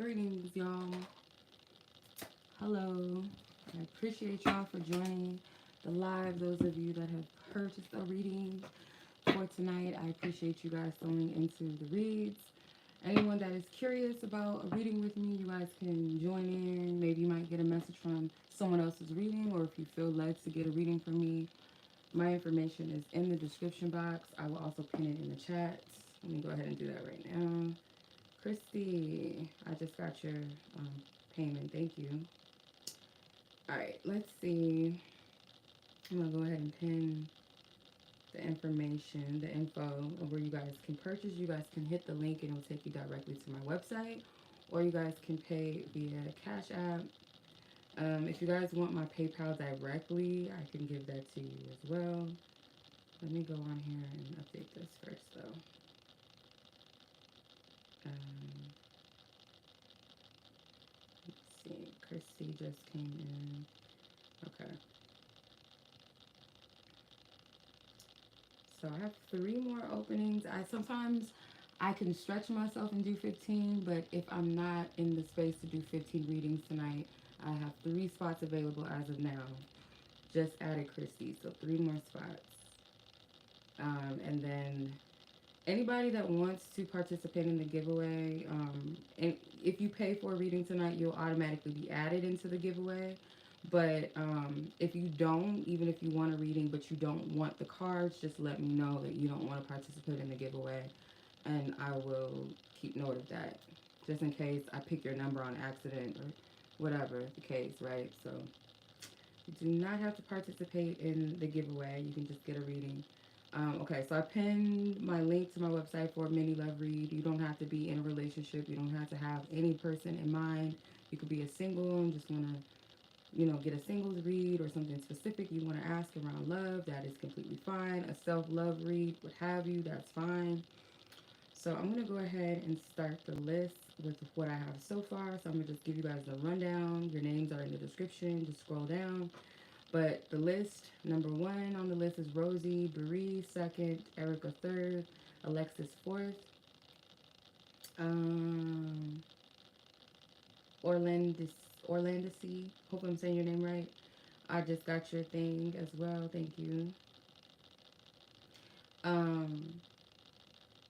Greetings, y'all. Hello. I appreciate y'all for joining the live. Those of you that have purchased a reading for tonight, I appreciate you guys going into the reads. Anyone that is curious about a reading with me, you guys can join in. Maybe you might get a message from someone else's reading, or if you feel led to get a reading from me, my information is in the description box. I will also pin it in the chat. Let me go ahead and do that right now. Christy, I just got your payment. Thank you. All right, let's see. I'm going to go ahead and pin the information, the info of where you guys can purchase. You guys can hit the link and it'll take you directly to my website, or you guys can pay via Cash App. If you guys want my PayPal directly, I can give that to you as well. Let me go on here and update this first, though. Let's see. Christy just came in. Okay. So I have 3 more openings. Sometimes I can stretch myself and do 15, but if I'm not in the space to do 15 readings tonight, I have 3 spots available as of now. Just added Christy, so 3 more spots. And then anybody that wants to participate in the giveaway, and if you pay for a reading tonight, you'll automatically be added into the giveaway. But if you don't, even if you want a reading but you don't want the cards, just let me know that you don't want to participate in the giveaway, and I will keep note of that, just in case I pick your number on accident or whatever the case, right? So you do not have to participate in the giveaway. You can just get a reading. Okay, so I pinned my link to my website for a mini love read. You don't have to be in a relationship. You don't have to have any person in mind. You could be a single and just want to, get a singles read or something specific you want to ask around love. That is completely fine. A self-love read, what have you, that's fine. So I'm going to go ahead and start the list with what I have so far. So I'm going to just give you guys the rundown. Your names are in the description. Just scroll down. But the list, number 1 on the list is Rosie, Bree 2nd, Erica 3rd, Alexis 4th, Orlandisi, hope I'm saying your name right. I just got your thing as well, thank you.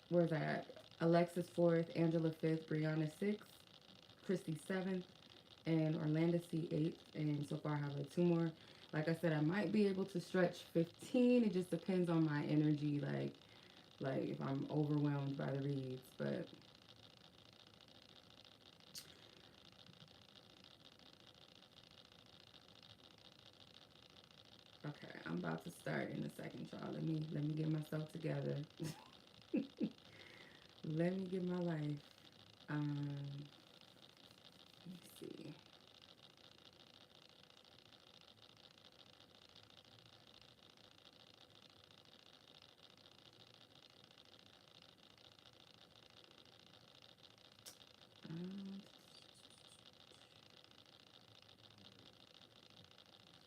Where's that? Alexis 4th, Angela 5th, Briana 6th, Christy 7th, and Orlandisi 8th, and so far I have 2 more. Like I said, I might be able to stretch 15. It just depends on my energy, like if I'm overwhelmed by the reads. But okay, I'm about to start in a second, y'all. Let me get myself together. Let me get my life. Let me see.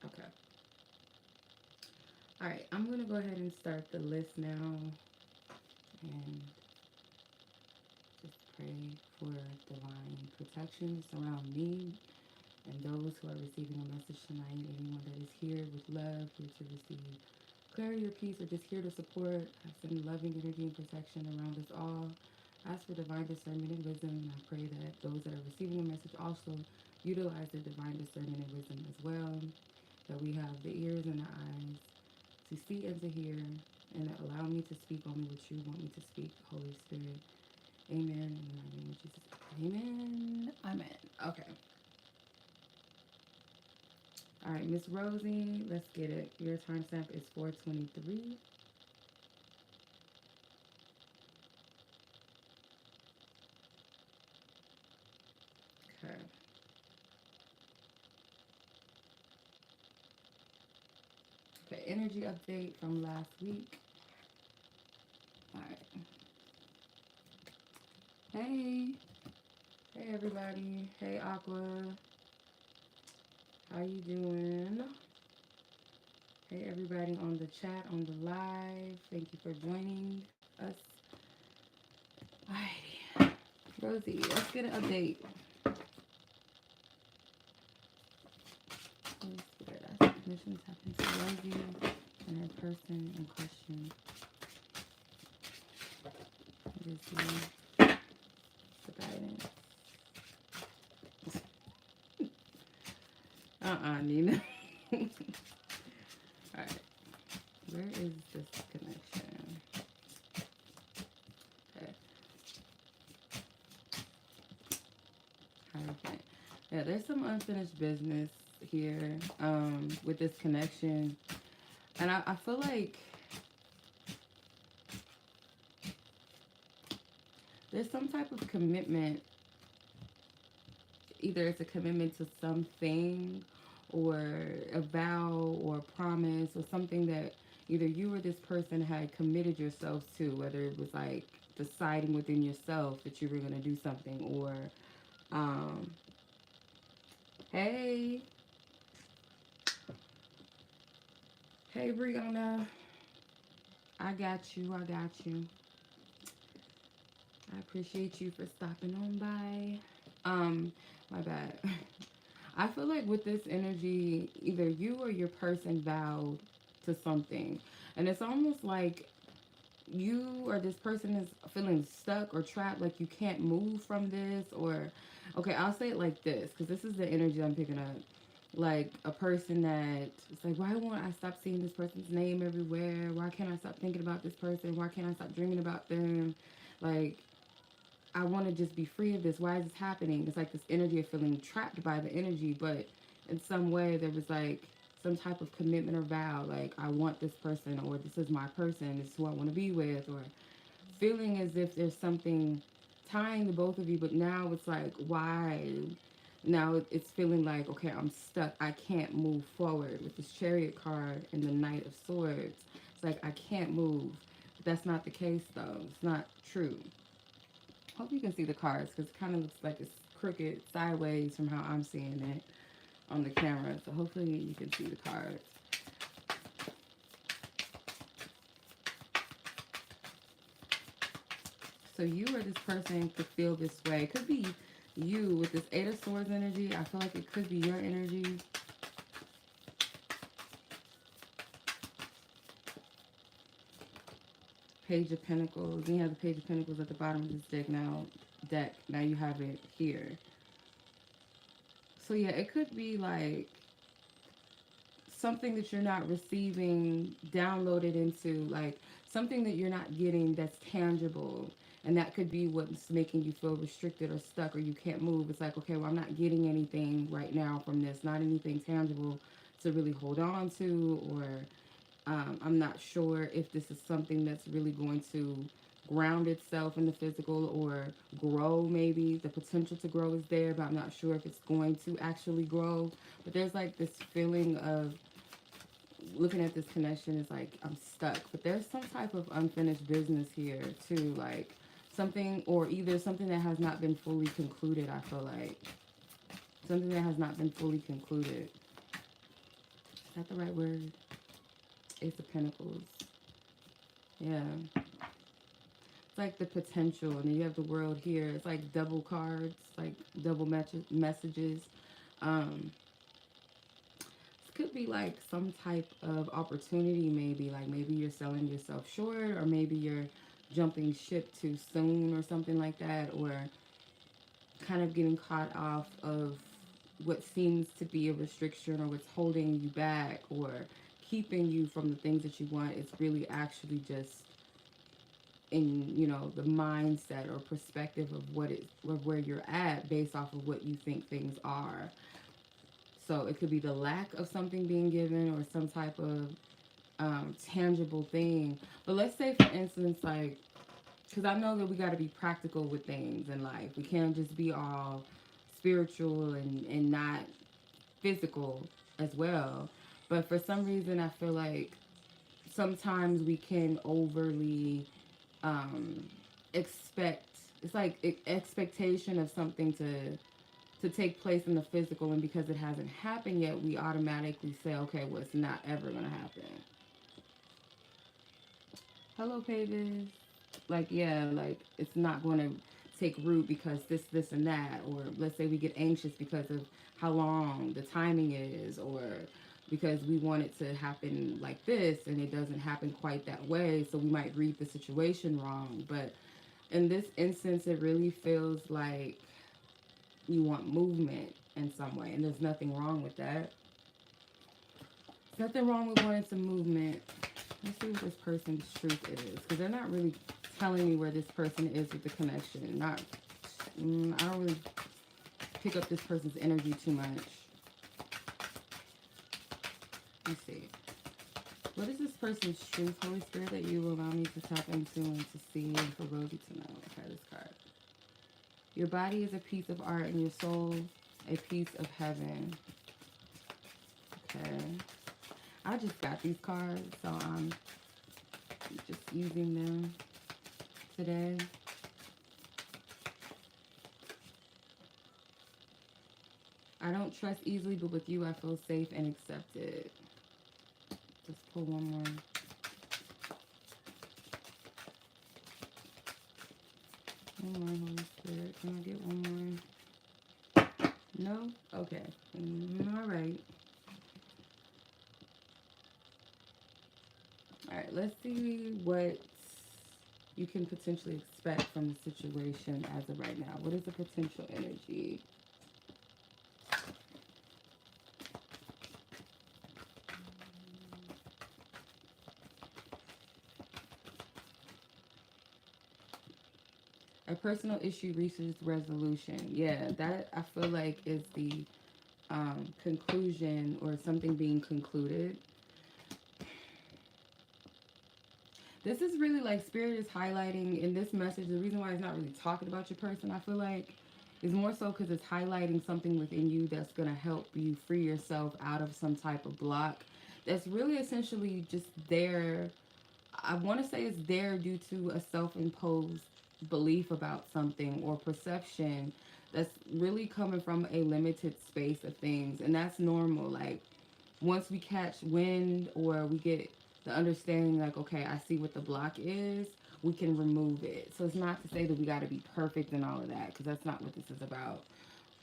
Okay. All right, I'm going to go ahead and start the list now and just pray for divine protection surround me and those who are receiving a message tonight. Anyone that is here with love, here to receive clarity or peace, or just here to support, I send loving energy and protection around us all. Ask for divine discernment and wisdom, and I pray that those that are receiving a message also utilize their divine discernment and wisdom as well, that we have the ears and the eyes to see and to hear, and allow me to speak only what you want me to speak, Holy Spirit. Amen. In the name of Jesus. Amen. Amen. Okay. All right, Miss Rosie, let's get it. Your timestamp is 4:23. Okay. Okay, energy update from last week. All right. Hey. Hey, everybody. Hey, Aqua. How you doing? Hey, everybody on the chat, on the live. Thank you for joining us. Alrighty. Rosie, let's get an update. conditions happen to Rosie and her person in question. Just the guidance. Nina. Alright. Where is this connection? Okay. Okay. Yeah, there's some unfinished business here with this connection. And I feel like there's some type of commitment. Either it's a commitment to something or a vow or a promise or something that either you or this person had committed yourselves to, whether it was like deciding within yourself that you were going to do something or, hey, hey, Briana, I got you, I got you. I appreciate you for stopping on by. My bad. I feel like with this energy, either you or your person vowed to something. And it's almost like you or this person is feeling stuck or trapped, like you can't move from this. Or, okay, I'll say it like this, because this is the energy I'm picking up. Like a person that it's like, why won't I stop seeing this person's name everywhere? Why can't I stop thinking about this person? Why can't I stop dreaming about them? Like, I want to just be free of this. Why is this happening? It's like this energy of feeling trapped by the energy, but in some way there was like some type of commitment or vow, like I want this person, or this is my person, this is who I want to be with, or feeling as if there's something tying the both of you, but now it's like, why? Now it's feeling like, okay, I'm stuck. I can't move forward with this Chariot card and the Knight of Swords. It's like I can't move. But that's not the case, though. It's not true. Hope you can see the cards because it kind of looks like it's crooked sideways from how I'm seeing it on the camera. So hopefully you can see the cards. So you or this person could feel this way. It could be you with this Eight of Swords energy. I feel like it could be your energy. Page of Pentacles. You have the Page of Pentacles at the bottom of this deck now. Now you have it here. So yeah, it could be like something that you're not receiving downloaded into, like something that you're not getting that's tangible. And that could be what's making you feel restricted or stuck or you can't move. It's like, okay, well, I'm not getting anything right now from this. Not anything tangible to really hold on to, or I'm not sure if this is something that's really going to ground itself in the physical or grow. Maybe the potential to grow is there, but I'm not sure if it's going to actually grow. But there's like this feeling of looking at this connection is like I'm stuck. But there's some type of unfinished business here too, like something, or either something that has not been fully concluded. I feel like something that has not been fully concluded. Is that the right word? Ace of Pentacles. Yeah. It's like the potential, and then you have the World here. It's like double cards, like double messages. This could be like some type of opportunity, maybe. Like maybe you're selling yourself short, or maybe you're jumping ship too soon or something like that, or kind of getting caught off of what seems to be a restriction or what's holding you back or keeping you from the things that you want. It's really actually just in, you know, the mindset or perspective of what it, or where you're at based off of what you think things are. So it could be the lack of something being given or some type of tangible thing. But let's say, for instance, like, because I know that we got to be practical with things in life. We can't just be all spiritual and not physical as well. But for some reason, I feel like sometimes we can overly expect, it's like expectation of something to take place in the physical, and because it hasn't happened yet, we automatically say, okay, well, it's not ever going to happen. Hello, pages. Like, yeah, like, it's not going to take root because this, and that. Or let's say we get anxious because of how long the timing is, or because we want it to happen like this and it doesn't happen quite that way. So we might read the situation wrong. But in this instance, it really feels like you want movement in some way. And there's nothing wrong with that. There's nothing wrong with wanting some movement. Let's see what this person's truth is. Because they're not really telling me where this person is with the connection. I don't really pick up this person's energy too much. Let's see. What is this person's truth, Holy Spirit, that you allow me to tap into and to see and for Rosie to know? Okay, this card. Your body is a piece of art and your soul a piece of heaven. Okay. I just got these cards, so I'm just using them today. I don't trust easily, but with you I feel safe and accepted. Let's pull one more. One more, Holy Spirit. Can I get one more? No? Okay. All right. All right, let's see what you can potentially expect from the situation as of right now. What is the potential energy? A personal issue reaches resolution. Yeah, that I feel like is the conclusion or something being concluded. This is really like Spirit is highlighting in this message. The reason why it's not really talking about your person, I feel like, is more so because it's highlighting something within you that's going to help you free yourself out of some type of block that's really essentially just there. I want to say it's there due to a self-imposed belief about something or perception that's really coming from a limited space of things. And that's normal. Like, once we catch wind or we get the understanding, like, okay, I see what the block is, we can remove it. So it's not to say that we got to be perfect and all of that, because that's not what this is about,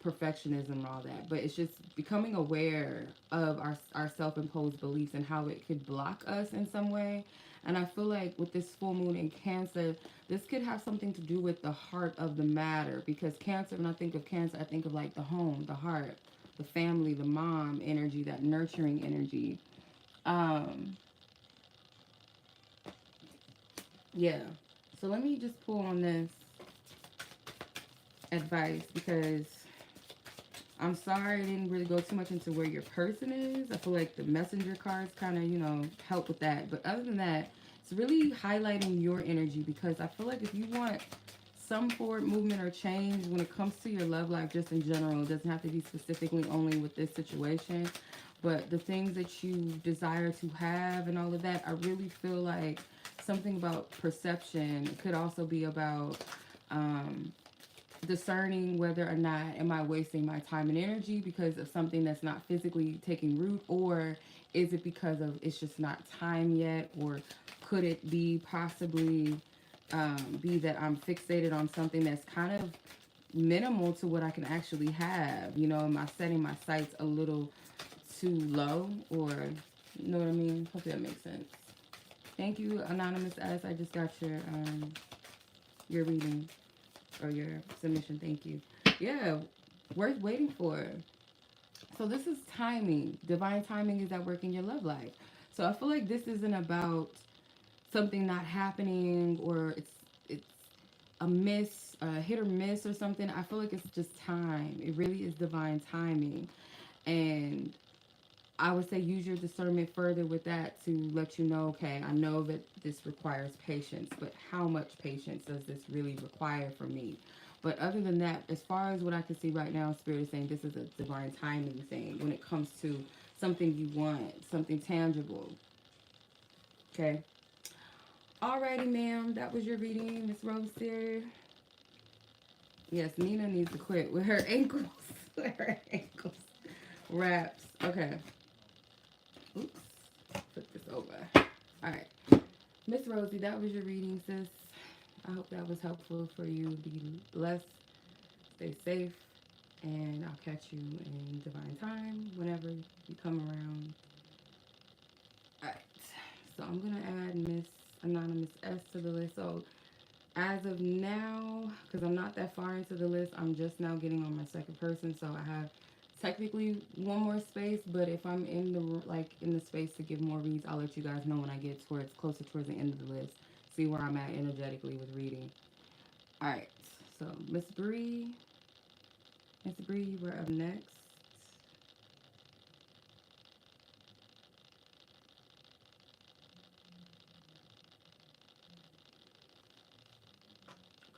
perfectionism and all that. But it's just becoming aware of our self-imposed beliefs and how it could block us in some way. And I feel like with this full moon in Cancer, this could have something to do with the heart of the matter. Because Cancer, when I think of Cancer, I think of like the home, the heart, the family, the mom energy, that nurturing energy. Yeah. So let me just pull on this advice, because I'm sorry I didn't really go too much into where your person is. I feel like the messenger cards kind of, help with that. But other than that, it's really highlighting your energy, because I feel like if you want some forward movement or change when it comes to your love life, just in general, it doesn't have to be specifically only with this situation, but the things that you desire to have and all of that, I really feel like something about perception. It could also be about discerning whether or not am I wasting my time and energy because of something that's not physically taking root, or is it because of it's just not time yet, or could it be possibly be that I'm fixated on something that's kind of minimal to what I can actually have? Am I setting my sights a little too low, or you know what I mean? Hopefully that makes sense. Thank you, Anonymous S. I just got your reading or your submission. Thank you. Yeah, worth waiting for. So this is timing. Divine timing is at work in your love life. So I feel like this isn't about something not happening, or it's a miss, a hit or miss or something. I feel like it's just time. It really is divine timing. And I would say use your discernment further with that to let you know, okay, I know that this requires patience, but how much patience does this really require from me? But other than that, as far as what I can see right now, Spirit is saying this is a divine timing thing when it comes to something you want, something tangible. Okay. Alrighty, ma'am. That was your reading, Miss Rosie. Yes, Nina needs to quit with her ankles. With her ankles. Wraps. Okay. Oops. Put this over. Alright. Miss Rosie, that was your reading, sis. I hope that was helpful for you. Be blessed. Stay safe. And I'll catch you in divine time whenever you come around. So I'm going to add Miss Anonymous S to the list. So as of now, because I'm not that far into the list, I'm just now getting on my second person. So I have technically one more space, but if I'm in the space to give more reads, I'll let you guys know when I get closer towards the end of the list. See where I'm at energetically with reading. All right. So Miss Bree, you were up next.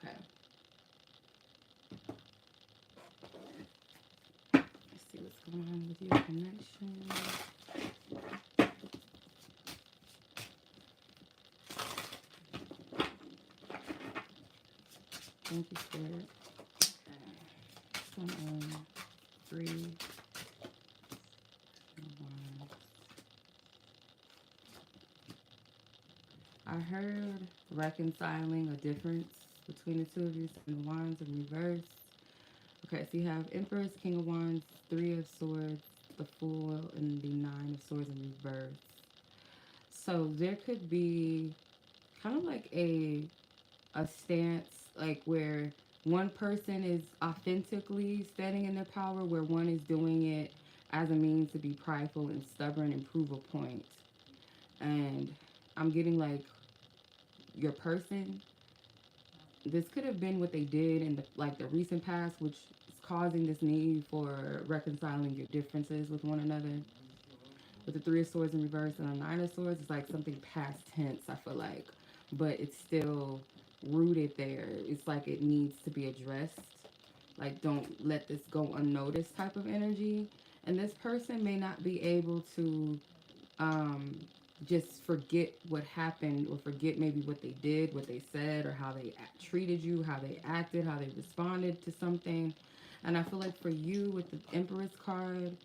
Okay. Let's see what's going on with your connection. Thank you, Spirit. Come on. 3, 1. I heard reconciling a difference between the two of you. Seven of Wands in reverse. Okay, so you have Empress, King of Wands, Three of Swords, the Fool, and the Nine of Swords in reverse. So there could be kind of like a stance, like where one person is authentically standing in their power, where one is doing it as a means to be prideful and stubborn and prove a point. And I'm getting like your person, this could have been what they did in the recent past, which is causing this need for reconciling your differences with one another. With the Three of Swords in reverse and the Nine of Swords, it's like something past tense, I feel like, but it's still rooted there. It's like it needs to be addressed. Like, don't let this go unnoticed type of energy. And this person may not be able to just forget what happened, or forget maybe what they did, what they said, or how they treated you, how they acted, how they responded to something. And I feel like for you with the Empress card,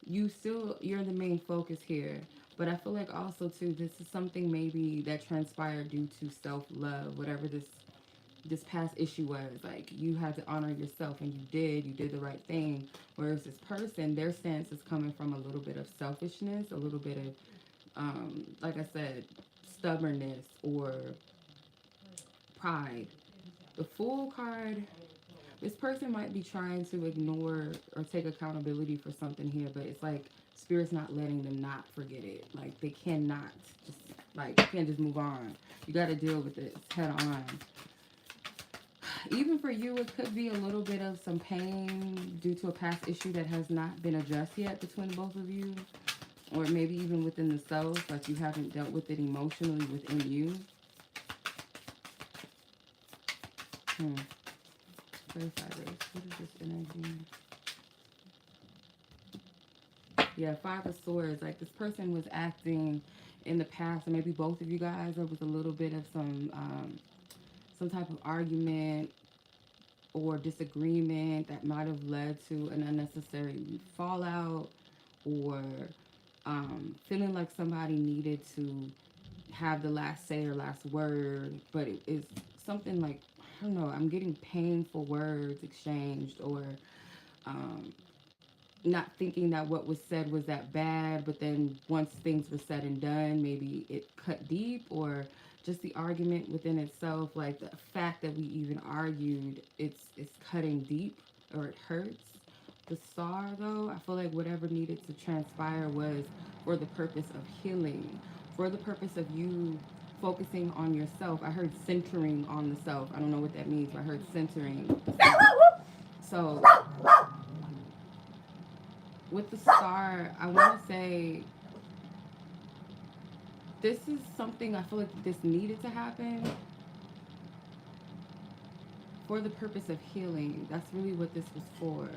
you're the main focus here. But I feel like also too, this is something maybe that transpired due to self-love, whatever this past issue was. Like, you had to honor yourself, and you did the right thing. Whereas this person, their stance is coming from a little bit of selfishness, a little bit of like I said, stubbornness or pride. The Fool card, this person might be trying to ignore or take accountability for something here, but it's like Spirit's not letting them not forget it. Like, they cannot just, like, you can't just move on. You got to deal with this head on. Even for you, it could be a little bit of some pain due to a past issue that has not been addressed yet between both of you. Or maybe even within the self, like you haven't dealt with it emotionally within you. Clarify this. What is this energy? Yeah, Five of Swords. Like, this person was acting in the past, and maybe both of you guys, there was a little bit of some type of argument or disagreement that might have led to an unnecessary fallout, or feeling like somebody needed to have the last say or last word, but it is something like, I don't know, I'm getting painful words exchanged, or not thinking that what was said was that bad, but then once things were said and done, maybe it cut deep, or just the argument within itself, like the fact that we even argued, it's cutting deep, or it hurts. The Star, though, I feel like whatever needed to transpire was for the purpose of healing, for the purpose of you focusing on yourself. I heard centering on the self. I don't know what that means, but I heard centering. So with the Star, I want to say this is something I feel like this needed to happen for the purpose of healing. That's really what this was for.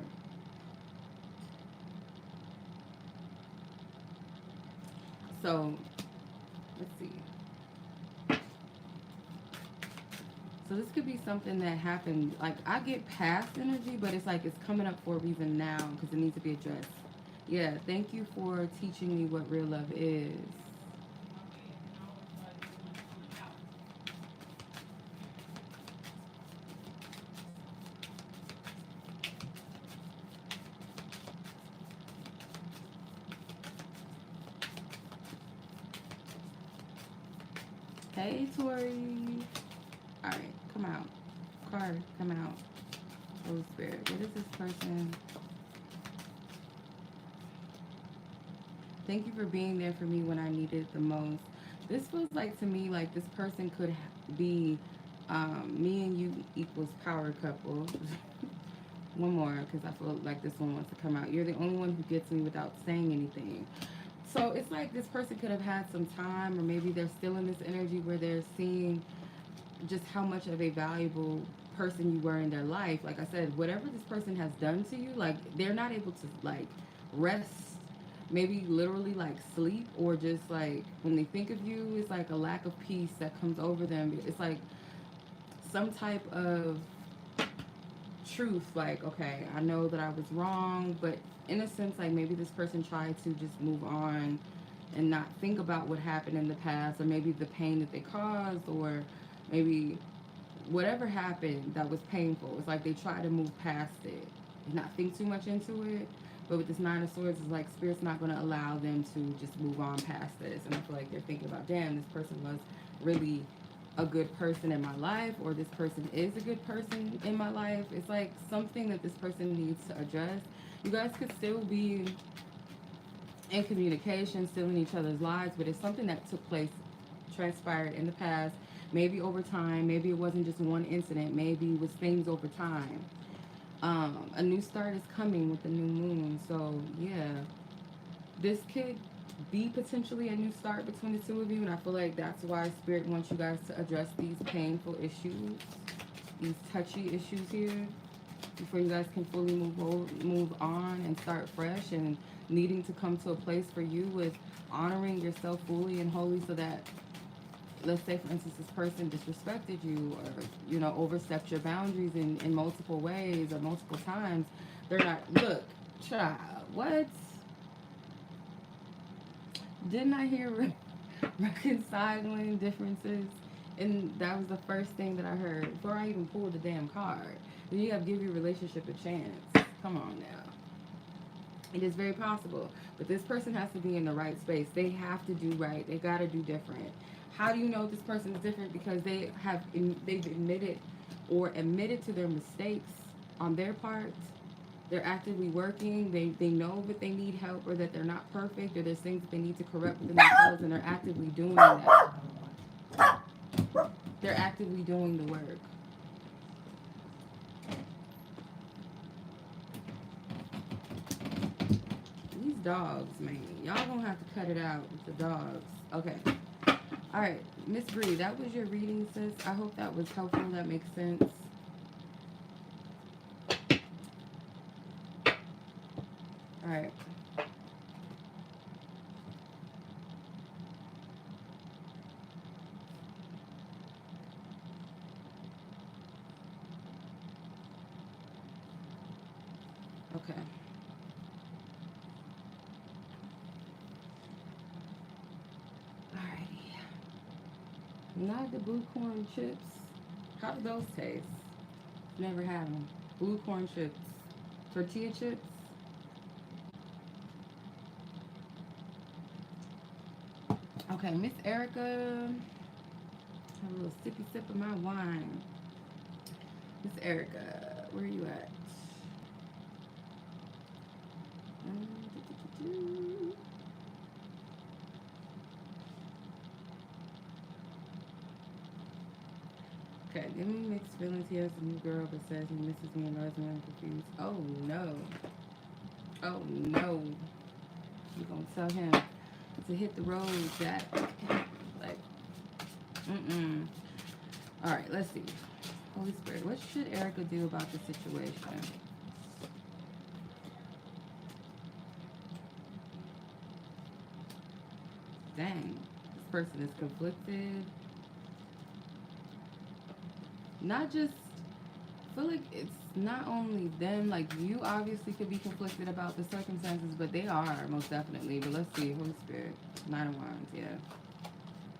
So, let's see. So this could be something that happened, like, I get past energy, but it's like it's coming up for a reason now because it needs to be addressed. Yeah, thank you for teaching me what real love is. Hey, Tori. All right, come out. Card, come out. Holy Spirit, what is this person? Thank you for being there for me when I needed it the most. This feels like to me like this person could be me and you equals power couple. One more, because I feel like this one wants to come out. You're the only one who gets me without saying anything. So it's like this person could have had some time, or maybe they're still in this energy where they're seeing just how much of a valuable person you were in their life. Like I said, whatever this person has done to you, like they're not able to like rest, maybe literally like sleep, or just like when they think of you, it's like a lack of peace that comes over them. It's like some type of truth, like, okay, I know that I was wrong, but in a sense, like maybe this person tried to just move on and not think about what happened in the past, or maybe the pain that they caused, or maybe whatever happened that was painful. It's like they try to move past it and not think too much into it. But with this Nine of Swords, it's like Spirit's not going to allow them to just move on past this. And I feel like they're thinking about, damn, this person was really a good person in my life, or this person is a good person in my life. It's like something that this person needs to address. You guys could still be in communication, still in each other's lives, but it's something that took place, transpired in the past, maybe over time, maybe it wasn't just one incident, maybe it was things over time. A new start is coming with the new moon, so yeah, this could be potentially a new start between the two of you, and I feel like that's why Spirit wants you guys to address these painful issues, these touchy issues here, before you guys can fully move on and start fresh, and needing to come to a place for you with honoring yourself fully and wholly, so that, let's say for instance, this person disrespected you, or overstepped your boundaries in multiple ways or multiple times. They're not, look, child, what? Didn't I hear reconciling differences? And that was the first thing that I heard before I even pulled the damn card. Then you have to give your relationship a chance. Come on now. It is very possible. But this person has to be in the right space. They have to do right. They got to do different. How do you know this person is different? Because they've admitted to their mistakes on their part. They're actively working. They know that they need help, or that they're not perfect, or there's things that they need to correct within themselves, and they're actively doing that. They're actively doing the work. These dogs, man. Y'all gonna have to cut it out with the dogs. Okay. All right, Miss Bree, that was your reading, sis. I hope that was helpful. That makes sense. All right. Okay. Alrighty. Not the blue corn chips. How do those taste? Never had them. Blue corn chips. Tortilla chips. Okay, Miss Erica. Have a little sippy sip of my wine. Miss Erica, where are you at? Okay, give me mixed feelings. He has a new girl that says he misses me and loves me. I'm confused. Oh no. Oh no. You're gonna tell him to hit the road, Jack. Like, Alright, let's see. Holy Spirit, what should Erica do about the situation? Dang. This person is conflicted. Not just, I feel like it's not only them, like you obviously could be conflicted about the circumstances, but they are most definitely. But let's see, Holy Spirit, Nine of Wands, yeah.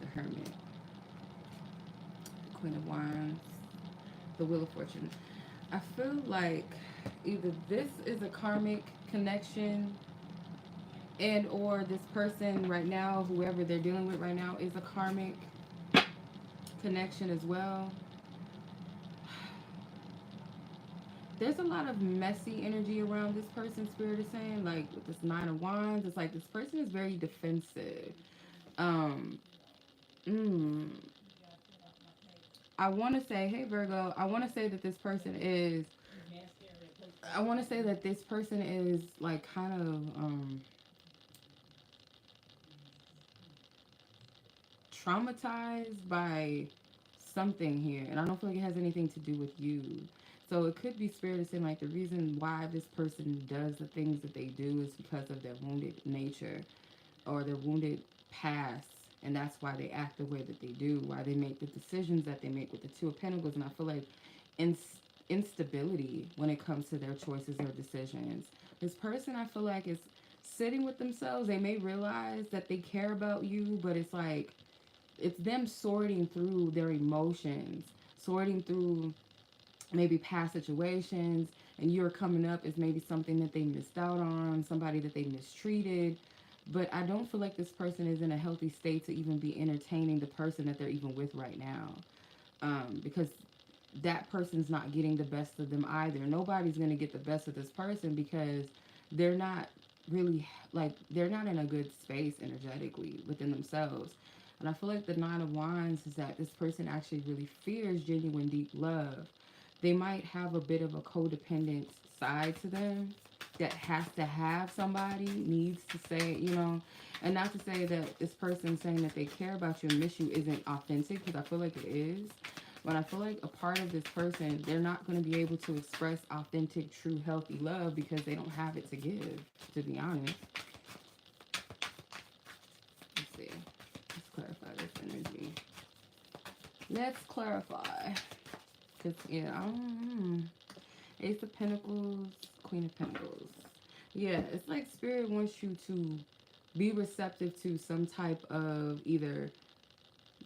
The Hermit. The Queen of Wands. The Wheel of Fortune. I feel like either this is a karmic connection, and or this person right now, whoever they're dealing with right now, is a karmic connection as well. There's a lot of messy energy around this person, Spirit is saying. Like with this Nine of Wands, it's like this person is very defensive. Um, mm, I want to say, hey Virgo, I want to say that this person is, I want to say that this person is like kind of traumatized by something here, and I don't feel like it has anything to do with you. So it could be Spirit saying like the reason why this person does the things that they do is because of their wounded nature or their wounded past, and that's why they act the way that they do, why they make the decisions that they make with the Two of Pentacles. And I feel like instability when it comes to their choices or decisions. This person, I feel like, is sitting with themselves. They may realize that they care about you, but it's like it's them sorting through their emotions, sorting through maybe past situations, and you're coming up as maybe something that they missed out on, somebody that they mistreated. But I don't feel like this person is in a healthy state to even be entertaining the person that they're even with right now. Because that person's not getting the best of them either. Nobody's going to get the best of this person because they're not really, like, they're not in a good space energetically within themselves. And I feel like the Nine of Wands is that this person actually really fears genuine deep love. They might have a bit of a codependent side to them that has to have somebody, needs to say, you know, and not to say that this person saying that they care about you and miss you isn't authentic, because I feel like it is. But I feel like a part of this person, they're not going to be able to express authentic, true, healthy love because they don't have it to give, to be honest. Let's see. Let's clarify this energy. Let's clarify. Because, yeah, Ace of Pentacles, Queen of Pentacles. Yeah, it's like Spirit wants you to be receptive to some type of either,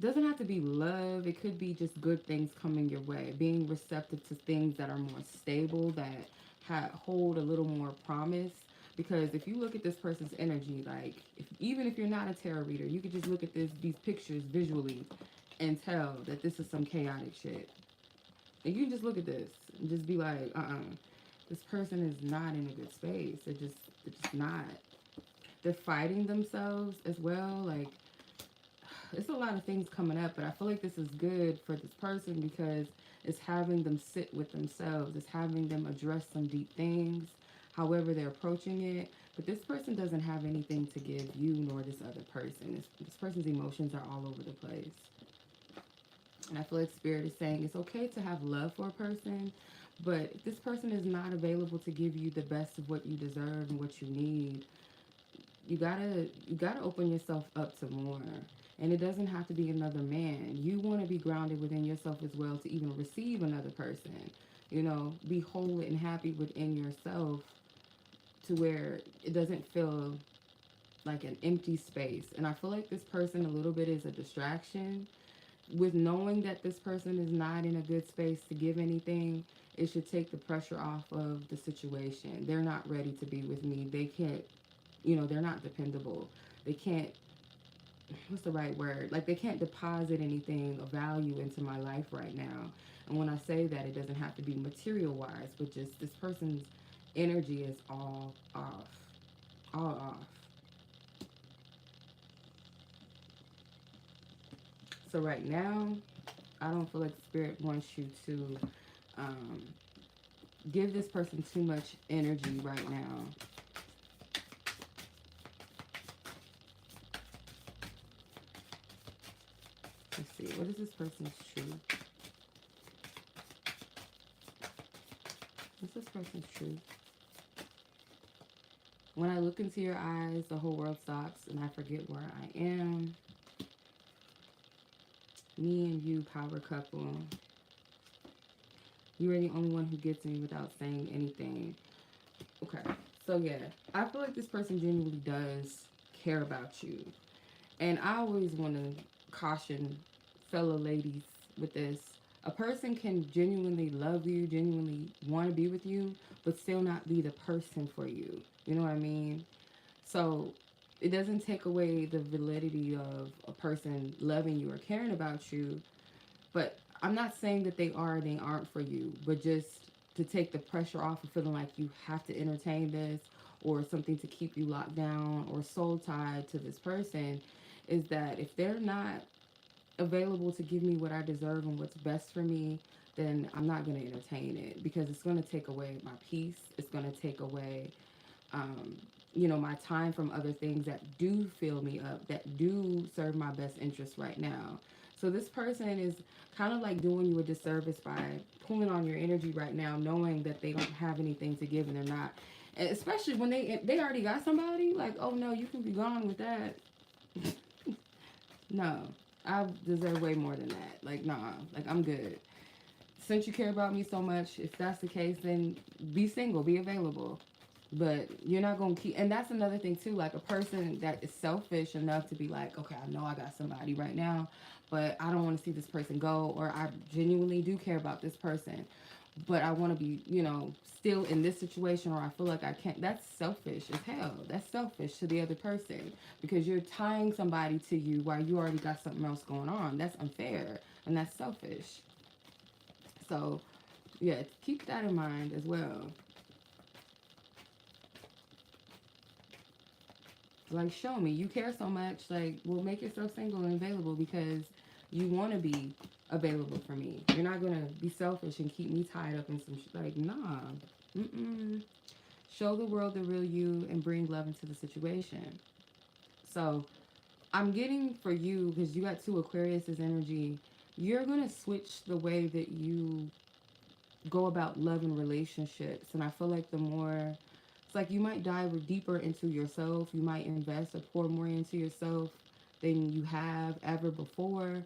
doesn't have to be love, it could be just good things coming your way, being receptive to things that are more stable, that hold a little more promise. Because if you look at this person's energy, like even if you're not a tarot reader, you could just look at these pictures visually and tell that this is some chaotic shit. And you can just look at this and just be like, this person is not in a good space. They're just not. They're fighting themselves as well. Like, it's a lot of things coming up, but I feel like this is good for this person because it's having them sit with themselves. It's having them address some deep things, however they're approaching it. But this person doesn't have anything to give you nor this other person. This person's emotions are all over the place. And I feel like Spirit is saying it's okay to have love for a person, but if this person is not available to give you the best of what you deserve and what you need, you gotta open yourself up to more. And it doesn't have to be another man. You want to be grounded within yourself as well to even receive another person. You know, be whole and happy within yourself to where it doesn't feel like an empty space. And I feel like this person a little bit is a distraction. With knowing that this person is not in a good space to give anything, it should take the pressure off of the situation. They're not ready to be with me. They can't, they're not dependable. They can't, what's the right word? Like, they can't deposit anything of value into my life right now. And when I say that, it doesn't have to be material-wise, but just this person's energy is all off. All off. So right now, I don't feel like Spirit wants you to give this person too much energy right now. Let's see, what is this person's truth? What's this person's truth? When I look into your eyes, the whole world stops and I forget where I am. Me and you, power couple. You are the only one who gets me without saying anything. Okay, so yeah, I feel like this person genuinely does care about you. And I always want to caution fellow ladies with this. A person can genuinely love you, genuinely want to be with you, but still not be the person for you. You know what I mean? So it doesn't take away the validity of a person loving you or caring about you, But I'm not saying that they are or they aren't for you, but just to take the pressure off of feeling like you have to entertain this or something to keep you locked down or soul tied to this person, is that if they're not available to give me what I deserve and what's best for me, then I'm not going to entertain it, because it's going to take away my peace. It's going to take away, um, my time from other things that do fill me up, that do serve my best interest right now. So this person is kind of like doing you a disservice by pulling on your energy right now, knowing that they don't have anything to give and they're not. And especially when they already got somebody, like, oh no, you can be gone with that. No, I deserve way more than that. Like, nah, like, I'm good. Since you care about me so much, if that's the case, then be single, be available. But you're not going to keep, and that's another thing too, like a person that is selfish enough to be like, okay, I know I got somebody right now, but I don't want to see this person go, or I genuinely do care about this person, but I want to be, still in this situation, or I feel like I can't. That's selfish as hell. That's selfish to the other person, because you're tying somebody to you while you already got something else going on. That's unfair, and that's selfish. So, yeah, keep that in mind as well. Like, show me you care so much. Like, well, make yourself single and available because you want to be available for me. You're not gonna be selfish and keep me tied up in some like, nah. Mm-mm. Show the world the real you and bring love into the situation. So I'm getting for you, because you got two Aquarius's energy. You're gonna switch the way that you go about love and relationships, and I feel like the more, it's like you might dive deeper into yourself. You might invest or pour more into yourself than you have ever before.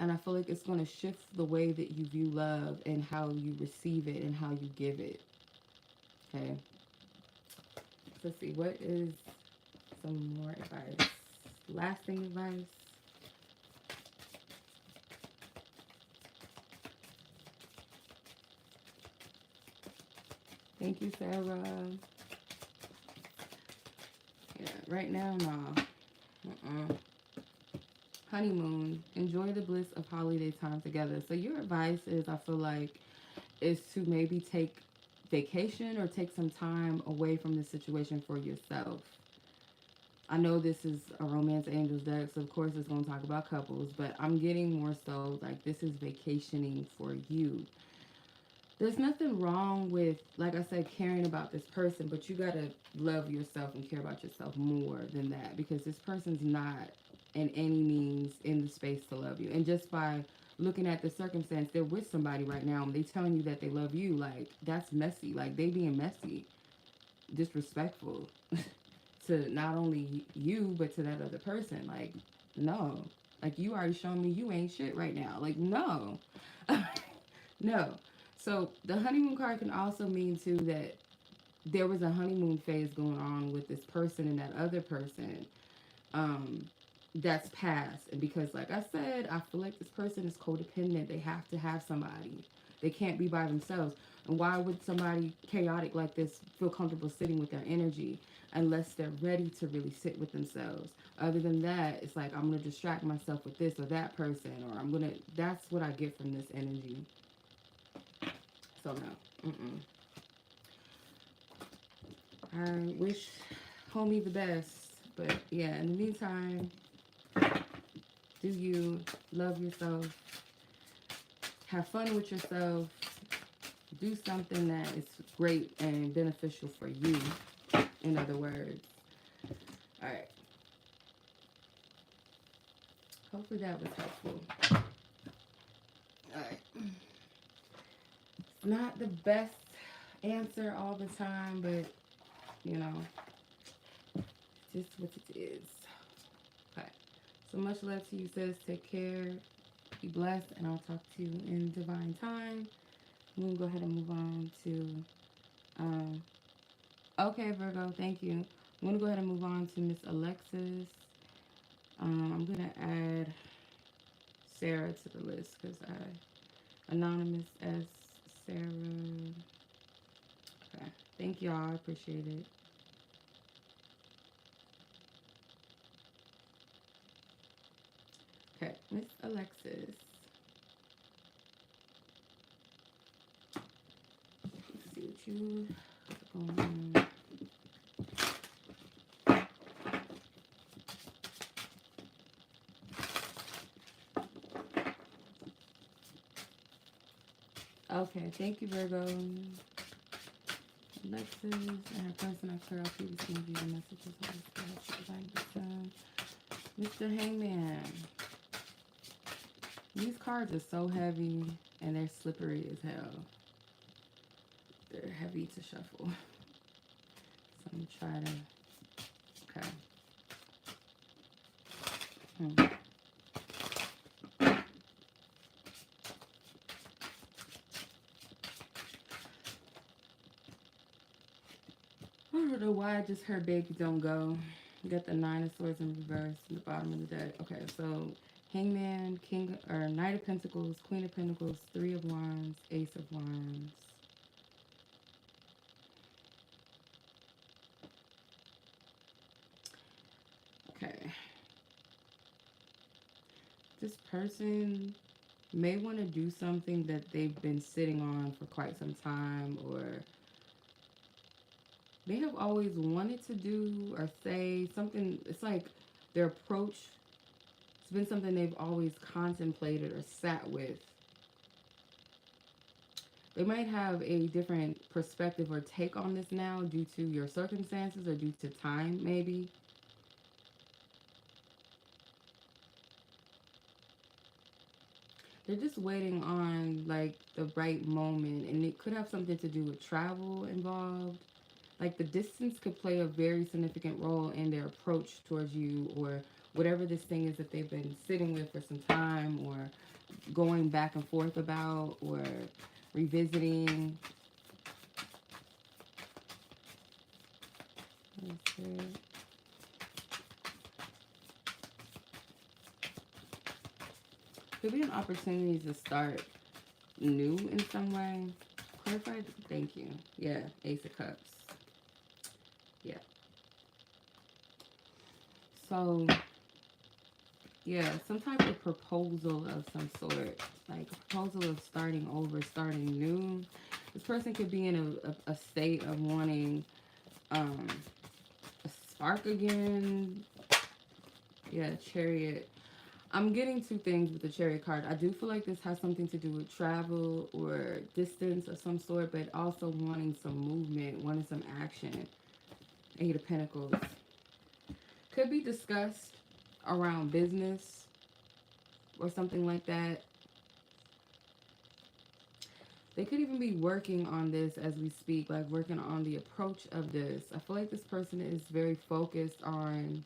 And I feel like it's going to shift the way that you view love and how you receive it and how you give it. Okay. So let's see. What is some more advice? Lasting advice. Thank you, Sarah. Yeah, right now, no. Honeymoon. Enjoy the bliss of holiday time together. So your advice is, I feel like, is to maybe take vacation or take some time away from the situation for yourself. I know this is a romance angels deck, so of course it's going to talk about couples, but I'm getting more so like this is vacationing for you. There's nothing wrong with, like I said, caring about this person, but you got to love yourself and care about yourself more than that, because this person's not in any means in the space to love you. And just by looking at the circumstance, they're with somebody right now and they telling you that they love you, like, that's messy. Like, they being messy, disrespectful to not only you, but to that other person. Like, no. Like, you already shown me you ain't shit right now. Like, no. No. So the honeymoon card can also mean too that there was a honeymoon phase going on with this person and that other person, um, that's past. And because, like I said, I feel like this person is codependent. They have to have somebody. They can't be by themselves. And why would somebody chaotic like this feel comfortable sitting with their energy unless they're ready to really sit with themselves? Other than that, it's like, I'm going to distract myself with this or that person, or I'm going to, that's what I get from this energy. So no. I wish homie the best. But yeah, in the meantime, do you love yourself? Have fun with yourself. Do something that is great and beneficial for you. In other words. Alright. Hopefully that was helpful. Alright. Not the best answer all the time, but just what it is. Okay. So much love to you, sis. Take care. Be blessed, and I'll talk to you in divine time. I'm going to go ahead and move on to, okay, Virgo, thank you. I'm going to go ahead and move on to Miss Alexis. I'm going to add Sarah to the list because anonymous as Sarah. Okay. Thank y'all. I appreciate it. Okay, Miss Alexis. with you. What's going on? Okay, thank you, Virgo. Alexis and her person I care out previously view the messages on this Mr. Hangman. These cards are so heavy and they're slippery as hell. They're heavy to shuffle. So I'm trying to. Okay. I don't know why I just heard baby don't go. You got the Nine of Swords in reverse in the bottom of the deck. Okay, so Hangman, King or Knight of Pentacles, Queen of Pentacles, Three of Wands, Ace of Wands. Okay. This person may want to do something that they've been sitting on for quite some time, or they have always wanted to do or say something. It's like their approach, it's been something they've always contemplated or sat with. They might have a different perspective or take on this now due to your circumstances or due to time, maybe. They're just waiting on like the right moment, and it could have something to do with travel involved. Like the distance could play a very significant role in their approach towards you, or whatever this thing is that they've been sitting with for some time, or going back and forth about, or revisiting. Could be an opportunity to start new in some way. Clarified? Thank you. Yeah, Ace of Cups. Yeah. So, yeah, some type of proposal of some sort. Like a proposal of starting over, starting new. This person could be in a state of wanting a spark again. Yeah, Chariot. I'm getting two things with the Chariot card. I do feel like this has something to do with travel or distance of some sort, but also wanting some movement, wanting some action. Eight of Pentacles. Could be discussed around business or something like that. They could even be working on this as we speak, like working on the approach of this. I feel like this person is very focused on,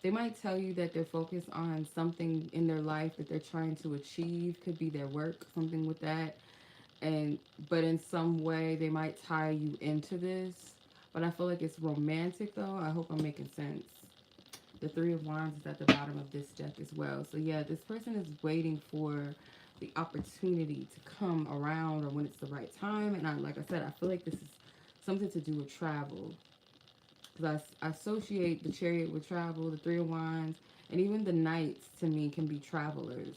they might tell you that they're focused on something in their life that they're trying to achieve. Could be their work, something with that. But in some way, they might tie you into this. But I feel like it's romantic, though. I hope I'm making sense. The Three of Wands is at the bottom of this deck as well. So, yeah, this person is waiting for the opportunity to come around, or when it's the right time. And like I said, I feel like this is something to do with travel. Because I associate the Chariot with travel, the Three of Wands, and even the Knights, to me, can be travelers.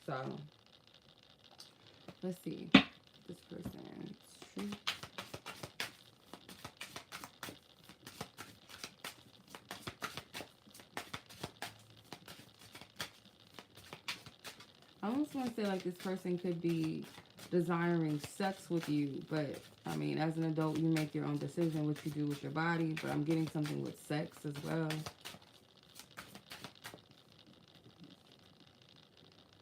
So, let's see. This person's truth. I almost want to say like this person could be desiring sex with you, but I mean, as an adult, you make your own decision what you do with your body, but I'm getting something with sex as well.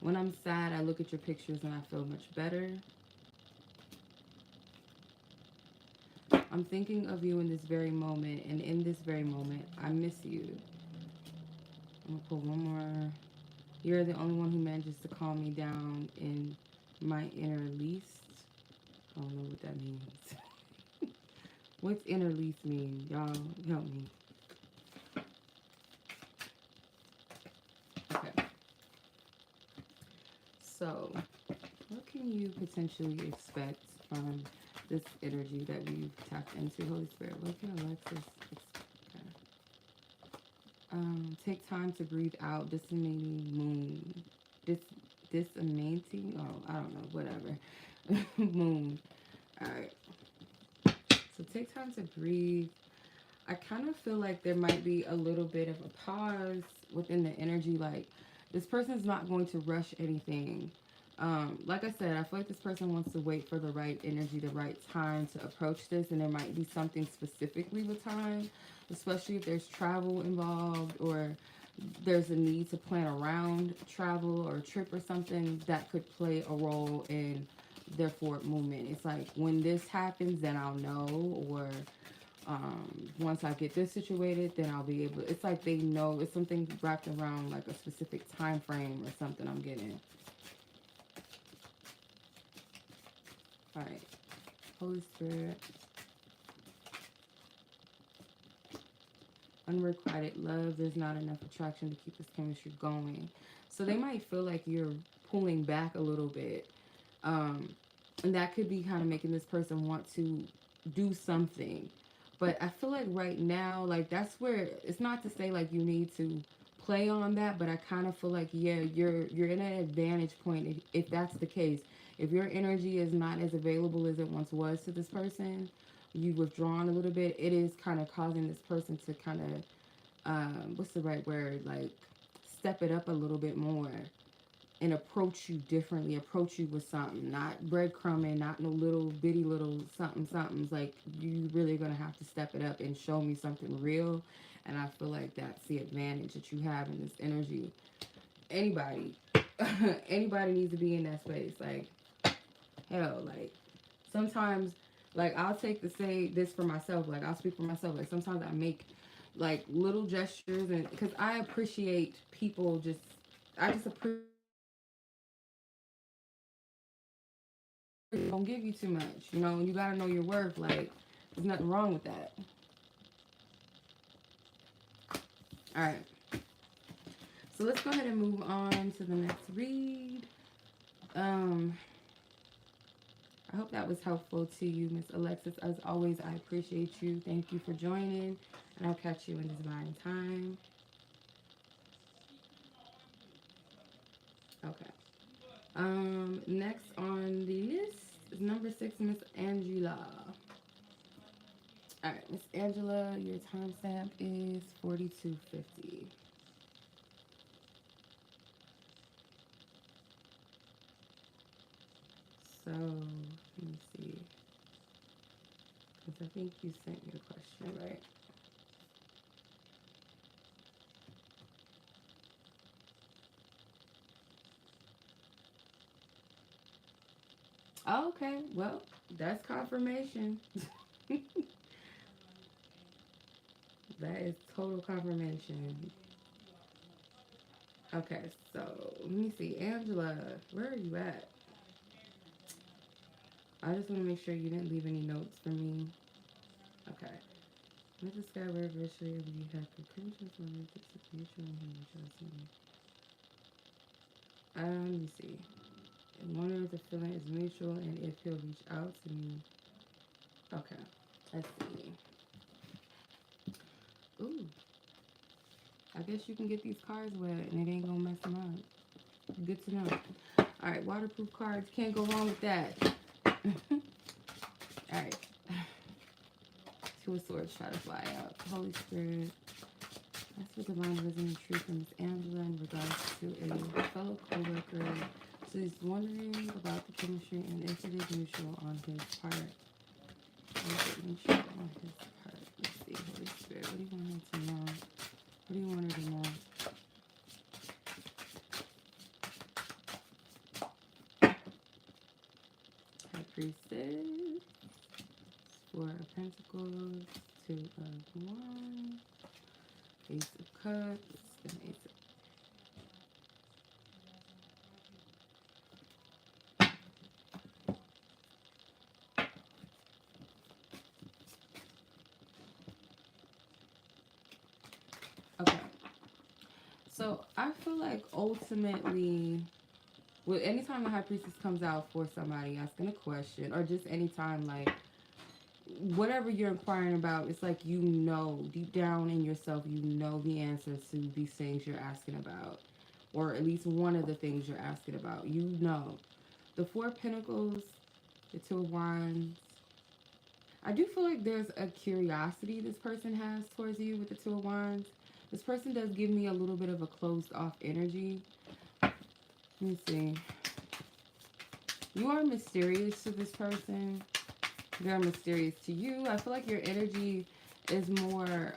When I'm sad, I look at your pictures and I feel much better. I'm thinking of you in this very moment, and in this very moment, I miss you. I'm going to pull one more. You're the only one who manages to calm me down in my inner least. I don't know what that means. What's inner least mean? Y'all help me. Okay. So, what can you potentially expect from this energy that we've tapped into? Holy Spirit, what can Alexis expect? Take time to breathe out. Disseminating moon. Disseminating? Oh, I don't know. Whatever. Moon. Alright. So take time to breathe. I kind of feel like there might be a little bit of a pause within the energy. Like, this person's not going to rush anything. Like I said, I feel like this person wants to wait for the right energy, the right time to approach this, and there might be something specifically with time, especially if there's travel involved or there's a need to plan around travel or a trip or something that could play a role in their forward movement. It's like when this happens, then I'll know, or once I get this situated, then I'll be able. It's like they know it's something wrapped around like a specific time frame or something. I'm getting. All right, Holy Spirit, unrequited love. There's not enough attraction to keep this chemistry going. So they might feel like you're pulling back a little bit, and that could be kind of making this person want to do something. But I feel like right now, like that's where it's not to say like you need to play on that, but I kind of feel like yeah, you're in an advantage point if that's the case. If your energy is not as available as it once was to this person, you've withdrawn a little bit. It is kind of causing this person to kind of what's the right word, like step it up a little bit more and approach you differently, approach you with something, not breadcrumbing, not no little bitty little something somethings. Like you really gonna have to step it up and show me something real. And I feel like that's the advantage that you have in this energy. Anybody, anybody needs to be in that space. Like hell, like sometimes, like I'll take to say this for myself. Like I'll speak for myself. Like sometimes I make like little gestures, and because I appreciate people, just I just appreciate don't give you too much, you know, and you gotta know your worth. Like, there's nothing wrong with that. All right, so let's go ahead and move on to the next read. Um, I hope that was helpful to you, Miss Alexis. As always, I appreciate you. Thank you for joining, and I'll catch you in divine time. Okay. Next on the list is number 6, Miss Angela. All right, Miss Angela, your timestamp is 4250. So let me see, because I think you sent your question, right? Oh, okay, well, that's confirmation. That is total confirmation. Okay, so let me see, Angela, where are you at? I just want to make sure you didn't leave any notes for me. Okay. Let the sky where virtually we have conclusions when we get to future and human trust. Let me see. And one of the feeling is mutual, and if he'll reach out to me. Okay. Let's see. Ooh. I guess you can get these cards wet and it ain't gonna mess them up. Good to know. Alright, waterproof cards. Can't go wrong with that. Alright. Two of Swords try to fly out. Holy Spirit. That's what divine wisdom and truth from Miss Angela in regards to a fellow co-worker. So he's wondering about the chemistry and if it is mutual on his part. Is it mutual on his part? Let's see, Holy Spirit. What do you want her to know? What do you want her to know? High Priestess. Four of Pentacles. Two of Wands. Ace of Cups. And Ace of... Okay. So I feel like ultimately, with anytime the High Priestess comes out for somebody asking a question, or just anytime like whatever you're inquiring about, it's like you know deep down in yourself, you know the answers to these things you're asking about, or at least one of the things you're asking about. You know, the Four of Pentacles, the Two of Wands, I do feel like there's a curiosity this person has towards you with the Two of Wands. This person does give me a little bit of a closed off energy. Let me see. You are mysterious to this person. They're mysterious to you. I feel like your energy is more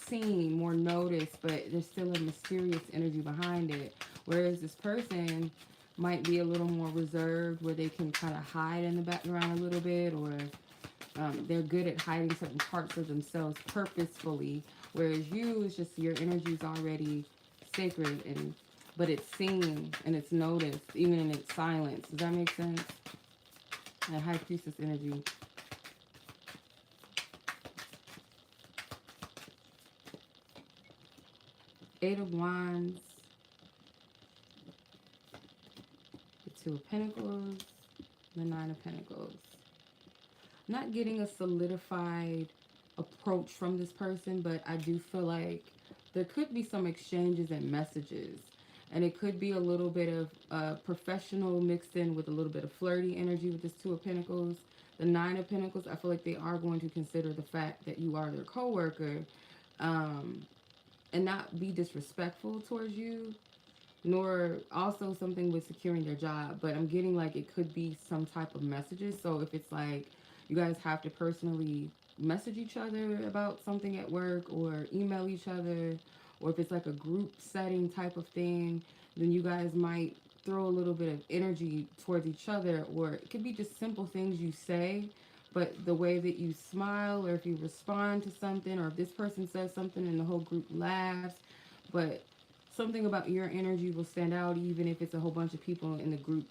seen, more noticed, but there's still a mysterious energy behind it. Whereas this person might be a little more reserved, where they can kind of hide in the background a little bit, or they're good at hiding certain parts of themselves purposefully. Whereas you, is just your energy is already sacred, and but it's seen and it's noticed, even in its silence. Does that make sense? That High Priestess energy. Eight of Wands, the Two of Pentacles, the Nine of Pentacles. Not getting a solidified approach from this person, but I do feel like there could be some exchanges and messages. And it could be a little bit of professional mixed in with a little bit of flirty energy with this Two of Pentacles. The Nine of Pentacles, I feel like they are going to consider the fact that you are their co-worker, and not be disrespectful towards you, nor also something with securing their job. But I'm getting like it could be some type of messages. So if it's like you guys have to personally message each other about something at work, or email each other, or if it's like a group setting type of thing, then you guys might throw a little bit of energy towards each other. Or it could be just simple things you say, but the way that you smile, or if you respond to something, or if this person says something and the whole group laughs, but something about your energy will stand out even if it's a whole bunch of people in the group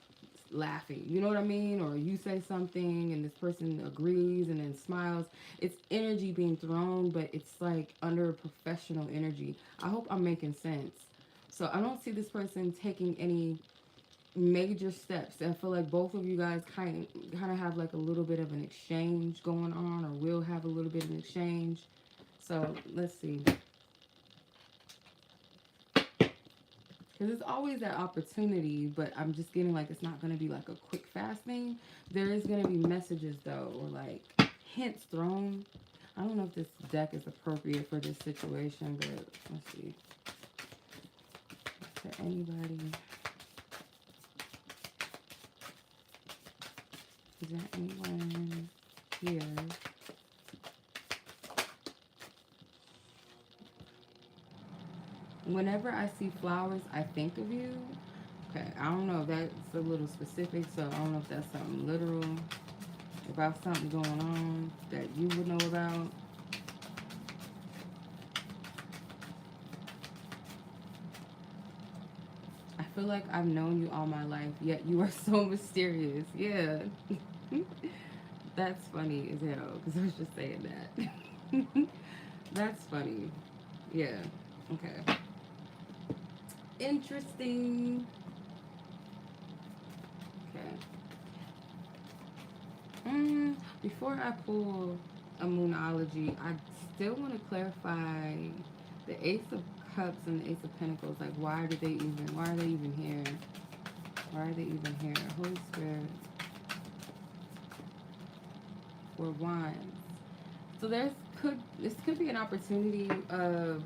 laughing. You know what I mean? Or you say something and this person agrees and then smiles. It's energy being thrown, but it's like under professional energy. I hope I'm making sense. So I don't see this person taking any major steps. I feel like both of you guys kind of have like a little bit of an exchange going on, or will have a little bit of an exchange. So let's see. Because it's always that opportunity, but I'm just getting like it's not going to be like a quick, fast thing. There is going to be messages, though, or like hints thrown. I don't know if this deck is appropriate for this situation, but let's see. Is there anybody? Is there anyone here? Whenever I see flowers, I think of you. Okay, I don't know if that's a little specific, so I don't know if that's something literal, about something going on that you would know about. I feel like I've known you all my life, yet you are so mysterious. Yeah. That's funny as hell, because I was just saying that. That's funny. Yeah. Okay. Interesting. Okay. Before I pull a moonology, I still want to clarify the Ace of Cups and the Ace of Pentacles. Like, why are they even here? Why are they even here? Holy Spirit. Four Wands. So this could be an opportunity of,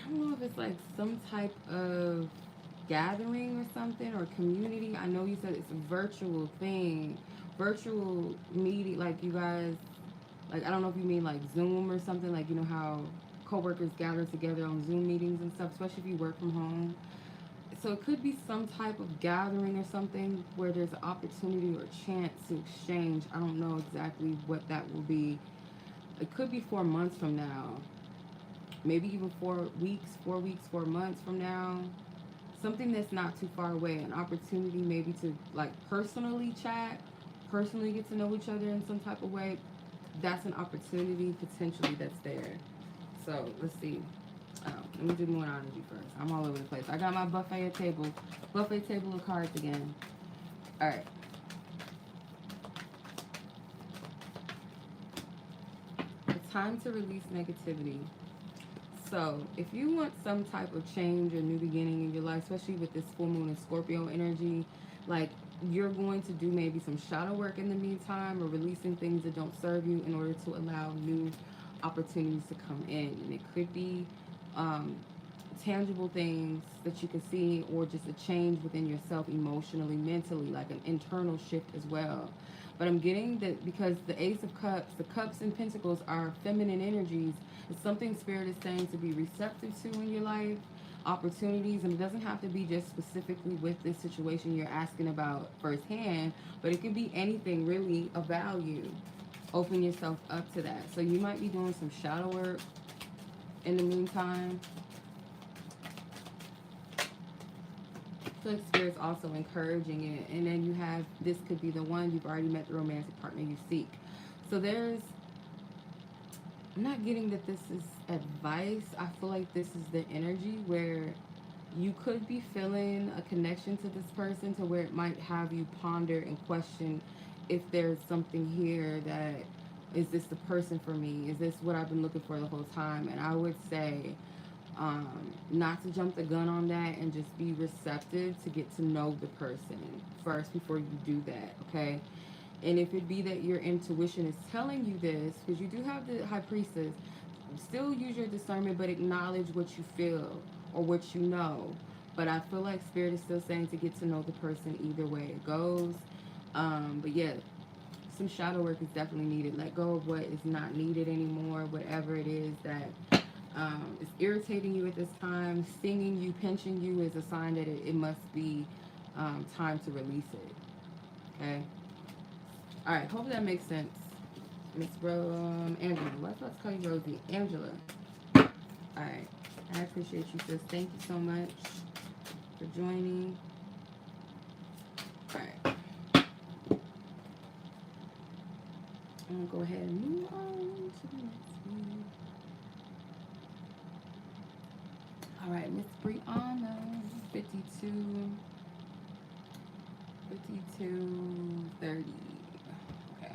I don't know if it's like some type of gathering or something, or community. I know you said it's a virtual thing, virtual meeting, like you guys, like I don't know if you mean like Zoom or something, like you know how coworkers gather together on Zoom meetings and stuff, especially if you work from home. So it could be some type of gathering or something where there's an opportunity or chance to exchange. I don't know exactly what that will be. It could be 4 months from now, maybe even 4 weeks, 4 months from now. Something that's not too far away. An opportunity maybe to like personally chat, personally get to know each other in some type of way. That's an opportunity potentially that's there. So let's see. Let me do the moonology first. I'm all over the place. I got my buffet table of cards again. All right. It's time to release negativity. So if you want some type of change or new beginning in your life, especially with this full moon and Scorpio energy, like you're going to do maybe some shadow work in the meantime, or releasing things that don't serve you in order to allow new opportunities to come in. And it could be um, tangible things that you can see, or just a change within yourself emotionally, mentally, like an internal shift as well. But I'm getting that because the Ace of Cups, the Cups and Pentacles are feminine energies. It's something Spirit is saying to be receptive to in your life, opportunities, and it doesn't have to be just specifically with this situation you're asking about firsthand, but it can be anything really of value. Open yourself up to that. So you might be doing some shadow work in the meantime. So Spirit's also encouraging it. And then you have, this could be the one, you've already met the romantic partner you seek. So I'm not getting that this is advice. I feel like this is the energy where you could be feeling a connection to this person, to where it might have you ponder and question if there's something here that, is this the person for me? Is this what I've been looking for the whole time? And I would say not to jump the gun on that, and just be receptive to get to know the person first before you do that, okay? And if it be that your intuition is telling you this, because you do have the High Priestess, still use your discernment, but acknowledge what you feel or what you know. But I feel like Spirit is still saying to get to know the person either way it goes. But yeah, some shadow work is definitely needed. Let go of what is not needed anymore, whatever it is that is irritating you at this time, stinging you, pinching you, is a sign that it must be time to release it. Okay? All right, hope that makes sense. Miss Angela. Let's call you Rosie. Angela. All right. I appreciate you, sis. Thank you so much for joining. All right. I'm going to go ahead and move on to the next one. All right, Miss Briana. 52. 30. Okay.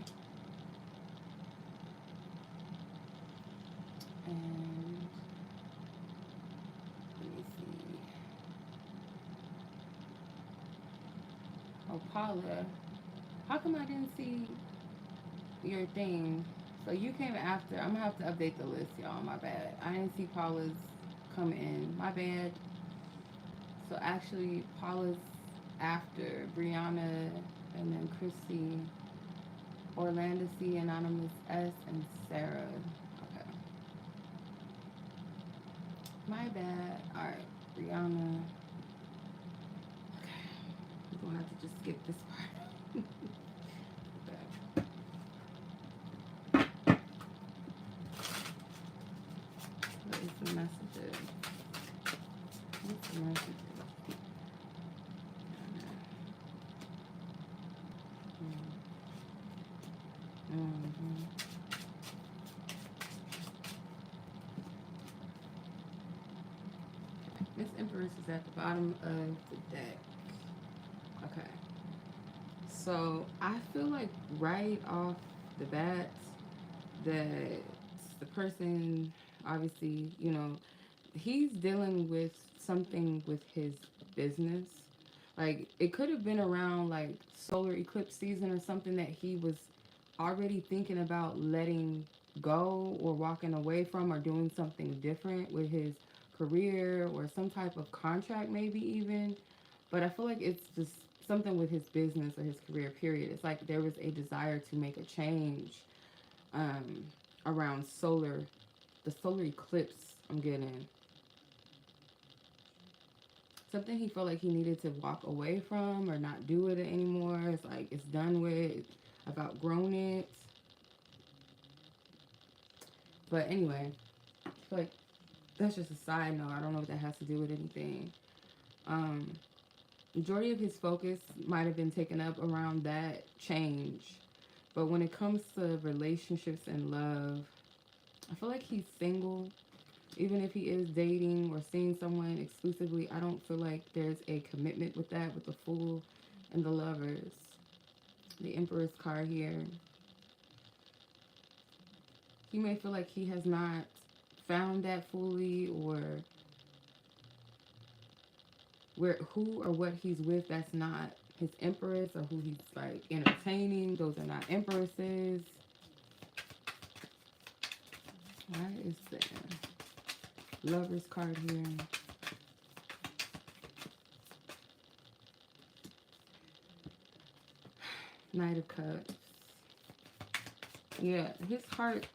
And let me see. Oh, Paula. How come I didn't see your thing? So you came after. I'm gonna have to update the list, y'all. My bad. I didn't see Paula's come in. My bad. So actually, Paula's after Briana, and then Christy, Orlando C, Anonymous S, and Sarah. Okay. My bad. Alright, Brianna. Okay. We're gonna have to just skip this part. Okay. What is the messages? What's the messages? Mm-hmm. Miss Empress is at the bottom of the deck. Okay. So I feel like right off the bat that the person, obviously, he's dealing with something with his business. Like, it could have been around like solar eclipse season or something, that he was already thinking about letting go or walking away from, or doing something different with his career, or some type of contract maybe even. But I feel like it's just something with his business or his career, period. It's like there was a desire to make a change um, around the solar eclipse. I'm getting something he felt like he needed to walk away from or not do it anymore. It's like it's done with. I've outgrown it. But anyway, I feel like that's just a side note. I don't know what that has to do with anything. Um, Majority of his focus might have been taken up around that change. But when it comes to relationships and love, I feel like he's single. Even if he is dating or seeing someone exclusively, I don't feel like there's a commitment with that, with the Fool and the Lovers. The Emperor's card here. He may feel like he has not found that fully, or who or what he's with, that's not his empress or who he's like entertaining. Those are not empresses. Why is the Lover's card here? Knight of Cups. Yeah, his heart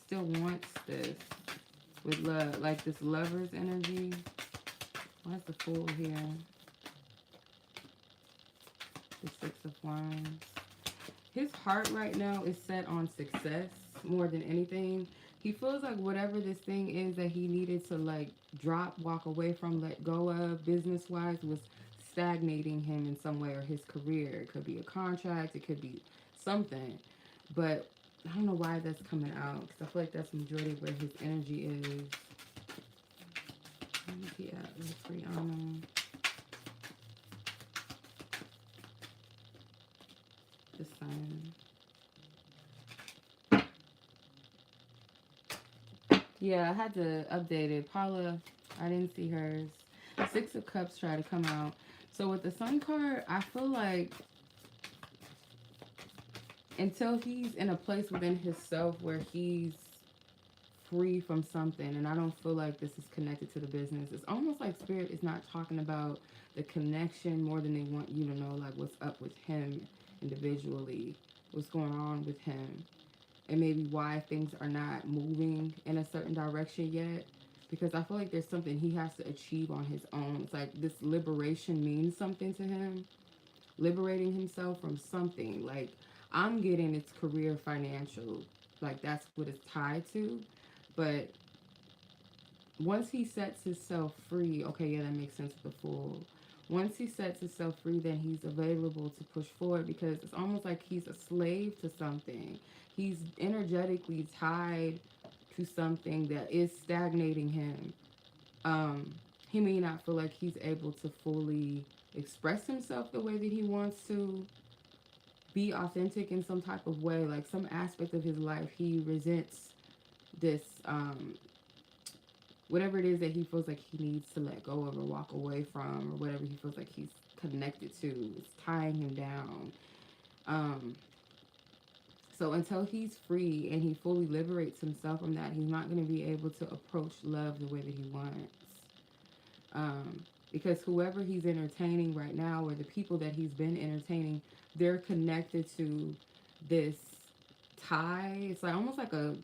still wants this with love, like this Lover's energy. Why is the Fool here? The Six of Wands. His heart right now is set on success more than anything. He feels like whatever this thing is that he needed to like drop, walk away from, let go of business-wise was stagnating him in some way, or his career. It could be a contract, it could be something. But I don't know why that's coming out, because I feel like that's the majority of where his energy is. Yeah, it's Briana. The Sun. Yeah, I had to update it. Paula, I didn't see hers. Six of Cups try to come out. So with the Sun card, I feel like until he's in a place within himself where he's free from something, and I don't feel like this is connected to the business. It's almost like Spirit is not talking about the connection more than they want you to know, like what's up with him individually, what's going on with him, and maybe why things are not moving in a certain direction yet. Because I feel like there's something he has to achieve on his own. It's like this liberation means something to him. Liberating himself from something. Like, I'm getting it's career, financial. Like, that's what it's tied to. But once he sets himself free, okay, yeah, that makes sense with the Fool. Once he sets himself free, then he's available to push forward, because it's almost like he's a slave to something. He's energetically tied to something that is stagnating him. He may not feel like he's able to fully express himself the way that he wants to, be authentic in some type of way. Like some aspect of his life, he resents this, whatever it is that he feels like he needs to let go of or walk away from, or whatever he feels like he's connected to. It's tying him down. So until he's free and he fully liberates himself from that, he's not going to be able to approach love the way that he wants. Because whoever he's entertaining right now, or the people that he's been entertaining, they're connected to this tie. It's like almost like a,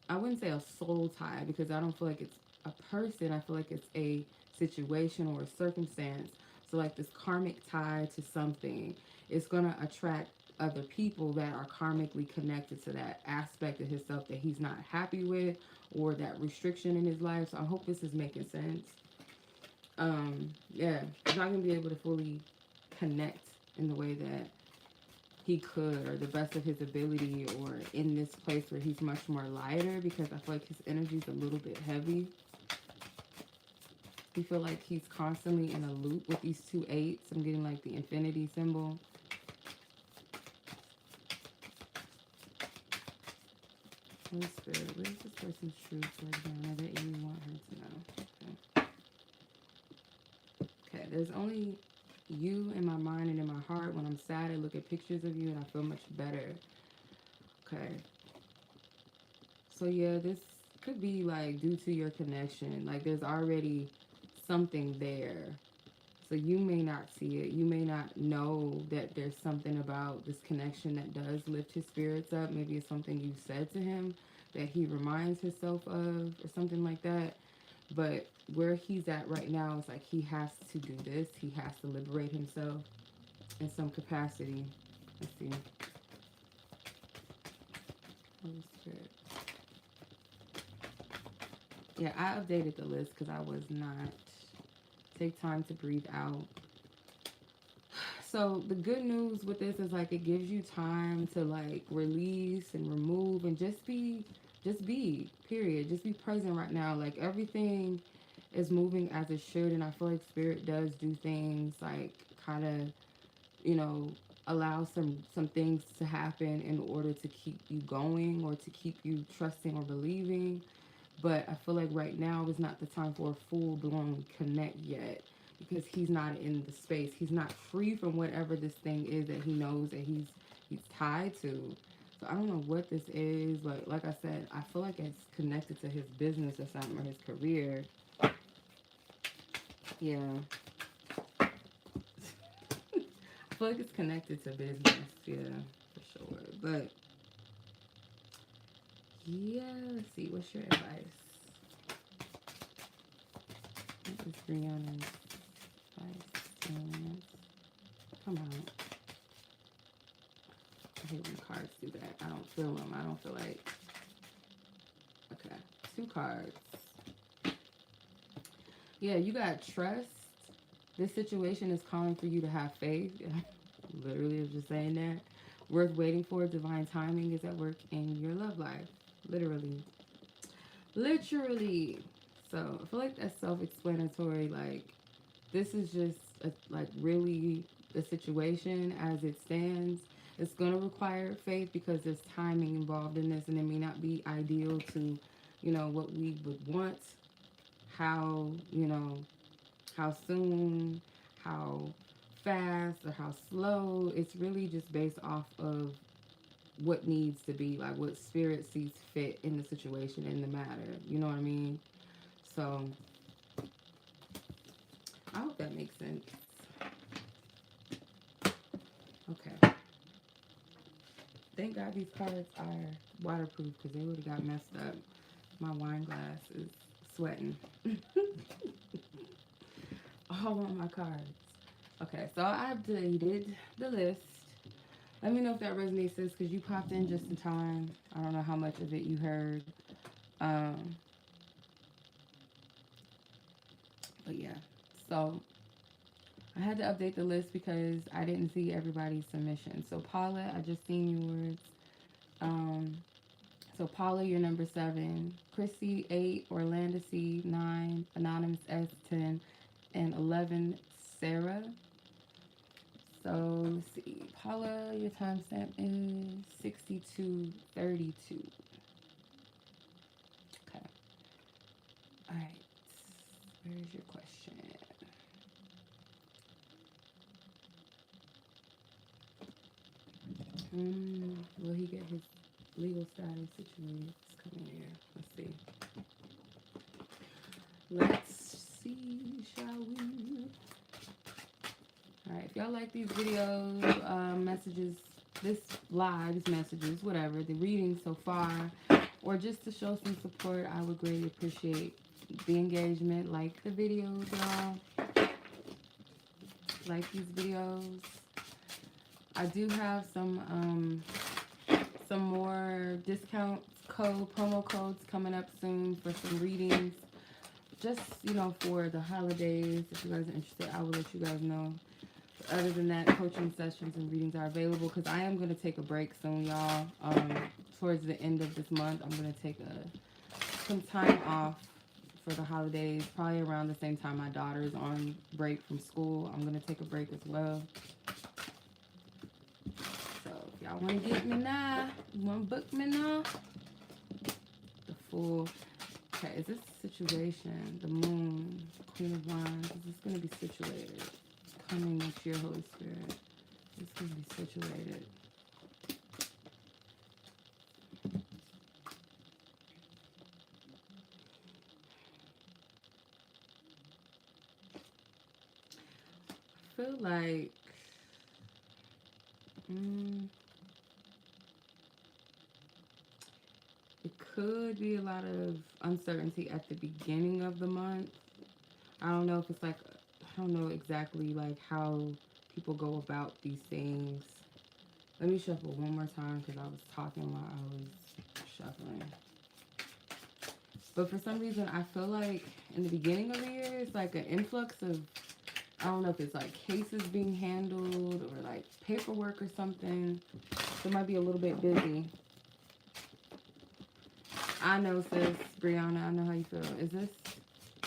I wouldn't say a soul tie, because I don't feel like it's a person. I feel like it's a situation or a circumstance. So like this karmic tie to something, it's going to attract other people that are karmically connected to that aspect of himself that he's not happy with, or that restriction in his life. So I hope this is making sense. Yeah, he's not going to be able to fully connect in the way that he could, or the best of his ability, or in this place where he's much more lighter, because I feel like his energy is a little bit heavy. I feel like he's constantly in a loop with these 2 8s. I'm getting like the infinity symbol. Holy Spirit, where's this person's truth right now that you want her to know? Okay, there's only you in my mind and in my heart. When I'm sad, I look at pictures of you and I feel much better. Okay. So yeah, this could be like due to your connection. Like there's already something there. So you may not see it. You may not know that there's something about this connection that does lift his spirits up. Maybe it's something you said to him that he reminds himself of, or something like that. But where he's at right now is like he has to do this. He has to liberate himself in some capacity. Let's see. Holy Spirit. Yeah, I updated the list because I was not. Take time to breathe out. So the good news with this is like it gives you time to like release and remove and just be, period. Just be present right now. Like everything is moving as it should, and I feel like Spirit does do things like kind of, you know, allow some things to happen in order to keep you going, or to keep you trusting or believing. But I feel like right now is not the time for a full-blown connect yet. because he's not in the space. He's not free from whatever this thing is that he knows that he's tied to. So I don't know what this is, but like I said, I feel like it's connected to his business or something, or his career. Yeah. I feel like it's connected to business, yeah, for sure. But yeah, let's see, what's your advice? What is Briana's advice? Come on. I hate when cards do that. I don't feel them. I don't feel like. Okay, 2 cards. Yeah, you got trust. This situation is calling for you to have faith. Literally, I was just saying that. Worth waiting for. Divine timing is at work in your love life. Literally. Literally. So, I feel like that's self-explanatory. Like, this is just, really the situation as it stands. It's going to require faith because there's timing involved in this, and it may not be ideal to, what we would want, how, how soon, how fast, or how slow. It's really just based off of what needs to be, like what spirit sees fit in the situation, in the matter. You know what I mean? So, I hope that makes sense. Okay. Thank God these cards are waterproof because they would have got messed up. My wine glass is sweating. All on my cards. Okay, so I updated the list. Let me know if that resonates, sis, because you popped in just in time. I don't know how much of it you heard. But yeah, so I had to update the list because I didn't see everybody's submission. So Paula, I just seen yours. So Paula, you're number 7. Chrissy, 8. Orlando C, 9. Anonymous S, 10. And 11, Sarah. So let's see. Paula, your timestamp is 62:32. Okay. All right. Where's your question? Will he get his legal status situated? It's coming here. Let's see. Let's see, shall we? Alright, if y'all like these videos, messages, this lives, messages, whatever, the readings so far, or just to show some support, I would greatly appreciate the engagement. Like the videos, y'all. Like these videos. I do have some more discount promo codes coming up soon for some readings. Just, for the holidays. If you guys are interested, I will let you guys know. But other than that, coaching sessions and readings are available because I am going to take a break soon, y'all. Towards the end of this month, I'm going to take some time off for the holidays. Probably around the same time my daughter is on break from school. I'm going to take a break as well. So if y'all want to get me now, you want to book me now, the Fool. Okay, is this situation, the Moon, Queen of Wands, is this going to be situated? Coming with your Holy Spirit. It's going to be situated. I feel like it could be a lot of uncertainty at the beginning of the month. I don't know if it's like, I don't know exactly like how people go about these things. Let me shuffle one more time because I was talking while I was shuffling. But for some reason, I feel like in the beginning of the year, it's like an influx of, I don't know if it's like cases being handled or like paperwork or something. So it might be a little bit busy. I know, sis, Briana, I know how you feel. Is this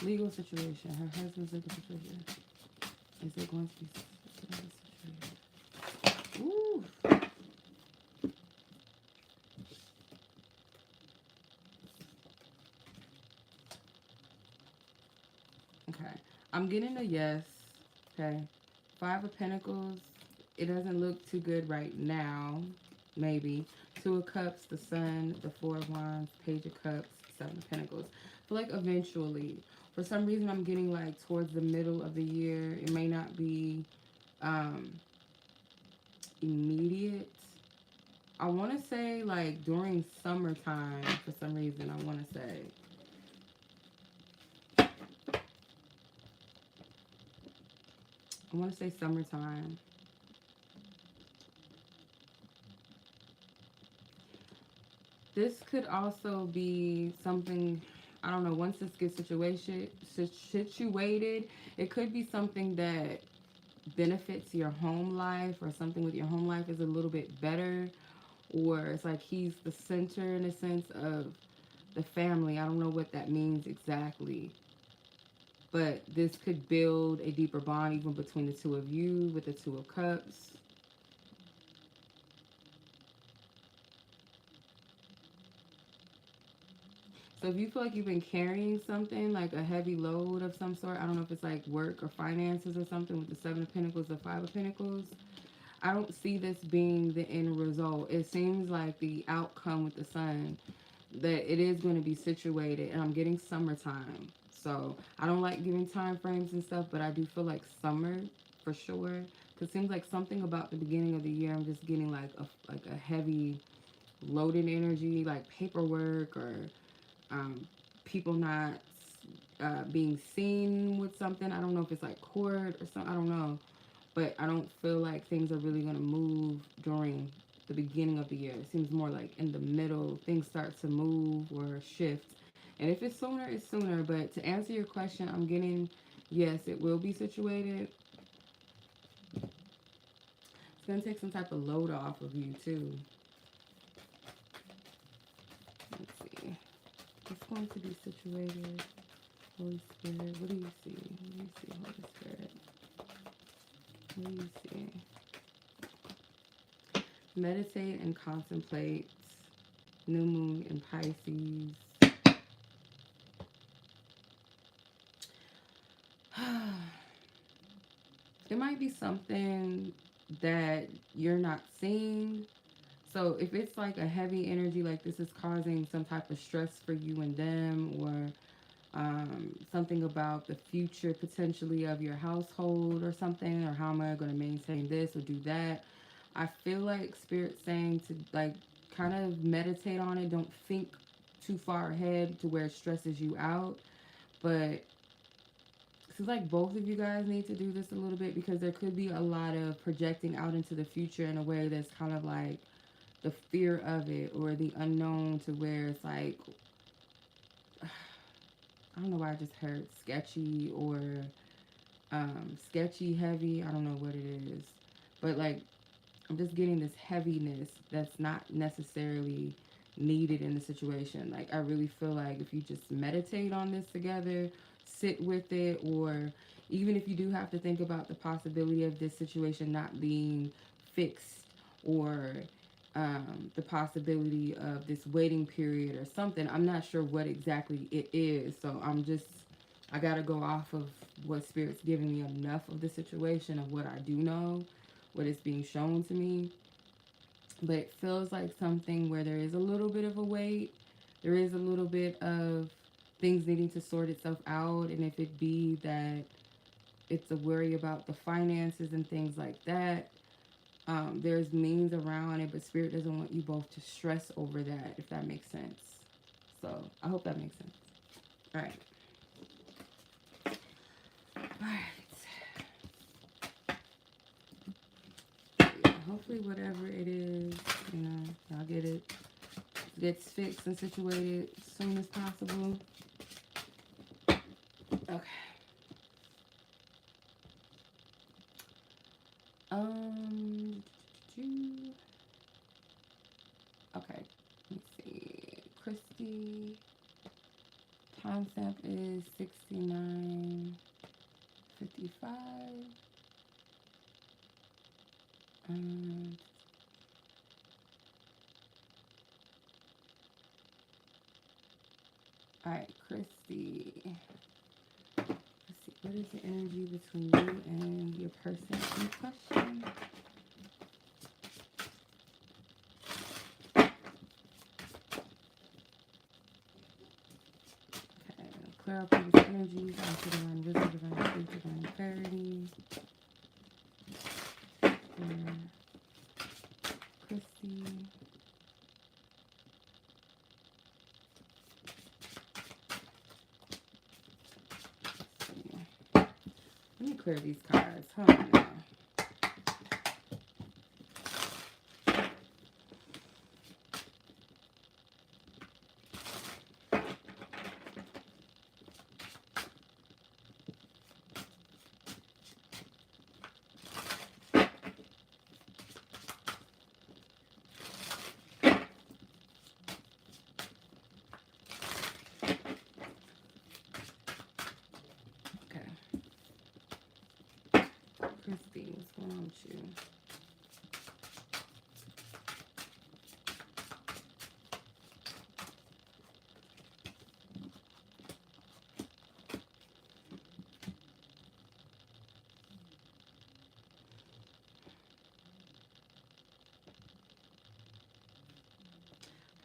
legal situation? Her husband's legal situation? Is it going to be situated? Ooh. Okay. I'm getting a yes. Okay. Five of Pentacles. It doesn't look too good right now. Maybe. Two of Cups, the Sun, the Four of Wands, Page of Cups, Seven of Pentacles. I feel like eventually, for some reason, I'm getting like towards the middle of the year. It may not be immediate. I want to say like during summertime for some reason. I want to say. Summertime. This could also be something, I don't know, once this gets situated, it could be something that benefits your home life, or something with your home life is a little bit better, or it's like he's the center in a sense of the family. I don't know what that means exactly, but this could build a deeper bond even between the two of you with the Two of Cups. So if you feel like you've been carrying something, like a heavy load of some sort, I don't know if it's like work or finances or something with the Seven of Pentacles or Five of Pentacles, I don't see this being the end result. It seems like the outcome with the Sun, that it is going to be situated, and I'm getting summertime. So I don't like giving time frames and stuff, but I do feel like summer for sure. Because it seems like something about the beginning of the year, I'm just getting like a heavy loaded energy, like paperwork, or people not being seen with something. I don't know if it's like court or something. I don't know. But I don't feel like things are really going to move during the beginning of the year. It seems more like in the middle, things start to move or shift. And if it's sooner, it's sooner. But to answer your question, I'm getting, yes, it will be situated. It's going to take some type of load off of you, too. Let's see. It's going to be situated. Holy Spirit, what do you see? What do you see, Holy Spirit? What do you see? Meditate and contemplate. New moon in Pisces. It might be something that you're not seeing. So if it's like a heavy energy, like this is causing some type of stress for you and them, or something about the future potentially of your household or something, or how am I going to maintain this or do that, I feel like Spirit's saying to like kind of meditate on it. Don't think too far ahead to where it stresses you out. But it seems like both of you guys need to do this a little bit, because there could be a lot of projecting out into the future in a way that's kind of like the fear of it, or the unknown, to where it's like, I don't know why I just heard sketchy, or sketchy heavy. I don't know what it is. But like, I'm just getting this heaviness that's not necessarily needed in the situation. Like, I really feel like if you just meditate on this together, sit with it, or even if you do have to think about the possibility of this situation not being fixed, or the possibility of this waiting period or something. I'm not sure what exactly it is. So I got to go off of what Spirit's giving me enough of the situation, of what I do know, what is being shown to me. But it feels like something where there is a little bit of a wait. There is a little bit of things needing to sort itself out. And if it be that it's a worry about the finances and things like that, there's means around it, but Spirit doesn't want you both to stress over that, if that makes sense. So I hope that makes sense. All right. All right. Yeah, hopefully whatever it is, I'll get it gets fixed and situated as soon as possible. Okay. Okay. Let's see. Christy. Timestamp is 69:55. And all right, Christy. Let's see. What is the energy between you and your person in question? Okay, clear up these energies. Into divine wisdom, divine truth, divine clarity. Christy. Let me clear these cards. Hold on now. Christy, what's going on with you?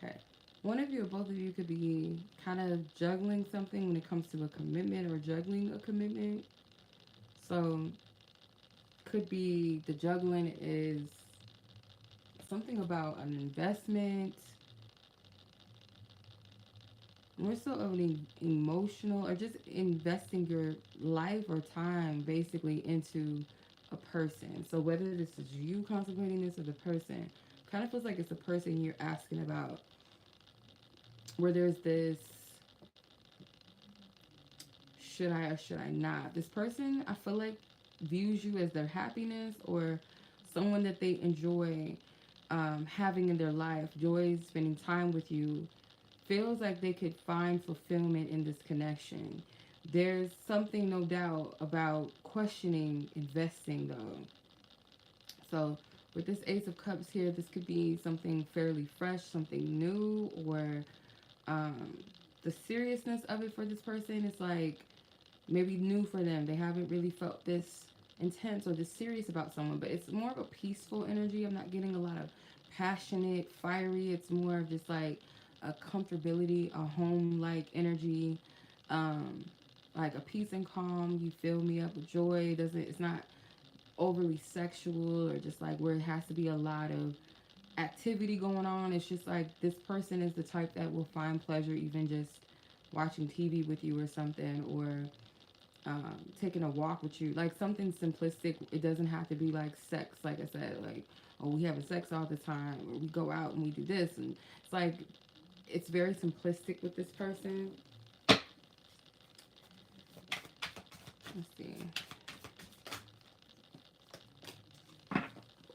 Okay. One of you or both of you could be kind of juggling something when it comes to a commitment or juggling a commitment. So, could be the juggling is something about an investment, more so of an emotional, or just investing your life or time basically into a person. So whether this is you contemplating this or the person, kind of feels like it's a person you're asking about, where there's this should I or should I not. This person, I feel like, views you as their happiness or someone that they enjoy having in their life, joys spending time with you, feels like they could find fulfillment in this connection. There's something, no doubt, about questioning investing, though. So, with this Ace of Cups here, this could be something fairly fresh, something new, or the seriousness of it for this person is like maybe new for them. They haven't really felt this intense or this serious about someone, but it's more of a peaceful energy. I'm not getting a lot of passionate, fiery. It's more of just like a comfortability, a home-like energy, um, like a peace and calm. You fill me up with joy. It's not overly sexual or just like where it has to be a lot of activity going on. It's just like this person is the type that will find pleasure even just watching TV with you or something, or taking a walk with you, like something simplistic. It doesn't have to be like sex, like I said, like, oh, we having sex all the time, or we go out and we do this, and it's like it's very simplistic with this person. Let's see.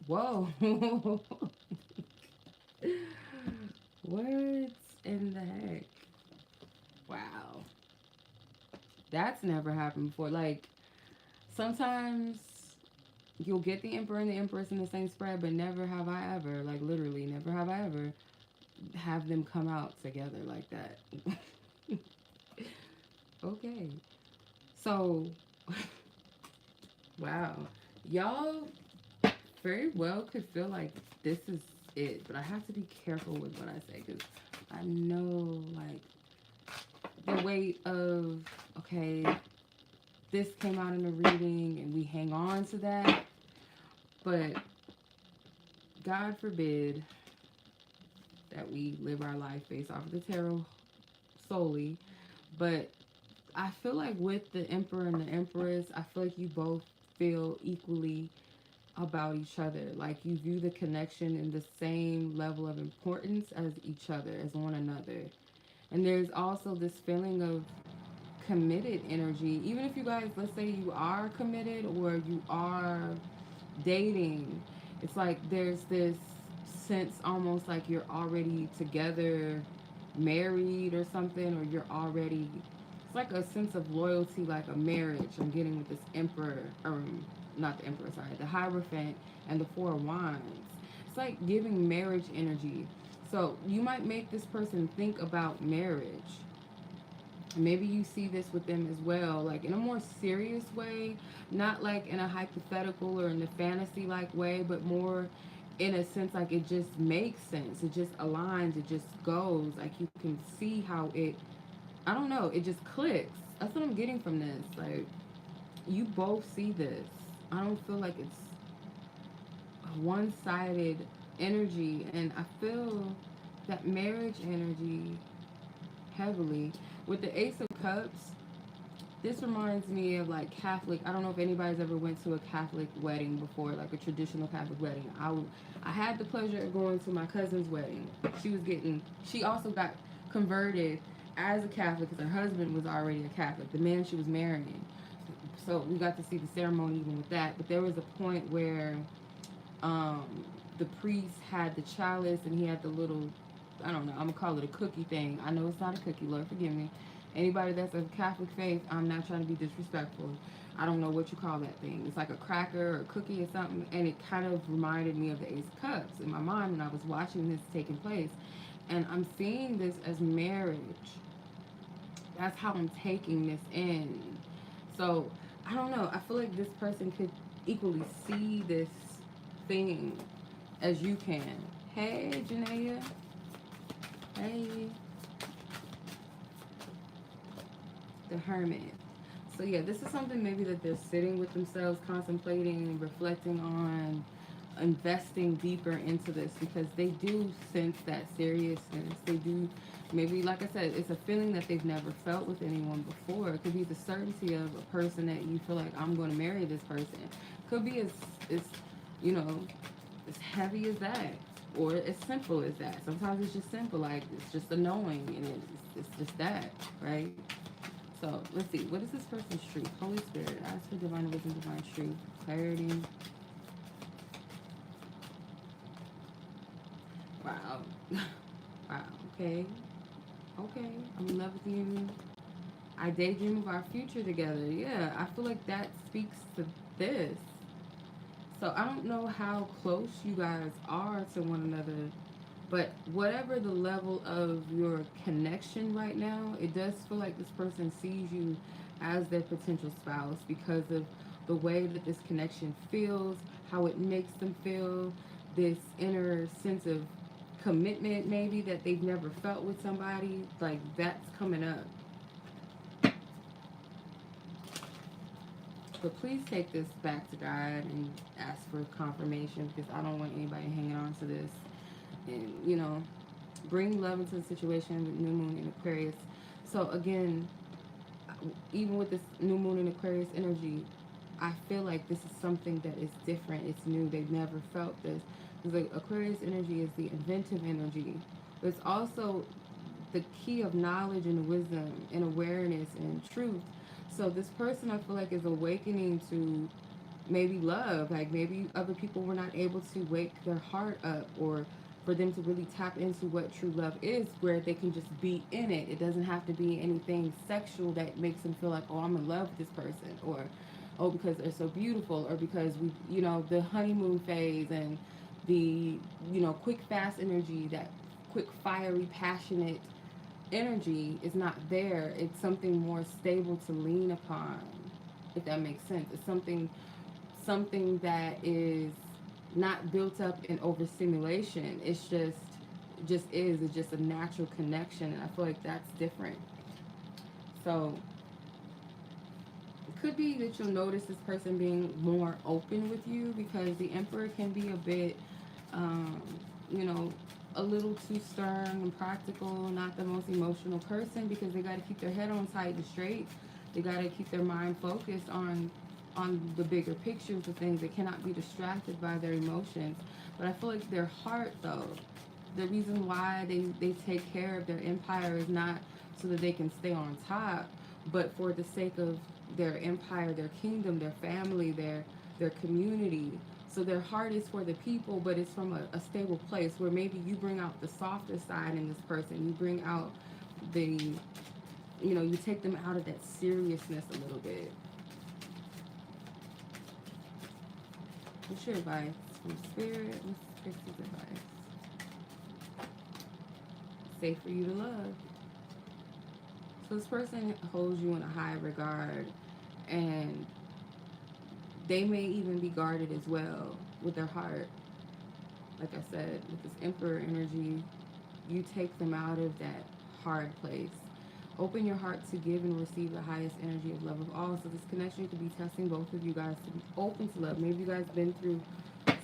Whoa. What in the heck? Wow. That's never happened before. Like, sometimes you'll get the Emperor and the Empress in the same spread, but never have I ever, like literally, never have I ever have them come out together like that. Okay. So, wow. Y'all very well could feel like this is it, but I have to be careful with what I say because I know, like, the weight of, okay, this came out in a reading and we hang on to that, but God forbid that we live our life based off of the tarot solely. But I feel like with the Emperor and the Empress, I feel like you both feel equally about each other. Like you view the connection in the same level of importance as each other, as one another. And there's also this feeling of committed energy. Even if you guys, let's say you are committed or you are dating, it's like there's this sense almost like you're already together, married or something, or you're already, it's like a sense of loyalty, like a marriage I'm getting with this Emperor, not the Emperor, sorry, the Hierophant and the Four of Wands. It's like giving marriage energy. So you might make this person think about marriage, Maybe you see this with them as well, like in a more serious way, not like in a hypothetical or in the fantasy like way, but more in a sense like it just makes sense. It just aligns, it just goes. Like you can see how it, I don't know, it just clicks. That's what I'm getting from this. Like you both see this. I don't feel like it's a one-sided energy, and I feel that marriage energy heavily with the Ace of Cups. This reminds me of like Catholic. I don't know if anybody's ever went to a Catholic wedding before, like a traditional Catholic wedding. I had the pleasure of going to my cousin's wedding. She also got converted as a Catholic because her husband was already a Catholic, the man she was marrying. So we got to see the ceremony even with that. But there was a point where um, the priest had the chalice and he had the little, I don't know, I'm gonna call it a cookie thing. I know it's not a cookie, Lord forgive me. Anybody that's of Catholic faith, I'm not trying to be disrespectful. I don't know what you call that thing. It's like a cracker or a cookie or something, and it kind of reminded me of the Ace of Cups in my mind when I was watching this taking place. And I'm seeing this as marriage. That's how I'm taking this in. So I don't know. I feel like this person could equally see this thing as you can. Hey, Janaea. Hey. The Hermit. So yeah, this is something maybe that they're sitting with themselves, contemplating, reflecting on, investing deeper into this because they do sense that seriousness. They do, maybe like I said, it's a feeling that they've never felt with anyone before. It could be the certainty of a person that you feel like I'm going to marry this person. Could be as you know, as heavy as that, or as simple as that. Sometimes it's just simple, like it's just a knowing, and it's just that, right? So let's see. What is this person's truth? Holy Spirit, ask for divine wisdom, divine truth, clarity. Wow. Wow. Okay. Okay. I'm in love with you. I daydream of our future together. Yeah, I feel like that speaks to this. So I don't know how close you guys are to one another, but whatever the level of your connection right now, it does feel like this person sees you as their potential spouse because of the way that this connection feels, how it makes them feel, this inner sense of commitment maybe that they've never felt with somebody. Like that's coming up. But please take this back to God and ask for confirmation because I don't want anybody hanging on to this. And, you know, bring love into the situation with new moon in Aquarius. So again, even with this new moon in Aquarius energy, I feel like this is something that is different. It's new. They've never felt this. Because the Aquarius energy is the inventive energy. But it's also the key of knowledge and wisdom and awareness and truth. So this person I feel like is awakening to maybe love. Like maybe other people were not able to wake their heart up or for them to really tap into what true love is, where they can just be in it. It doesn't have to be anything sexual that makes them feel like, oh, I'm in love with this person, or oh, because they're so beautiful, or because we, you know, the honeymoon phase and the, you know, quick, fast energy, that quick, fiery, passionate energy is not there. It's something more stable to lean upon, if that makes sense. It's something that is not built up in overstimulation. It's just is. It's just a natural connection, and I feel like that's different. So it could be that you'll notice this person being more open with you because the Emperor can be a bit, you know, a little too stern and practical, not the most emotional person because they got to keep their head on tight and straight. They got to keep their mind focused on the bigger pictures of things. They cannot be distracted by their emotions. But I feel like their heart, though, the reason why they take care of their empire is not so that they can stay on top, but for the sake of their empire, their kingdom, their family, their community. So their heart is for the people, but it's from a stable place where maybe you bring out the softer side in this person. You bring out the, you know, you take them out of that seriousness a little bit. What's your advice from Spirit? What's Christy's advice? Safe for you to love. So this person holds you in a high regard, and they may even be guarded as well with their heart. Like I said, with this Emperor energy, you take them out of that hard place. Open your heart to give and receive the highest energy of love of all. So this connection could be testing both of you guys to be open to love. Maybe you guys been through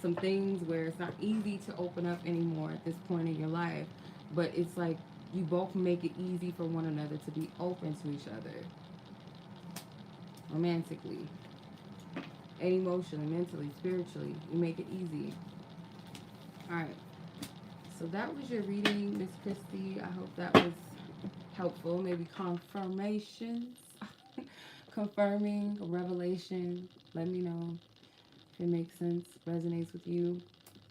some things where it's not easy to open up anymore at this point in your life. But it's like you both make it easy for one another to be open to each other. Romantically, and emotionally, mentally, spiritually. You make it easy. Alright. So that was your reading, Miss Christie. I hope that was helpful. Maybe confirmations. Confirming a revelation. Let me know if it makes sense, resonates with you.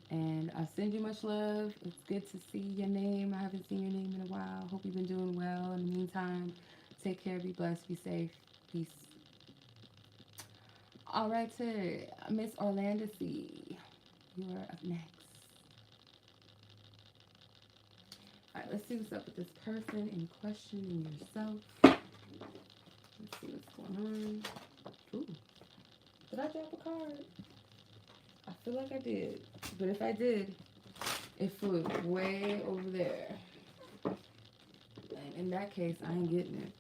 And I send you much love. It's good to see your name. I haven't seen your name in a while. Hope you've been doing well. In the meantime, take care, be blessed, be safe. Peace. All right, Miss Orlando C. You are up next. All right, let's see what's up with this person in question and yourself. Let's see what's going on. Ooh, did I drop a card? I feel like I did, but if I did, it flew way over there. And in that case, I ain't getting it.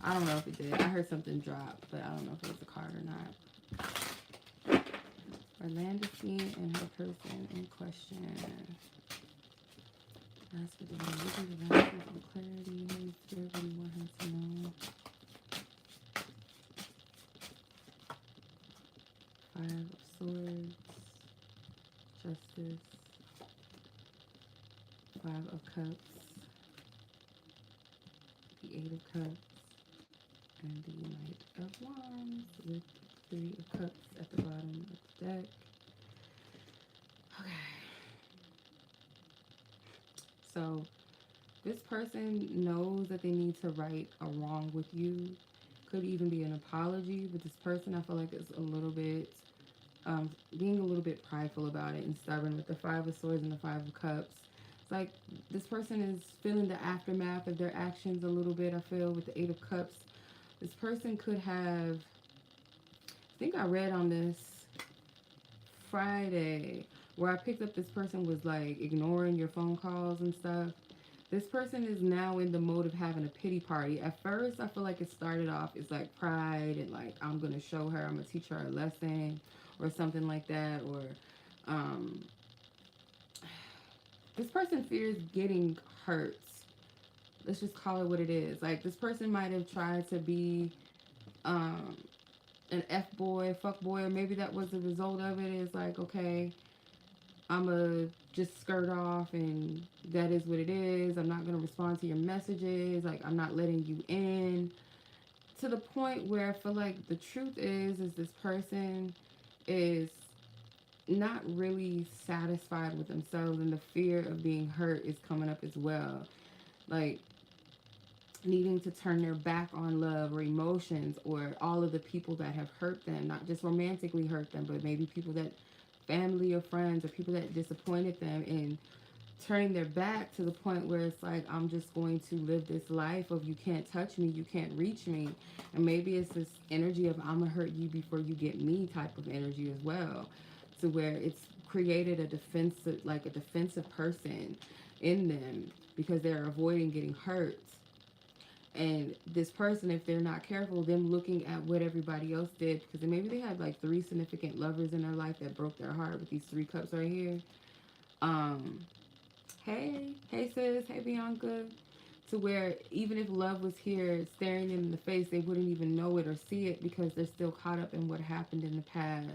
I don't know if it did. I heard something drop, but I don't know if it was a card or not. Orlando C and her person in question. Ask for divine wisdom, divine truth, and clarity. Holy Spirit, what do you want him to know? Five of Swords, Justice, Five of Cups, the Eight of Cups, and the Knight of Wands with Three of Cups at the bottom of the deck. Okay. So this person knows that they need to right a wrong with you. Could even be an apology, but this person I feel like is a little bit being a little bit prideful about it and stubborn with the Five of Swords and the Five of Cups. It's like this person is feeling the aftermath of their actions a little bit, I feel, with the Eight of Cups. This person could have, I think I read on this Friday, where I picked up this person was like ignoring your phone calls and stuff. This person is now in the mode of having a pity party. At first, I feel like it started off as like pride and like, I'm going to show her, I'm going to teach her a lesson or something like that. Or this person fears getting hurt. Let's just call it what it is. Like this person might have tried to be an F-boy, fuck boy, or maybe that was the result of it. Is like, okay, I'ma just skirt off and that is what it is. I'm not gonna respond to your messages. Like I'm not letting you in. To the point where I feel like the truth is this person is not really satisfied with themselves, and the fear of being hurt is coming up as well. Like needing to turn their back on love or emotions or all of the people that have hurt them, not just romantically hurt them, but maybe people that family or friends or people that disappointed them, and turning their back to the point where it's like, I'm just going to live this life of you can't touch me, you can't reach me. And maybe it's this energy of I'm gonna hurt you before you get me type of energy as well, to where it's created a defensive person in them because they're avoiding getting hurt. And this person, if they're not careful, them looking at what everybody else did, because maybe they had like 3 significant lovers in their life that broke their heart with these 3 cups right here. Hey sis, hey Bianca. To where even if love was here staring them in the face, they wouldn't even know it or see it because they're still caught up in what happened in the past.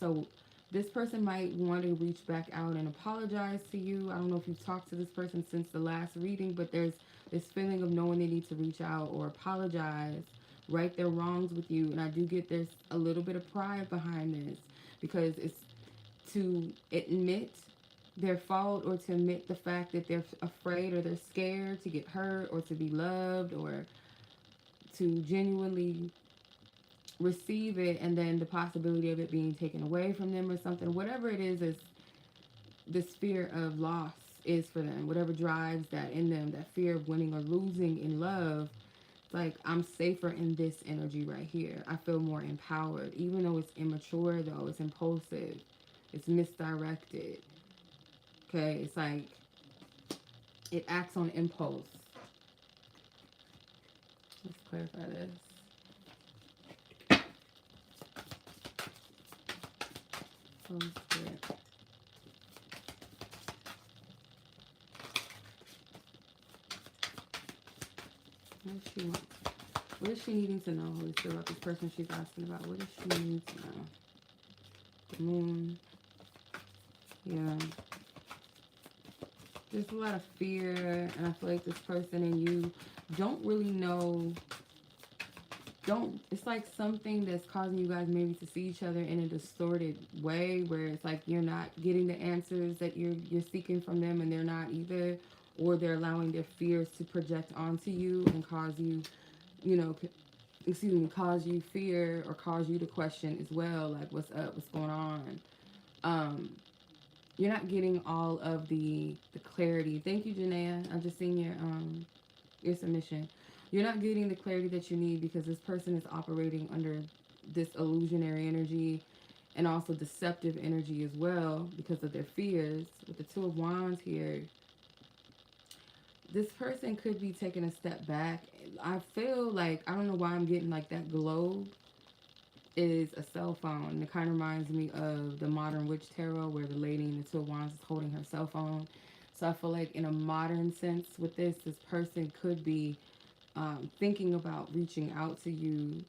So this person might want to reach back out and apologize to you. I don't know if you've talked to this person since the last reading, but there's this feeling of knowing they need to reach out or apologize, right their wrongs with you. And I do get there's a little bit of pride behind this, because it's to admit their fault or to admit the fact that they're afraid or they're scared to get hurt or to be loved or to genuinely receive it, and then the possibility of it being taken away from them or something. Whatever it is this fear of loss is for them, whatever drives that in them, that fear of winning or losing in love, it's like, I'm safer in this energy right here. I feel more empowered. Even though it's immature, though, it's impulsive, it's misdirected. Okay, it's like it acts on impulse. Let's clarify this. Oh, Spirit. What does she want? What is she needing to know, Holy Spirit, about this person she's asking about? What does she need to know? The moon. Yeah. There's a lot of fear, and I feel like this person and you don't really know. It's like something that's causing you guys maybe to see each other in a distorted way, where it's like you're not getting the answers that you're seeking from them, and they're not either, or they're allowing their fears to project onto you and cause you, cause you fear or cause you to question as well, like, what's up, what's going on. You're not getting all of the clarity. Thank you, Janaea. I just seen your submission. You're not getting the clarity that you need because this person is operating under this illusionary energy and also deceptive energy as well because of their fears. With the Two of Wands here, this person could be taking a step back. I feel like, I don't know why I'm getting like that globe is a cell phone. And it kind of reminds me of the Modern Witch Tarot, where the lady in the Two of Wands is holding her cell phone. So I feel like in a modern sense with this person could be thinking about reaching out to you.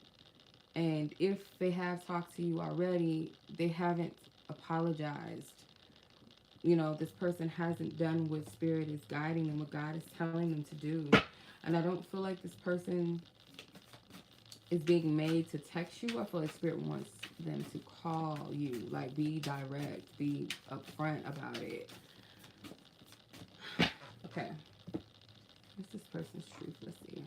And if they have talked to you already, they haven't apologized. This person hasn't done what Spirit is guiding them, what God is telling them to do. And I don't feel like this person is being made to text you. I feel like Spirit wants them to call you. Like, be direct, be upfront about it. Okay. What's this person's truth? Let's see.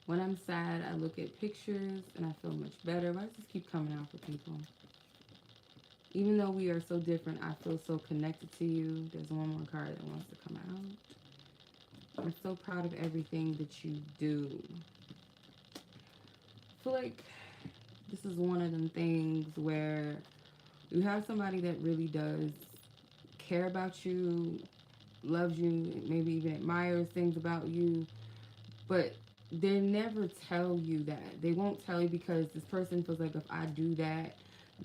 When I'm sad, I look at pictures and I feel much better. Why does this keep coming out for people? Even though we are so different, I feel so connected to you. There's one more card that wants to come out. I'm so proud of everything that you do. I feel like this is one of them things where you have somebody that really does care about you, loves you, maybe even admires things about you, but they never tell you that. They won't tell you because this person feels like if I do that,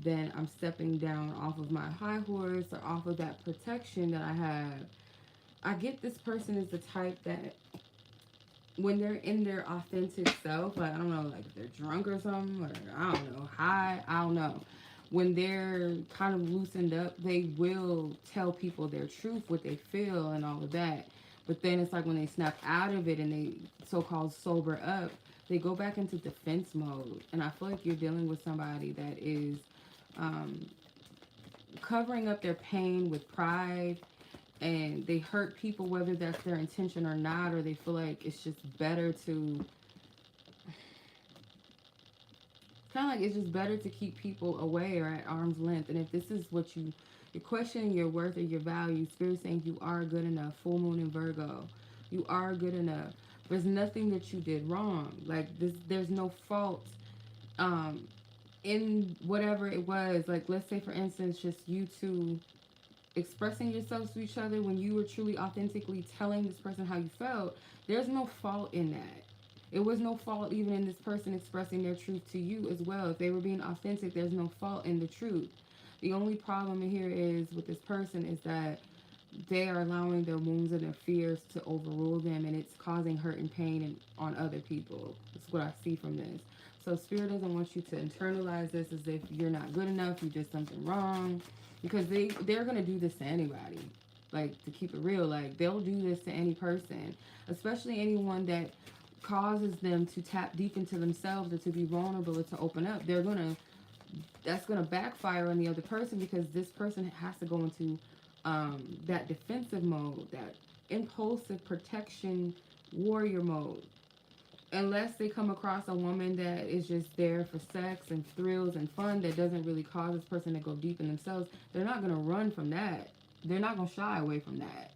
then I'm stepping down off of my high horse or off of that protection that I have. I get this person is the type that when they're in their authentic self, like, I don't know, like if they're drunk or something, or I don't know, high, I don't know. When they're kind of loosened up, they will tell people their truth, what they feel and all of that. But then it's like when they snap out of it and they so-called sober up, they go back into defense mode. And I feel like you're dealing with somebody that is covering up their pain with pride, and they hurt people whether that's their intention or not, or they feel like it's just better to it's just better to keep people away or at arm's length. And if this is what you're questioning your worth or your value, Spirit saying you are good enough. Full moon in Virgo, you are good enough. There's nothing that you did wrong. Like this, there's no fault in whatever it was. Like, let's say for instance, just you two expressing yourselves to each other when you were truly authentically telling this person how you felt. There's no fault in that. It was no fault even in this person expressing their truth to you as well. If they were being authentic, there's no fault in the truth. The only problem here is with this person is that they are allowing their wounds and their fears to overrule them, and it's causing hurt and pain on other people. That's what I see from this. So Spirit doesn't want you to internalize this as if you're not good enough, you did something wrong, because they're going to do this to anybody. Like, to keep it real, like, they'll do this to any person, especially anyone that causes them to tap deep into themselves or to be vulnerable or to open up. That's going to backfire on the other person, because this person has to go into that defensive mode, that impulsive protection warrior mode. Unless they come across a woman that is just there for sex and thrills and fun, that doesn't really cause this person to go deep in themselves, they're not going to run from that. They're not going to shy away from that.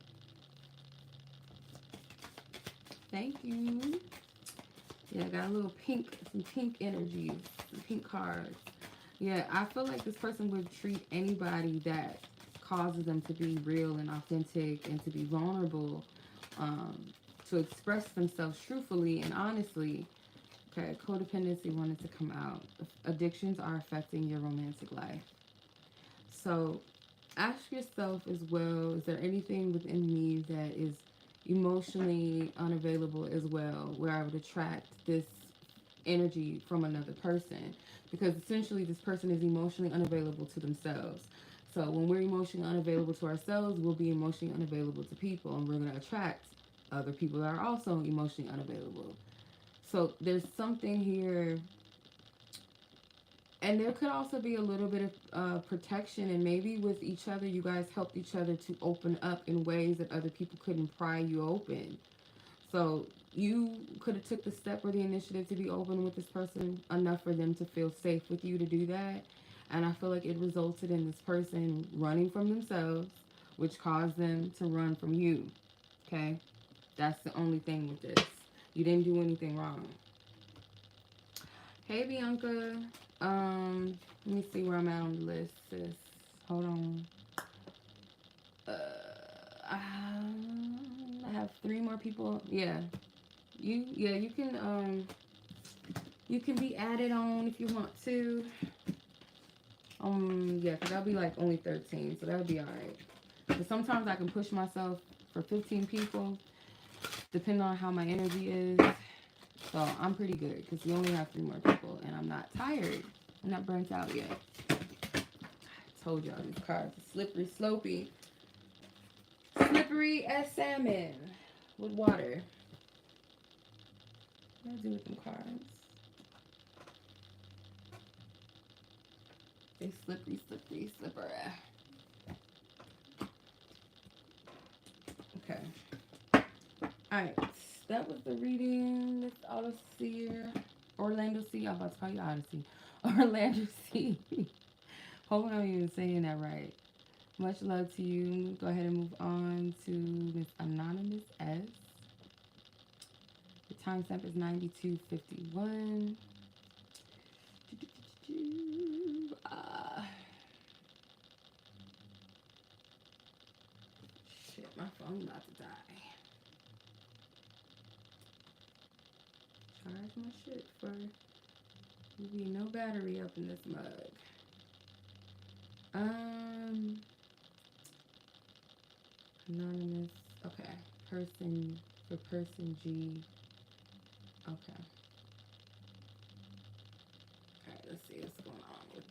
Thank you. Yeah, I got a little pink, some pink energies, some pink cards. Yeah, I feel like this person would treat anybody that causes them to be real and authentic and to be vulnerable, to express themselves truthfully and honestly. Okay, codependency wanted to come out. Addictions are affecting your romantic life. So ask yourself as well, is there anything within me that is emotionally unavailable as well, where I would attract this energy from another person? Because essentially this person is emotionally unavailable to themselves. So when we're emotionally unavailable to ourselves, we'll be emotionally unavailable to people, and we're going to attract other people that are also emotionally unavailable. So there's something here, and there could also be a little bit of protection, and maybe with each other, you guys helped each other to open up in ways that other people couldn't pry you open. So you could have took the step or the initiative to be open with this person enough for them to feel safe with you to do that. And I feel like it resulted in this person running from themselves, which caused them to run from you. Okay? That's the only thing with this. You didn't do anything wrong. Hey, Bianca. Let me see where I'm at on the list, sis. Hold on. Uh, I have 3 more people. Yeah. You can be added on if you want to. Yeah, because that'll be like only 13, so that'll be alright. But sometimes I can push myself for 15 people, depending on how my energy is. So I'm pretty good because we only have 3 more people, and I'm not tired. I'm not burnt out yet. I told y'all these cards are slippery, slopey. Slippery as salmon with water. What do I do with them cards? They slippery, slippery, slippery. Okay. Alright. That was the reading. This Odyssey. Orlando C. I'm about to call you Odyssey. Orlando C. Hope I'm even saying that right. Much love to you. Go ahead and move on to Miss Anonymous S. The timestamp is 92:51. Shit, my phone's about to die. Charge my shit for there be no battery up in this mug. Anonymous. Okay. Person for person G. Okay. Alright, let's see what's going on with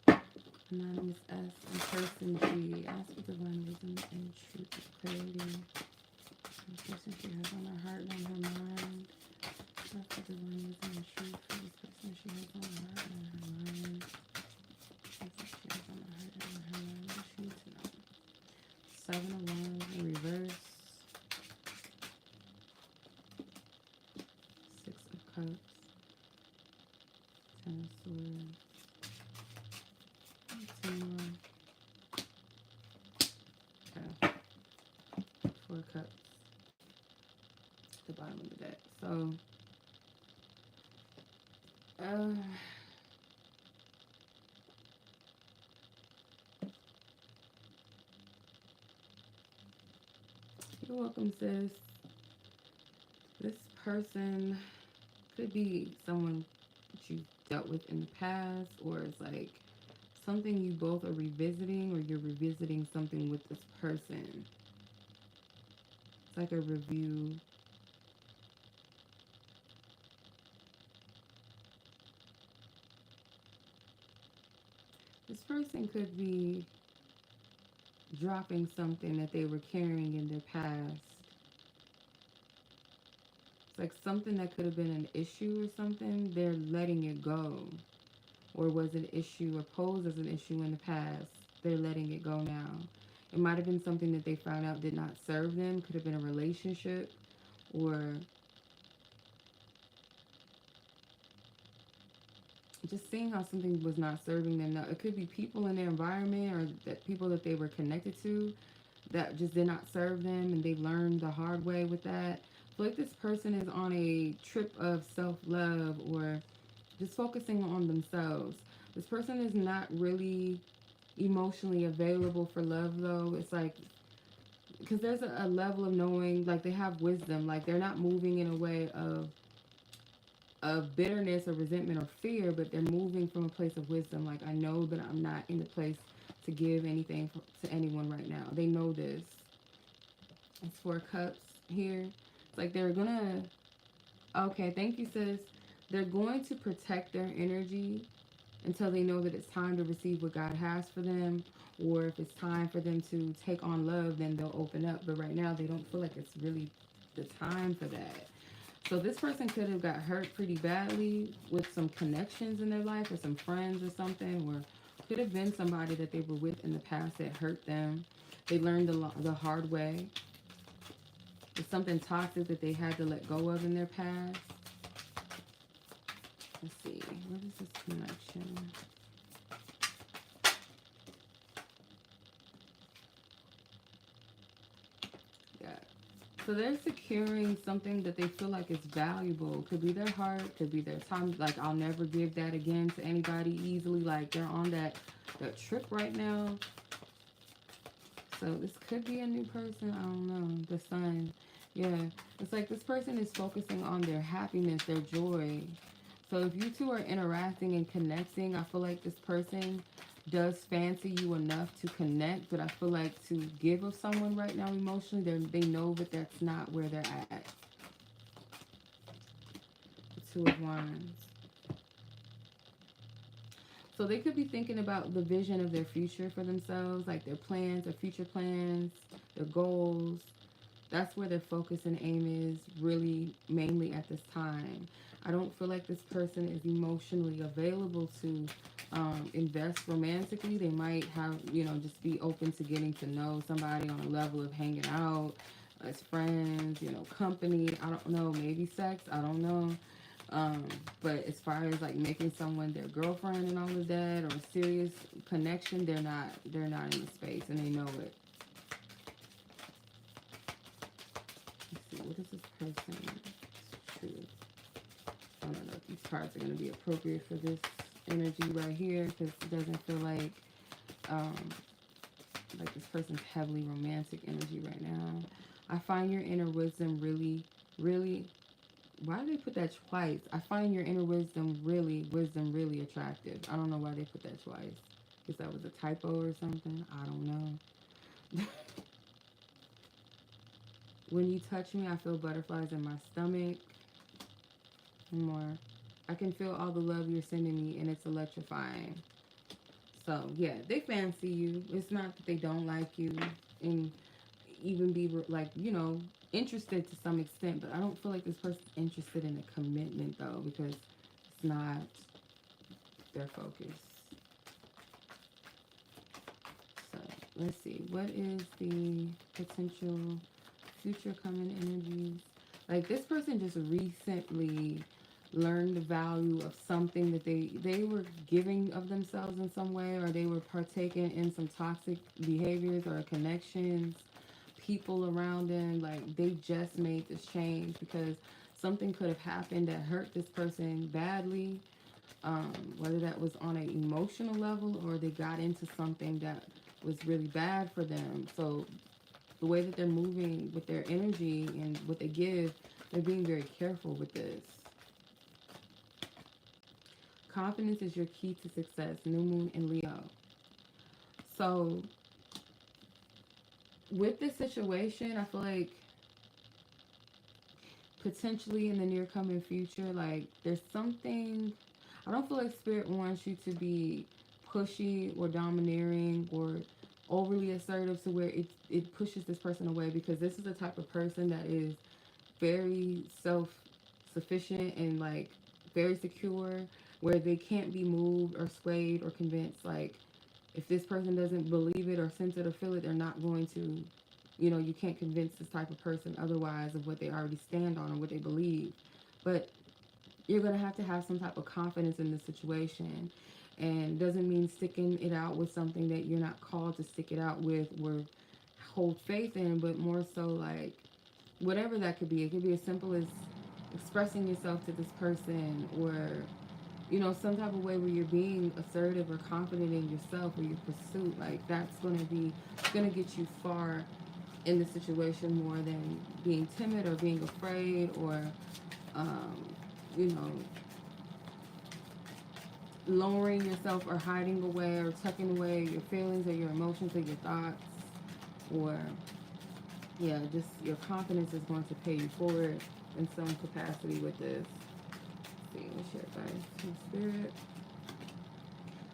that. Anonymous S and person G. Ask for divine wisdom and truth of clarity. The person she has on her heart and on her mind. Ask for divine wisdom and truth for this person she has on her heart and on her mind. Person she has on her heart and on her mind. What she needs to know. 7 of Wands in reverse. 6 of Cups. 10 of Swords. 2 more. Okay. 4 of Cups. The bottom of the deck. So, you're welcome, sis. This person could be someone that you dealt with in the past, or it's like something you both are revisiting, or you're revisiting something with this person. It's like a review. This person could be dropping something that they were carrying in their past. It's like something that could have been an issue or something, they're letting it go. Or was an issue or posed as an issue in the past, they're letting it go now. It might have been something that they found out did not serve them. Could have been a relationship, or just seeing how something was not serving them. Now, it could be people in their environment, or that people that they were connected to that just did not serve them, and they learned the hard way with that. I feel like this person is on a trip of self-love, or just focusing on themselves. This person is not really emotionally available for love, though. It's like, because there's a level of knowing, like they have wisdom, like they're not moving in a way of bitterness or resentment or fear, but they're moving from a place of wisdom. Like, I know that I'm not in the place to give anything to anyone right now. They know this. It's 4 cups here. It's like they're gonna, okay, thank you, sis. They're going to protect their energy until they know that it's time to receive what God has for them, or if it's time for them to take on love, then they'll open up. But right now, they don't feel like it's really the time for that. So this person could have got hurt pretty badly with some connections in their life, or some friends or something, or could have been somebody that they were with in the past that hurt them. They learned the hard way. It's something toxic that they had to let go of in their past. Let's see, what is this connection? Yeah. So they're securing something that they feel like is valuable. Could be their heart, could be their time. Like, I'll never give that again to anybody easily. Like, they're on that trip right now. So this could be a new person. I don't know. The sun. Yeah. It's like this person is focusing on their happiness, their joy. So if you two are interacting and connecting, I feel like this person does fancy you enough to connect, but I feel like to give of someone right now emotionally, they know that that's not where they're at. The 2 of Wands. So they could be thinking about the vision of their future for themselves, like their plans, their future plans, their goals. That's where their focus and aim is really mainly at this time. I don't feel like this person is emotionally available to invest romantically. They might have, just be open to getting to know somebody on a level of hanging out as friends, company. I don't know, maybe sex. I don't know. But as far as like making someone their girlfriend and all of that, or a serious connection, they're not in the space, and they know it. What is this person? Truth. I don't know if these cards are going to be appropriate for this energy right here, because it doesn't feel like this person's heavily romantic energy right now. I find your inner wisdom really, really. Why did they put that twice? I find your inner wisdom really attractive. I don't know why they put that twice. Guess that was a typo or something. I don't know. When you touch me, I feel butterflies in my stomach. And more. I can feel all the love you're sending me, and it's electrifying. So, yeah, they fancy you. It's not that they don't like you, and even be, like, interested to some extent. But I don't feel like this person's interested in a commitment, though, because it's not their focus. So, let's see. What is the potential future coming energies? Like, this person just recently learned the value of something that they were giving of themselves in some way, or they were partaking in some toxic behaviors or connections, people around them. Like, they just made this change because something could have happened that hurt this person badly, whether that was on an emotional level, or they got into something that was really bad for them. So the way that they're moving with their energy and what they give, they're being very careful with this. Confidence is your key to success. New moon in Leo. So with this situation, I feel like potentially in the near coming future, like, there's something. I don't feel like Spirit wants you to be pushy or domineering or overly assertive to where it pushes this person away, because this is the type of person that is very self-sufficient and, like, very secure, where they can't be moved or swayed or convinced. Like, If this person doesn't believe it or sense it or feel it, they're not going to, you know, you can't convince this type of person otherwise of what they already stand on or what they believe. But you're going to have some type of confidence in the situation. And doesn't mean sticking it out with something that you're not called to stick it out with or hold faith in, but more so like whatever that could be. It could be as simple as expressing yourself to this person, or you know, some type of way where you're being assertive or confident in yourself or your pursuit. Like that's gonna get you far in the situation more than being timid or being afraid or um, you know, lowering yourself or hiding away or tucking away your feelings or your emotions or your thoughts. Or yeah, just your confidence is going to pay you forward in some capacity with this. Let's see, what's your advice to spirit?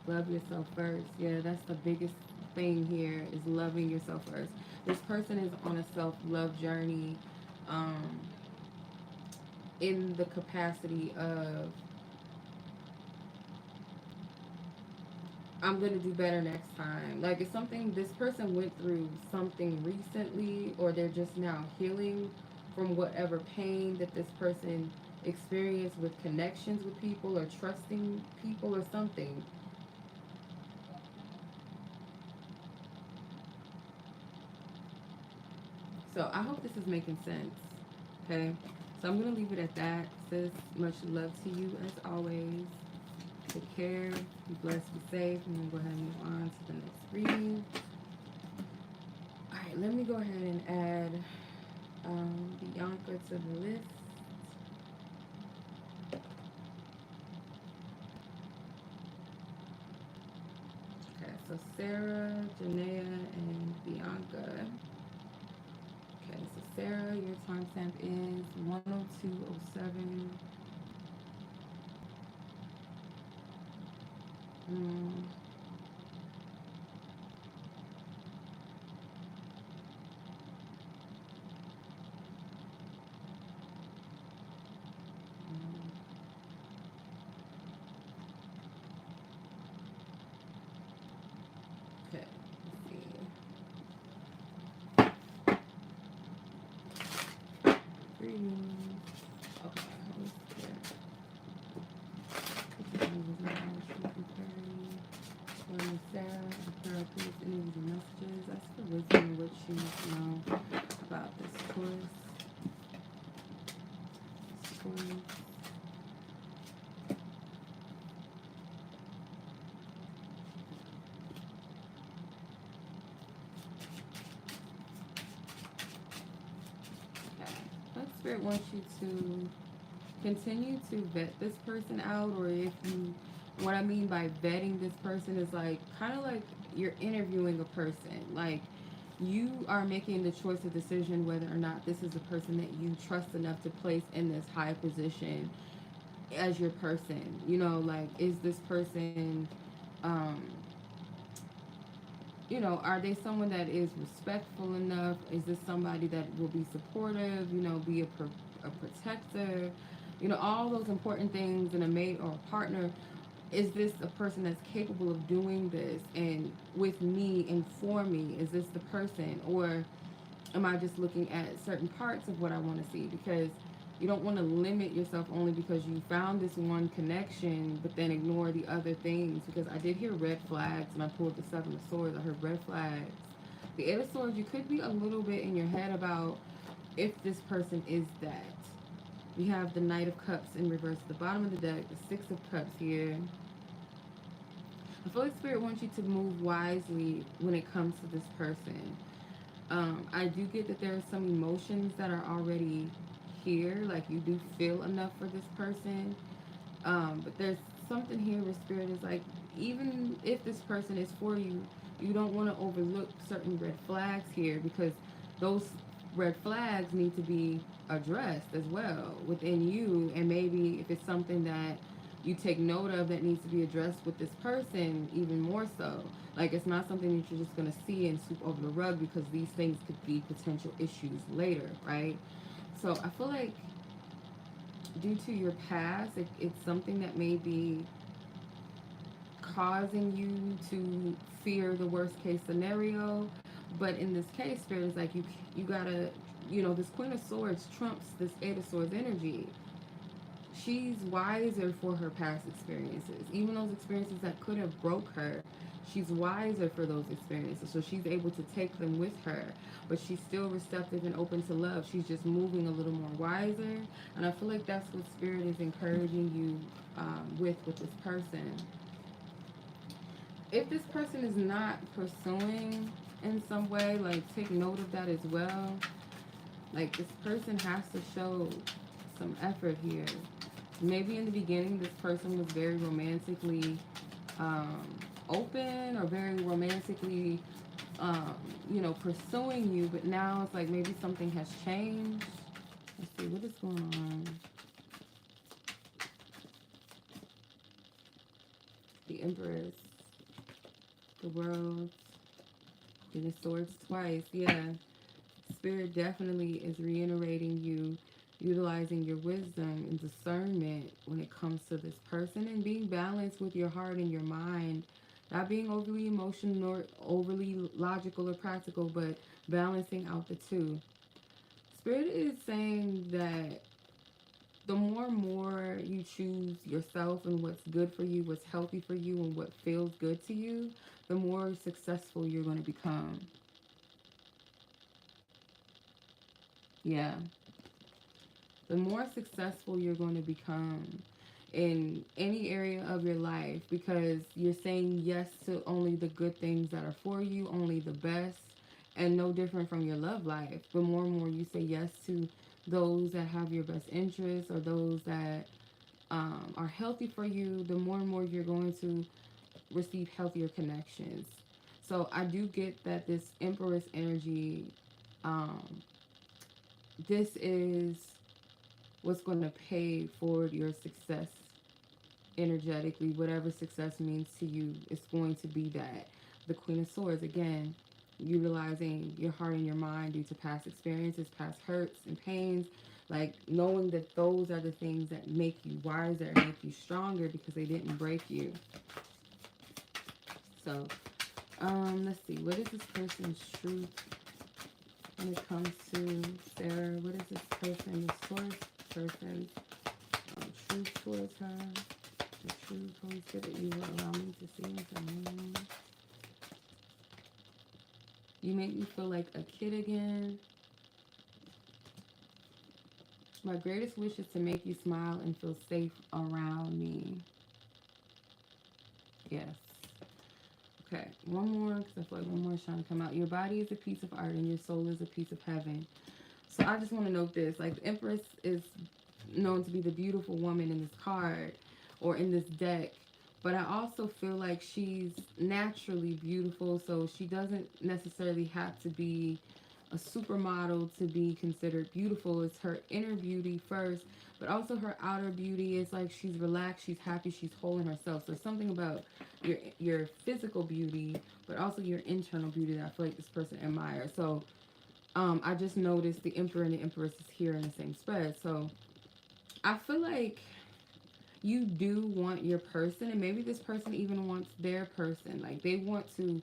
Love yourself first. Yeah, that's the biggest thing here, is loving yourself first. This person is on a self-love journey, um, in the capacity of, I'm gonna do better next time. Like it's something, this person went through something recently, or they're just now healing from whatever pain that this person experienced with connections with people or trusting people or something. So I hope this is making sense. Okay. So I'm gonna leave it at that. Sis, much love to you as always. Take care. Be blessed. Be safe. I'm gonna go ahead and move on to the next reading. All right. Let me go ahead and add Bianca to the list. Okay. So Sarah, Janaea, and Bianca. Okay. So Sarah, your timestamp is 10207. Um, okay. Let's see. Greetings. Okay. Holy Spirit. Sarah, the prayer please energies and messages. Ask for wisdom and what you need to know about this course. Okay. What Spirit wants you to continue to vet this person out, or if you, what I mean by vetting this person is like kind of like you're interviewing a person. Like you are making the choice of decision whether or not this is a person that you trust enough to place in this high position as your person. You know, like is this person, um, you know, are they someone that is respectful enough? Is this somebody that will be supportive? You know, be a protector? You know, all those important things in a mate or a partner. Is this a person that's capable of doing this and with me and for me? Is this the person, or am I just looking at certain parts of what I want to see? Because you don't want to limit yourself only because you found this one connection, but then ignore the other things. Because I did hear red flags, and I pulled the Seven of Swords. I heard red flags. The Eight of Swords, you could be a little bit in your head about if this person is that. We have the Knight of Cups in reverse at the bottom of the deck, the Six of Cups here. The Holy Spirit wants you to move wisely when it comes to this person. I do get that there are some emotions that are already here, like you do feel enough for this person. But there's something here where Spirit is like, even if this person is for you, you don't want to overlook certain red flags here, because those red flags need to be addressed as well within you. And maybe if it's something that you take note of that needs to be addressed with this person, even more so. Like it's not something that you're just going to see and sweep over the rug, because these things could be potential issues later, right? So I feel like due to your past, it's something that may be causing you to fear the worst case scenario. But in this case, Spirit is like you gotta, this Queen of Swords trumps this Eight of Swords energy. She's wiser for her past experiences, even those experiences that could have broke her. She's wiser for those experiences, so she's able to take them with her, but she's still receptive and open to love. She's just moving a little more wiser, and I feel like that's what Spirit is encouraging you with this person. If this person is not pursuing in some way, like take note of that as well. Like this person has to show some effort here. Maybe in the beginning this person was very romantically um, open or very romantically pursuing you, but now it's like maybe something has changed. Let's see what is going on. The Empress, the World, Queen of Swords twice. Yeah, Spirit definitely is reiterating you utilizing your wisdom and discernment when it comes to this person, and being balanced with your heart and your mind, not being overly emotional nor overly logical or practical, but balancing out the two. Spirit is saying that the more and more you choose yourself and what's good for you, what's healthy for you, and what feels good to you, the more successful you're going to become. Yeah. The more successful you're going to become in any area of your life, because you're saying yes to only the good things that are for you, only the best, and no different from your love life. The more and more you say yes to those that have your best interests or those that are healthy for you, the more and more you're going to receive healthier connections. So I do get that this Empress energy, um, this is what's going to pay forward your success energetically. Whatever success means to you, it's going to be that. The Queen of Swords, again, utilizing your heart and your mind due to past experiences, past hurts and pains, like knowing that those are the things that make you wiser and make you stronger because they didn't break you. So, let's see. What is this person's truth when it comes to Sarah? What is this person, the source person's truth towards her? The truth, Holy Spirit, that you will allow me to see into me. You make me feel like a kid again. My greatest wish is to make you smile and feel safe around me. Yes. Okay, one more, because I feel like one more is trying to come out. Your body is a piece of art and your soul is a piece of heaven. So I just want to note this. Like, the Empress is known to be the beautiful woman in this card or in this deck. But I also feel like she's naturally beautiful, so she doesn't necessarily have to be a supermodel to be considered beautiful. It's her inner beauty first, but also her outer beauty is like she's relaxed, she's happy, she's whole in herself. So something about your physical beauty, but also your internal beauty that I feel like this person admires. So I just noticed the Emperor and the Empress is here in the same spread. So I feel like you do want your person, and maybe this person even wants their person. Like they want to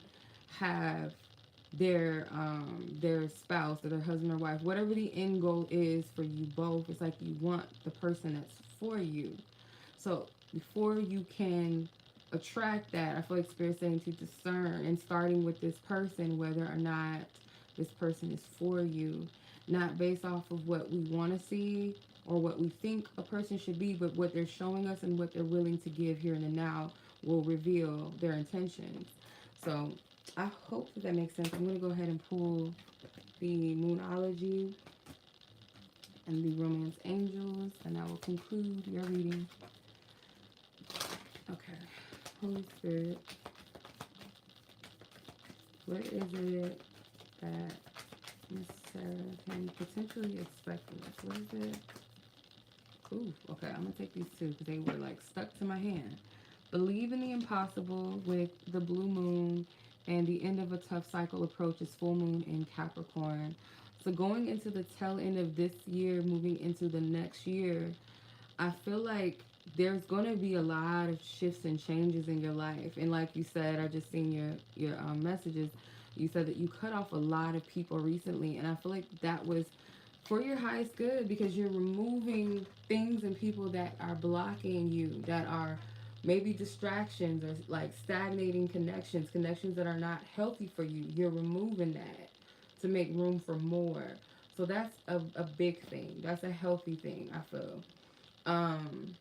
have their spouse or their husband or wife, whatever the end goal is for you both. It's like you want the person that's for you. So before you can attract that, I feel like Spirit's saying to discern, and starting with this person, whether or not this person is for you, not based off of what we want to see or what we think a person should be, but what they're showing us and what they're willing to give here and now will reveal their intentions. So I hope that makes sense. I'm going to go ahead and pull the Moonology and the Romance Angels, and that will conclude your reading. Okay. Holy Spirit, what is it that Miss Sarah can potentially expect from us? What is it? Ooh, okay, I'm going to take these two because they were like stuck to my hand. Believe in the impossible with the blue moon, and the end of a tough cycle approaches full moon in Capricorn. So going into the tail end of this year, moving into the next year, I feel like there's going to be a lot of shifts and changes in your life. And like you said, I just seen your messages. You said that you cut off a lot of people recently, and I feel like that was for your highest good, because you're removing things and people that are blocking you, that are maybe distractions or like stagnating connections that are not healthy for you. You're removing that to make room for more. So that's a big thing. That's a healthy thing, I feel. Um,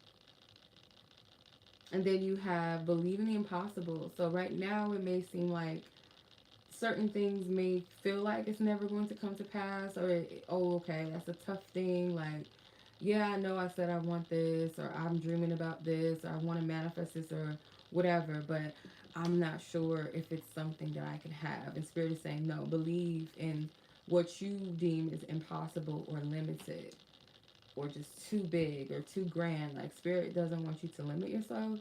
and then you have believing the impossible. So right now it may seem like certain things may feel like it's never going to come to pass, or oh, okay, that's a tough thing. Like, yeah, I know I said I want this, or I'm dreaming about this, or I want to manifest this, or whatever, but I'm not sure if it's something that I can have. And Spirit is saying, no, believe in what you deem is impossible or limited or just too big or too grand. Like, Spirit doesn't want you to limit yourself.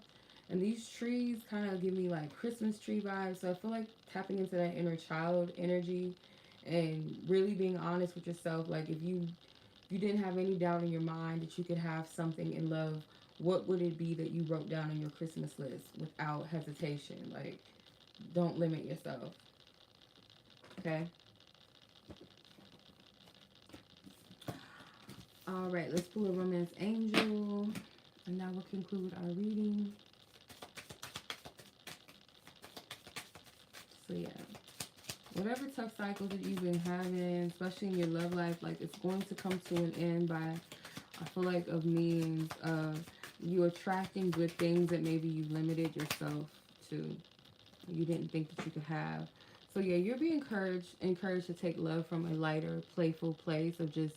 And these trees kind of give me like Christmas tree vibes. So I feel like tapping into that inner child energy and really being honest with yourself. Like, if you didn't have any doubt in your mind that you could have something in love, what would it be that you wrote down on your Christmas list without hesitation? Like, don't limit yourself. Okay. All right. Let's pull a romance angel, and now we'll conclude our reading. So yeah, whatever tough cycles that you've been having, especially in your love life, like, it's going to come to an end by, I feel like, of means of you attracting good things that maybe you limited yourself to. You didn't think that you could have. So yeah, you're being encouraged to take love from a lighter, playful place of just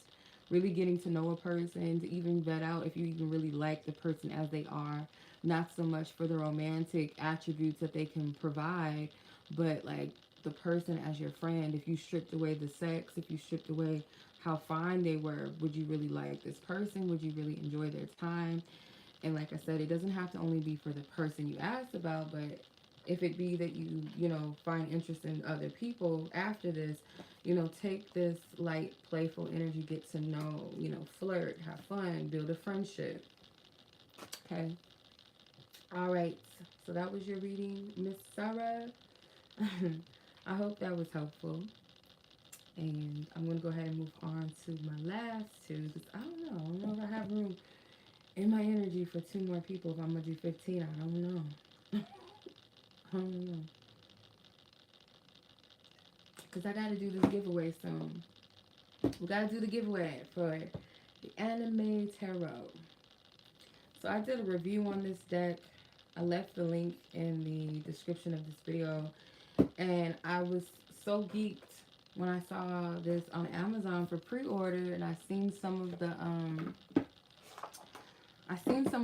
really getting to know a person, to even vet out if you even really like the person as they are. Not so much for the romantic attributes that they can provide, but like the person as your friend. If you stripped away the sex, if you stripped away how fine they were, would you really like this person? Would you really enjoy their time? And like I said, it doesn't have to only be for the person you asked about, but if it be that you find interest in other people after this, take this light, playful energy, get to know, flirt, have fun, build a friendship. Okay. All right. So that was your reading, Miss Sarah. I hope that was helpful. And I'm going to go ahead and move on to my last two, because I don't know if I have room in my energy for two more people. If I'm going to do 15, I don't know. I don't know. Because I got to do this giveaway soon. We got to do the giveaway for the Anime Tarot. So I did a review on this deck. I left the link in the description of this video. And I was so geeked when I saw this on Amazon for pre-order, and I seen some of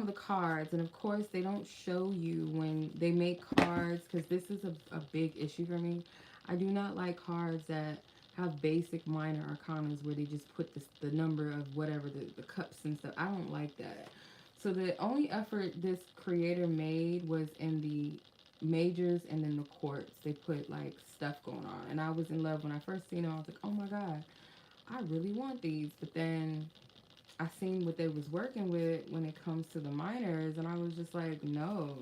the cards, and of course they don't show you when they make cards, because this is a big issue for me. I do not like cards that have basic minor arcanas where they just put the number of whatever, the cups and stuff. I don't like that. So the only effort this creator made was in the majors and then the quartz. They put like stuff going on, and I was in love when I first seen them. I was like, oh my god, I really want these. But then I seen what they was working with when it comes to the minors, and I was just like, no.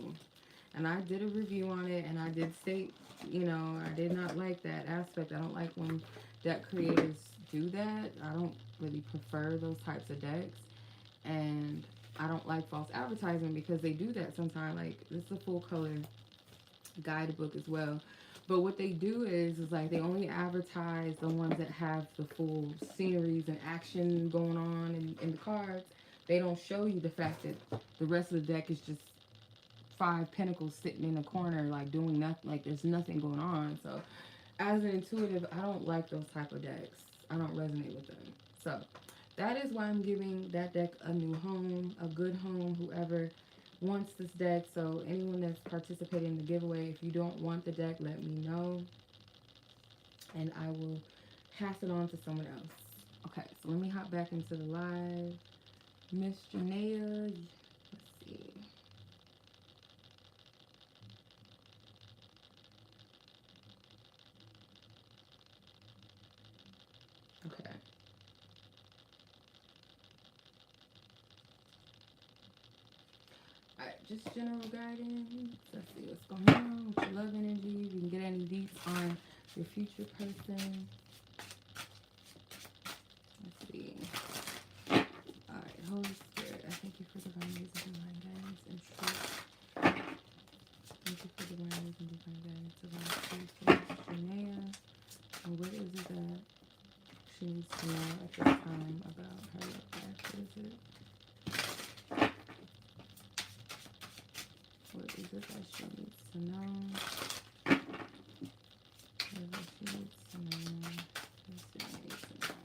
And I did a review on it, and I did state, I did not like that aspect. I don't like when deck creators do that. I don't really prefer those types of decks, and I don't like false advertisement because they do that sometimes. Like, this is a full color guidebook as well. But what they do is like they only advertise the ones that have the full sceneries and action going on in the cards. They don't show you the fact that the rest of the deck is just five pentacles sitting in a corner, like doing nothing. Like, there's nothing going on. So as an intuitive, I don't like those type of decks. I don't resonate with them. So that is why I'm giving that deck a new home, a good home, whoever wants this deck. So anyone that's participating in the giveaway, if you don't want the deck, let me know, and I will pass it on to someone else. Okay, so let me hop back into the live. Miss Janaea, let's see. Okay. just general guidance. Let's see what's going on with your love energy. We can get any deets on your future person. Let's see. Alright, Holy Spirit, I thank you for divine wisdom, divine guidance, and truth. Thank you for divine wisdom, divine guidance, divine truth for Shania. And what is it that she needs to know at this time about her love life? What is it? What is it that she needs to know? What is it she needs to know? What is it she needs to know?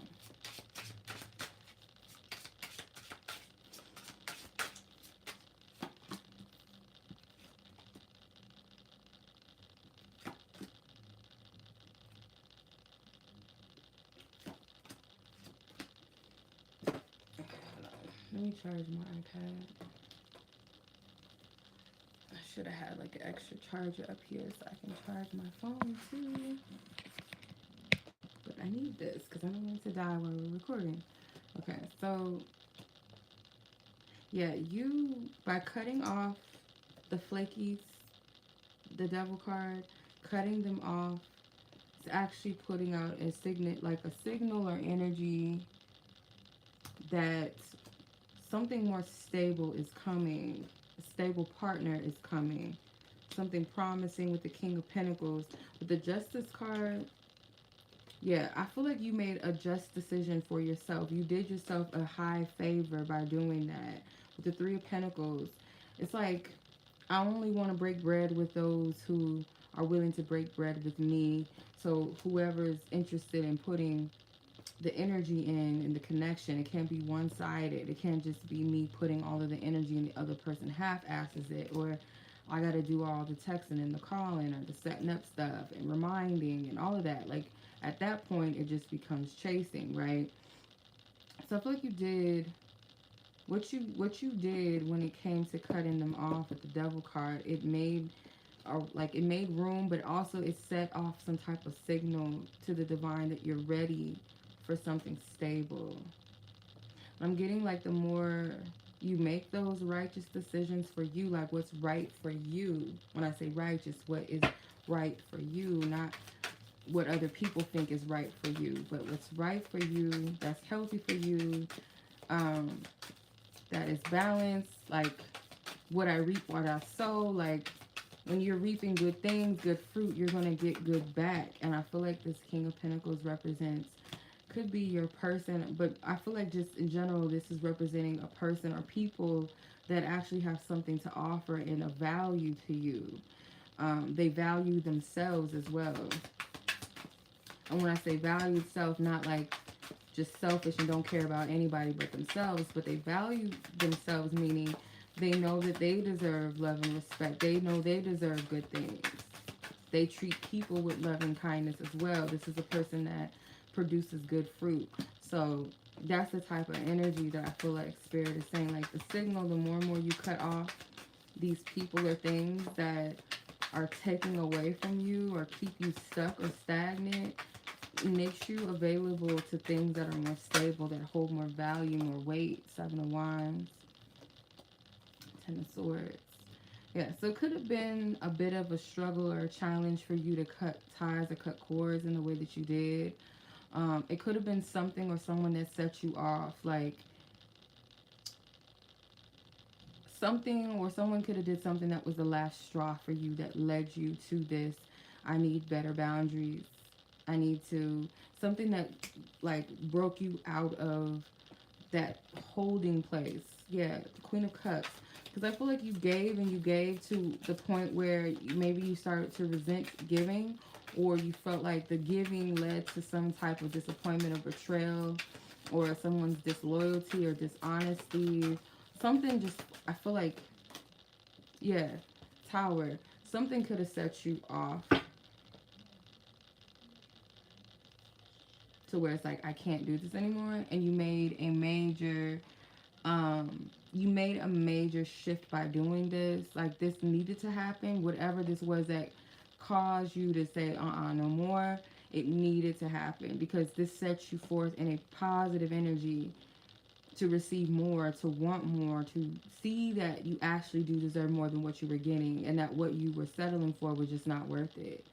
Let me charge my iPad. I should have had like an extra charger up here so I can charge my phone too. But I need this because I don't want it to die while we're recording. Okay, so yeah, you, by cutting off the flakies, the devil card, cutting them off, it's actually putting out a signal or energy that something more stable is coming. A stable partner is coming. Something promising with the King of Pentacles. With the Justice card, yeah, I feel like you made a just decision for yourself. You did yourself a high favor by doing that. With the Three of Pentacles, it's like, I only want to break bread with those who are willing to break bread with me. So whoever is interested in putting the energy in and the connection, it can't be one-sided. It can't just be me putting all of the energy and the other person half-asses it, or I got to do all the texting and the calling or the setting up stuff and reminding and all of that. Like, at that point, it just becomes chasing, right? So I feel like you did what you did when it came to cutting them off with the Devil card. It made it made room, but also it set off some type of signal to the divine that you're ready for something stable. I'm getting like the more you make those righteous decisions for you, like what's right for you. When I say righteous, what is right for you, not what other people think is right for you, but what's right for you, that's healthy for you, that is balanced, like what I reap, what I sow. Like, when you're reaping good things, good fruit, you're going to get good back. And I feel like this King of Pentacles represents, could be your person, but I feel like just in general, this is representing a person or people that actually have something to offer and a value to you. They value themselves as well. And when I say value self, not like just selfish and don't care about anybody but themselves, but they value themselves, meaning they know that they deserve love and respect. They know they deserve good things. They treat people with love and kindness as well. This is a person that produces good fruit. So that's the type of energy that I feel like Spirit is saying. Like, the signal, the more and more you cut off these people or things that are taking away from you or keep you stuck or stagnant, it makes you available to things that are more stable, that hold more value, more weight. Seven of Wands, Ten of Swords. Yeah, so it could have been a bit of a struggle or a challenge for you to cut ties or cut cords in the way that you did. It could have been something or someone that set you off, like something, or someone could have did something that was the last straw for you that led you to this. I need better boundaries. I need to, something that like broke you out of that holding place. Yeah, the Queen of Cups. Because I feel like you gave and you gave to the point where maybe you started to resent giving, or you felt like the giving led to some type of disappointment or betrayal, or someone's disloyalty or dishonesty. Something just, I feel like, yeah, Tower. Something could have set you off to where it's like, I can't do this anymore. And you made a major shift by doing this. Like, this needed to happen. Whatever this was that caused you to say, no more, it needed to happen, because this sets you forth in a positive energy to receive more, to want more, to see that you actually do deserve more than what you were getting, and that what you were settling for was just not worth it.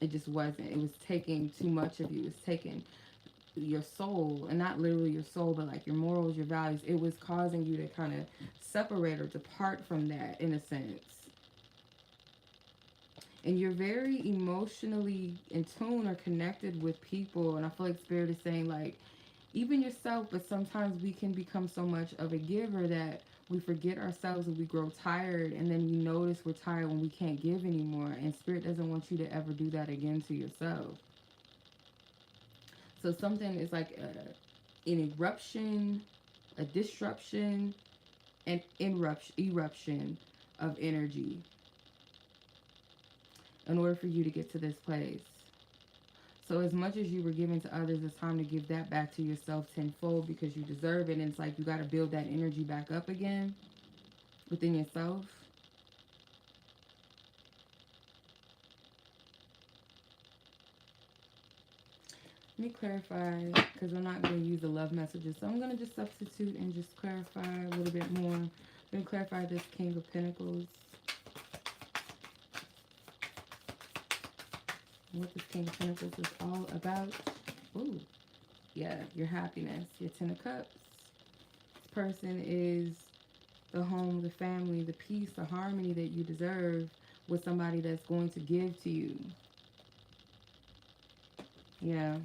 It just wasn't. It was taking too much of you. It was taking your soul, and not literally your soul, but like your morals, your values. It was causing you to kind of separate or depart from that in a sense. And you're very emotionally in tune or connected with people, and I feel like Spirit is saying, like, even yourself, but sometimes we can become so much of a giver that we forget ourselves and we grow tired, and then we notice we're tired when we can't give anymore, and Spirit doesn't want you to ever do that again to yourself. So something is like an eruption, a disruption, an eruption of energy in order for you to get to this place. So as much as you were giving to others, it's time to give that back to yourself tenfold, because you deserve it. And it's like you got to build that energy back up again within yourself. Let me clarify, because I'm not going to use the love messages. So I'm going to just substitute and just clarify a little bit more. I'm going to clarify this King of Pentacles. What this King of Pentacles is all about. Ooh, yeah, your happiness, your Ten of Cups. This person is the home, the family, the peace, the harmony that you deserve with somebody that's going to give to you. Yeah.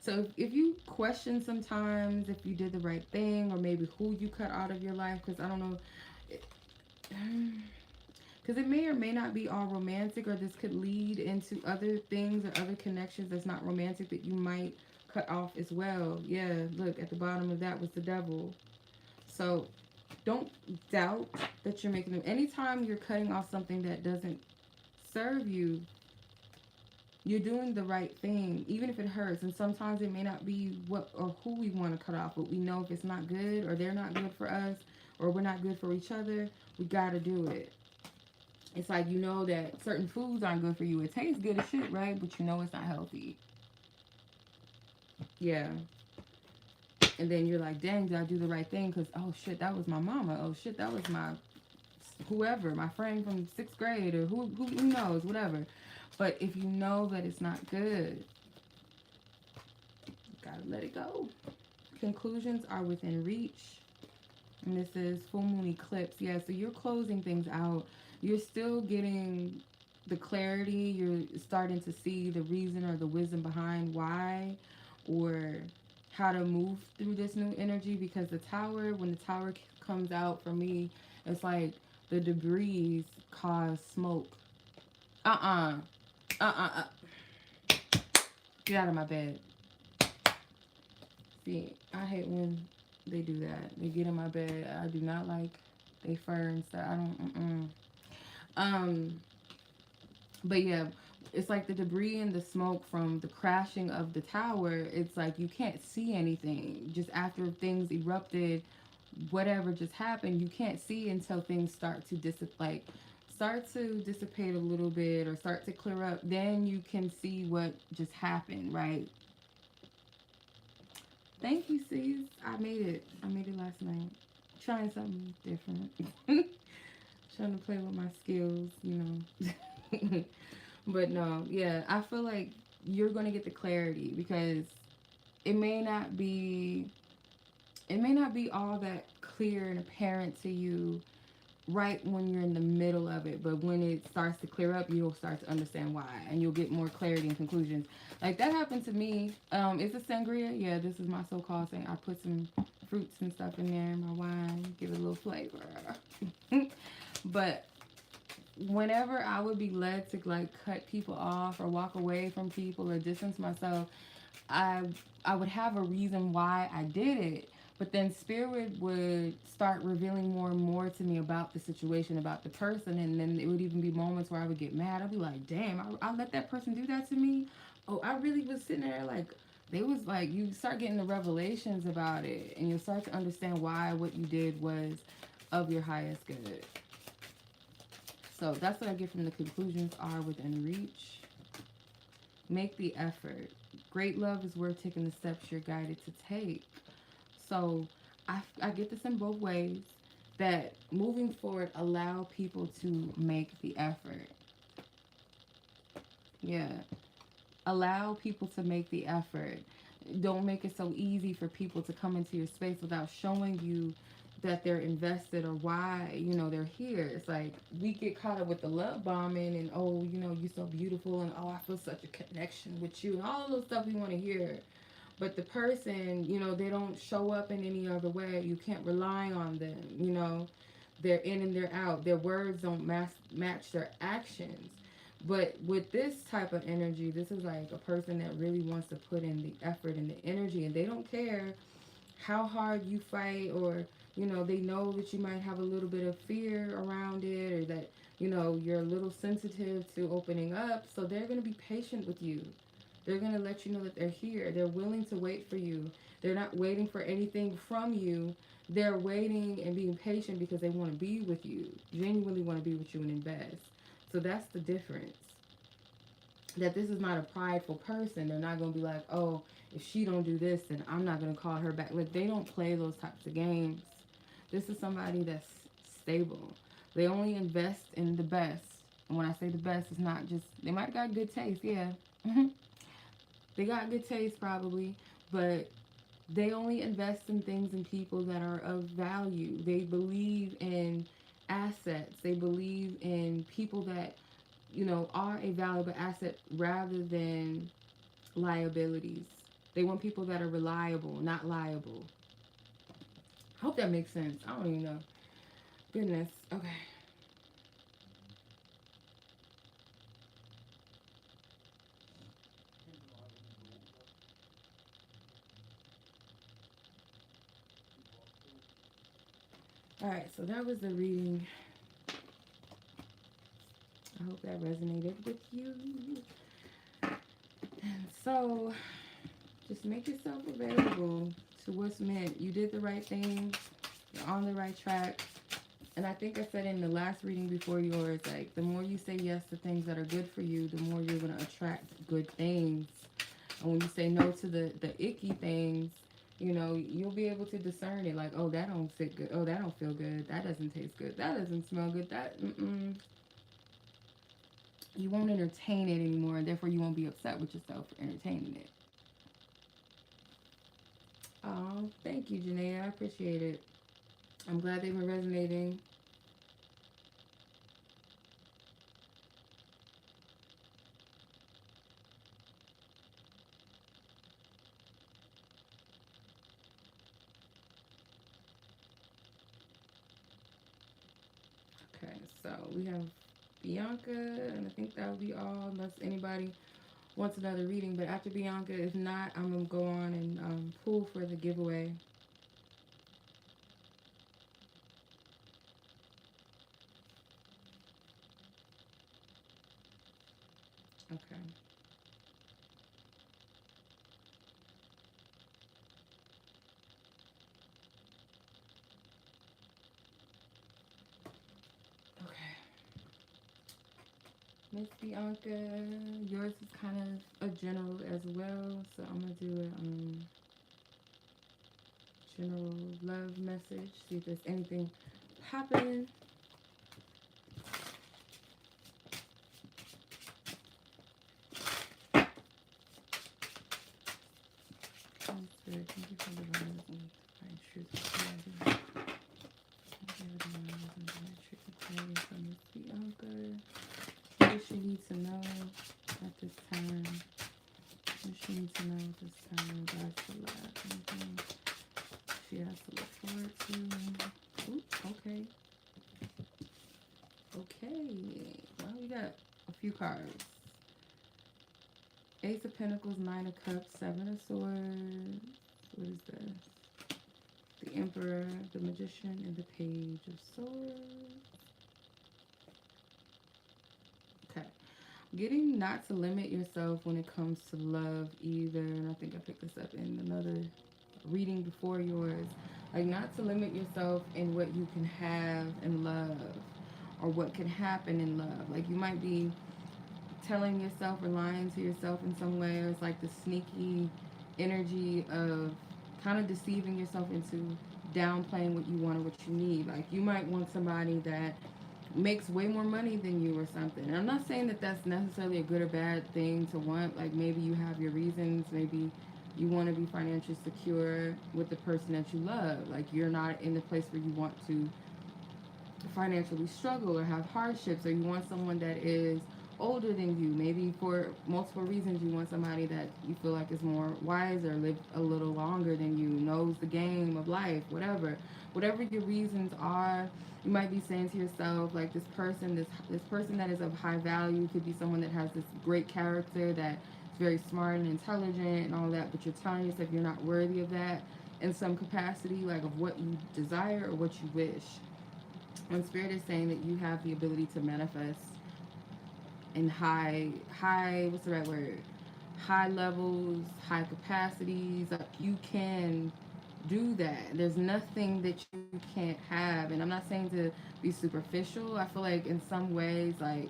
So if you question sometimes if you did the right thing, or maybe who you cut out of your life, because I don't know, because it may or may not be all romantic, or this could lead into other things or other connections that's not romantic that you might cut off as well. Yeah, look, at the bottom of that was the devil. So don't doubt that you're making them. Anytime you're cutting off something that doesn't serve you, you're doing the right thing, even if it hurts. And sometimes it may not be what or who we want to cut off, but we know if it's not good, or they're not good for us, or we're not good for each other, we got to do it. It's like, you know that certain foods aren't good for you. It tastes good as shit, right? But you know it's not healthy. Yeah. And then you're like, dang, did I do the right thing? Because, oh, shit, that was my mama. Oh, shit, that was my whoever, my friend from 6th grade, or who knows, whatever. But if you know that it's not good, you got to let it go. Conclusions are within reach. And this is full moon eclipse. Yeah, so you're closing things out. You're still getting the clarity. You're starting to see the reason or the wisdom behind why, or how to move through this new energy. Because the tower, when the tower comes out for me, it's like the debris cause smoke. Get out of my bed. See, I hate when they do that. They get in my bed. I do not like they fur and stuff. I don't, but yeah, it's like the debris and the smoke from the crashing of the tower. It's like you can't see anything. Just after things erupted, whatever just happened, you can't see until things start to dissipate a little bit, or start to clear up. Then you can see what just happened, right? Thank you, sis. I made it last night. Trying something different. Trying to play with my skills, you know. But no, yeah, I feel like you're going to get the clarity, because it may not be all that clear and apparent to you right when you're in the middle of it, but when it starts to clear up, you'll start to understand why, and you'll get more clarity and conclusions. Like that happened to me. It's a sangria. Yeah, this is my so-called thing. I put some fruits and stuff in there, my wine, give it a little flavor. But whenever I would be led to like cut people off, or walk away from people, or distance myself, I would have a reason why I did it. But then Spirit would start revealing more and more to me about the situation, about the person. And then it would even be moments where I would get mad. I'd be like, damn, I let that person do that to me? Oh, I really was sitting there like, they was like, you start getting the revelations about it. And you'll start to understand why what you did was of your highest good. So that's what I get from the conclusions are within reach. Make the effort. Great love is worth taking the steps you're guided to take. So I get this in both ways, that moving forward, allow people to make the effort. Yeah. Allow people to make the effort. Don't make it so easy for people to come into your space without showing you that they're invested or why, they're here. It's like we get caught up with the love bombing and, oh, you're so beautiful, and oh, I feel such a connection with you, and all of those stuff we want to hear. But the person, they don't show up in any other way. You can't rely on them. They're in and they're out. Their words don't match their actions. But with this type of energy, this is like a person that really wants to put in the effort and the energy, and they don't care how hard you fight, or they know that you might have a little bit of fear around it, or that you're a little sensitive to opening up. So they're going to be patient with you. They're going to let you know that they're here. They're willing to wait for you. They're not waiting for anything from you. They're waiting and being patient because they want to be with you, genuinely want to be with you and invest. So that's the difference. That this is not a prideful person. They're not going to be like, oh, if she don't do this, then I'm not going to call her back. Like, they don't play those types of games. This is somebody that's stable. They only invest in the best. And when I say the best, it's not just, they might have got good taste, yeah. They got good taste probably, but they only invest in things and people that are of value. They believe in assets. They believe in people that, are a valuable asset rather than liabilities. They want people that are reliable, not liable. I hope that makes sense. I don't even know. Goodness. Okay. All right, so that was the reading. I hope that resonated with you. And so, just make yourself available to what's meant. You did the right thing. You're on the right track. And I think I said in the last reading before yours, like, the more you say yes to things that are good for you, the more you're going to attract good things. And when you say no to the icky things, you'll be able to discern it. Like, oh, that don't sit good. Oh, that don't feel good. That doesn't taste good. That doesn't smell good. You won't entertain it anymore, and therefore you won't be upset with yourself for entertaining it. Oh, thank you, Janae. I appreciate it. I'm glad they've been resonating. Okay, so we have Bianca, and I think that will be all, unless anybody wants another reading. But after Bianca, if not, I'm going to go on and pull for the giveaway. Okay. Okay. Miss Bianca, yours is kind of a general as well, so I'm going to do a general love message, see if there's anything happening. Spirit, thank you for the divine wisdom and divine truth and clarity. Thank you for the divine wisdom and divine truth and clarity from Miss Bianca. What does she need to know at this time? What does she need to know at this time in regards to love? Anything she has to look forward to? Ooh, okay. Okay. Well, we got a few cards. Ace of Pentacles, Nine of Cups, Seven of Swords. What is this? The Emperor, the Magician, and the Page of Swords. Okay. Getting not to limit yourself when it comes to love either. And I think I picked this up in another reading before yours. Like, not to limit yourself in what you can have in love or what can happen in love. Like, you might be telling yourself or lying to yourself in some way, or it's like the sneaky energy of kind of deceiving yourself into downplaying what you want or what you need. Like you might want somebody that makes way more money than you or something. And I'm not saying that that's necessarily a good or bad thing to want. Like maybe you have your reasons, maybe you want to be financially secure with the person that you love. Like you're not in the place where you want to financially struggle or have hardships, or you want someone that is older than you. Maybe for multiple reasons you want somebody that you feel like is more wiser, live a little longer than you, knows the game of life, whatever your reasons are. You might be saying to yourself, like, this person that is of high value could be someone that has this great character, that is very smart and intelligent and all that, but you're telling yourself you're not worthy of that in some capacity, like of what you desire or what you wish. And Spirit is saying that you have the ability to manifest in what's the right word? High levels, high capacities. Like you can do that. There's nothing that you can't have. And I'm not saying to be superficial. I feel like in some ways, like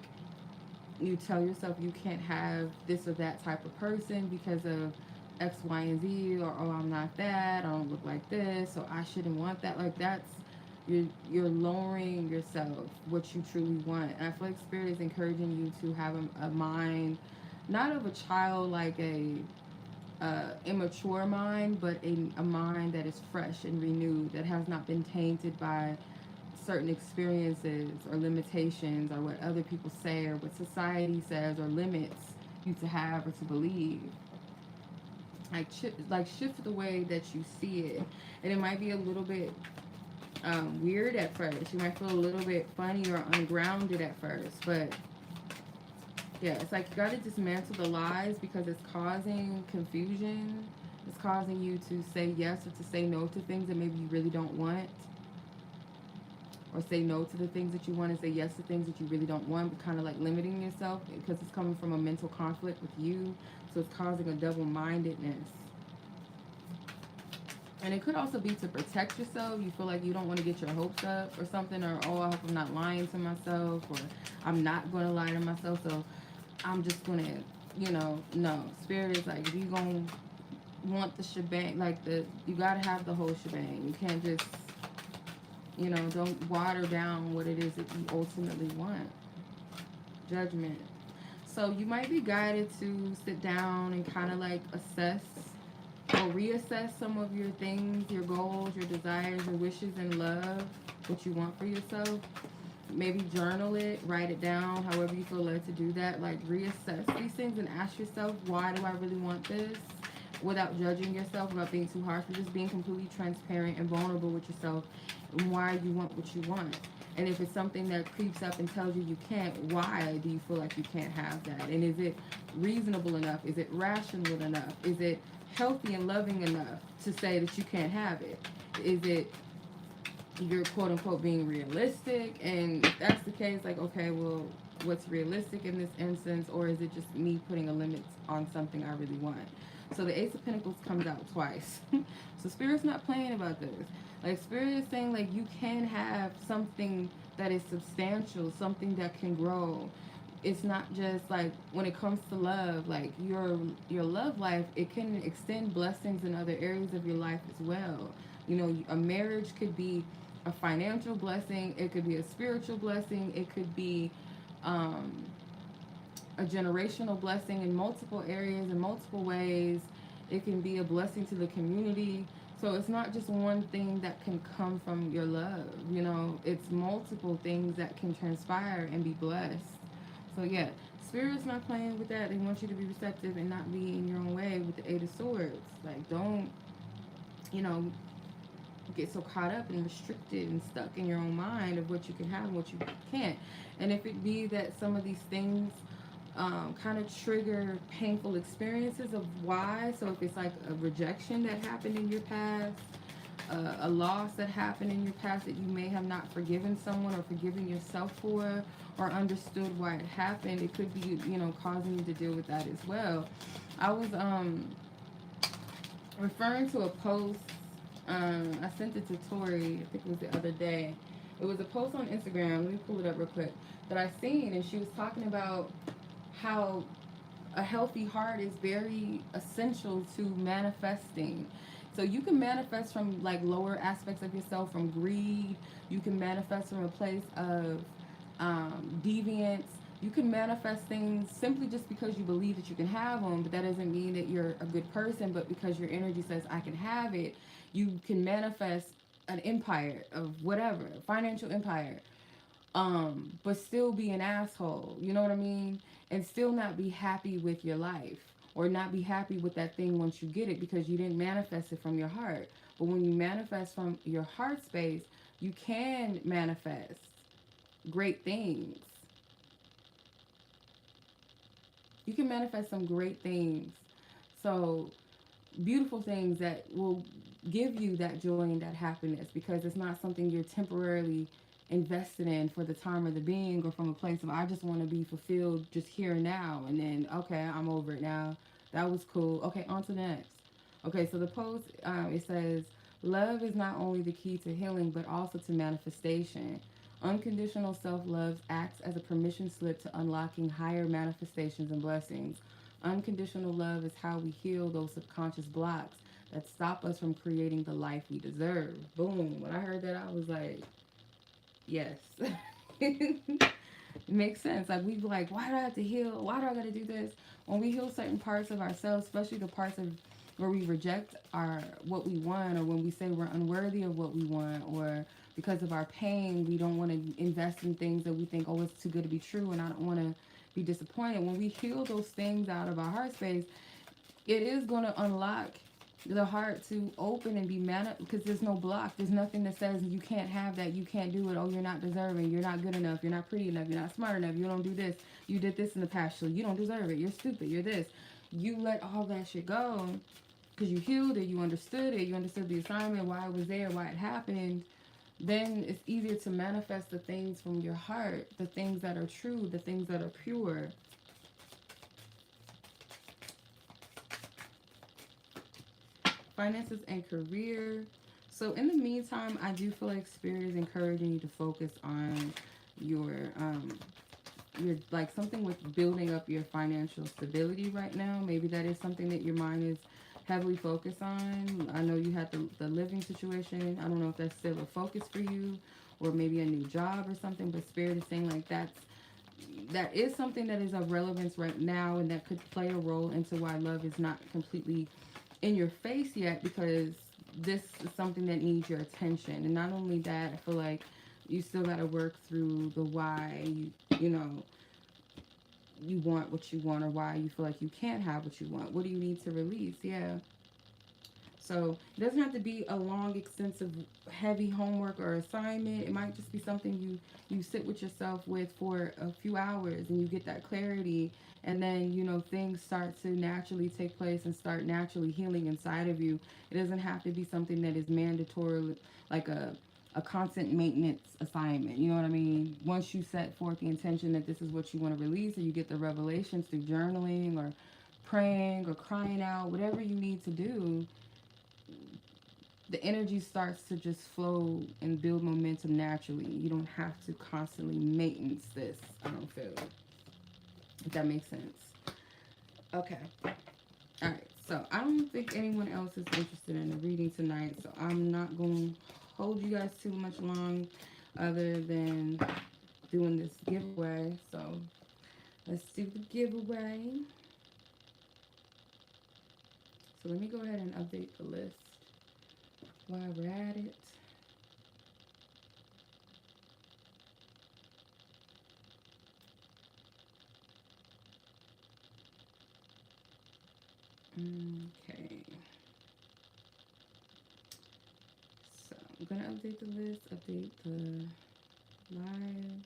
you tell yourself you can't have this or that type of person because of X, Y, and Z, or oh, I'm not that, I don't look like this, so I shouldn't want that. Like that's you're lowering yourself what you truly want. And I feel like Spirit is encouraging you to have a mind, not of a child, like a immature mind, but a mind that is fresh and renewed, that has not been tainted by certain experiences or limitations or what other people say or what society says or limits you to have or to believe. Like shift the way that you see it. And it might be a little bit weird at first. You might feel a little bit funny or ungrounded at first, but yeah, it's like you got to dismantle the lies because it's causing confusion. It's causing you to say yes or to say no to things that maybe you really don't want, or say no to the things that you want and say yes to things that you really don't want, but kind of like limiting yourself because it's coming from a mental conflict with you. So it's causing a double-mindedness. And it could also be to protect yourself. You feel like you don't want to get your hopes up or something, or oh, I hope I'm not lying to myself, or I'm not going to lie to myself, so I'm just going to, no. Spirit is like, if you going to want the shebang, like you got to have the whole shebang. You can't just, don't water down what it is that you ultimately want. Judgment. So you might be guided to sit down and kind of like assess or reassess some of your things, your goals, your desires, your wishes in love, what you want for yourself. Maybe journal it, write it down, however you feel led to do that. Like reassess these things and ask yourself, why do I really want this? Without judging yourself, without being too harsh, but just being completely transparent and vulnerable with yourself and why you want what you want. And if it's something that creeps up and tells you you can't, why do you feel like you can't have that? And is it reasonable enough? Is it rational enough? Is it healthy and loving enough to say that you can't have it? Is it you're quote unquote being realistic? And if that's the case, like, okay, well, what's realistic in this instance? Or is it just me putting a limit on something I really want? So the Ace of Pentacles comes out twice. So Spirit's not playing about this. Like Spirit is saying, like, you can have something that is substantial, something that can grow. It's not just like when it comes to love, like your love life, it can extend blessings in other areas of your life as well. A marriage could be a financial blessing, it could be a spiritual blessing, it could be a generational blessing in multiple areas, in multiple ways. It can be a blessing to the community. So it's not just one thing that can come from your love, it's multiple things that can transpire and be blessed. So yeah, Spirit's not playing with that. They want you to be receptive and not be in your own way with the Eight of Swords. Like, don't, get so caught up and restricted and stuck in your own mind of what you can have and what you can't. And if it be that some of these things kind of trigger painful experiences of why. So if it's like a rejection that happened in your past, a loss that happened in your past that you may have not forgiven someone or forgiven yourself for, or understood why it happened, it could be, causing you to deal with that as well. I was referring to a post, I sent it to Tori, I think it was the other day. It was a post on Instagram, let me pull it up real quick, that I seen, and she was talking about how a healthy heart is very essential to manifesting. So you can manifest from like lower aspects of yourself, from greed. You can manifest from a place of deviance. You can manifest things simply just because you believe that you can have them, but that doesn't mean that you're a good person. But because your energy says I can have it, you can manifest an empire of whatever, financial empire, but still be an asshole. You know what I mean? And still not be happy with your life, or not be happy with that thing once you get it, because you didn't manifest it from your heart. But when you manifest from your heart space, you can manifest great things. You can manifest some great things. So, beautiful things that will give you that joy and that happiness, because it's not something you're temporarily invested in for the time of the being, or from a place of I just want to be fulfilled just here and now, and then okay, I'm over it now. That was cool. Okay, on to the next. Okay, so the post, it says, love is not only the key to healing but also to manifestation. Unconditional self-love acts as a permission slip to unlocking higher manifestations and blessings. Unconditional love is how we heal those subconscious blocks that stop us from creating the life we deserve. Boom. When I heard that, I was like, yes. It makes sense. Like, we like, why do I have to heal? Why do I got to do this? When we heal certain parts of ourselves, especially the parts of where we reject our what we want, or when we say we're unworthy of what we want, or because of our pain, we don't want to invest in things that we think, oh, it's too good to be true, and I don't want to be disappointed. When we heal those things out of our heart space, it is going to unlock the heart to open and be because there's no block. There's nothing that says you can't have that, you can't do it, oh, you're not deserving, you're not good enough, you're not pretty enough, you're not smart enough, you don't do this, you did this in the past, so you don't deserve it, you're stupid, you're this. You let all that shit go because you healed it, you understood it, you understood the assignment, why it was there, why it happened. Then it's easier to manifest the things from your heart, the things that are true, the things that are pure. Finances and career. So in the meantime, I do feel like Spirit is encouraging you to focus on your like something with building up your financial stability right now. Maybe that is something that your mind is heavily focused on. I know you had the living situation. I don't know if that's still a focus for you, or maybe a new job or something, but Spirit is saying like that is something that is of relevance right now, and that could play a role into why love is not completely in your face yet, because this is something that needs your attention. And not only that, I feel like you still got to work through the why you know you want what you want, or why you feel like you can't have what you want. What do you need to release? Yeah. So it doesn't have to be a long, extensive, heavy homework or assignment. It might just be something you sit with yourself with for a few hours, and you get that clarity, and then things start to naturally take place and start naturally healing inside of you. It doesn't have to be something that is mandatory, like a constant maintenance assignment. You know what I mean? Once you set forth the intention that this is what you want to release, or you get the revelations through journaling or praying or crying out, whatever you need to do, the energy starts to just flow and build momentum naturally. You don't have to constantly maintenance this, I don't feel. If that makes sense. Okay. Alright. So I don't think anyone else is interested in the reading tonight. So I'm not going to hold you guys too much long, other than doing this giveaway. So let's do the giveaway. So let me go ahead and update the list while we're at it. Okay. So I'm gonna update the list, update the live.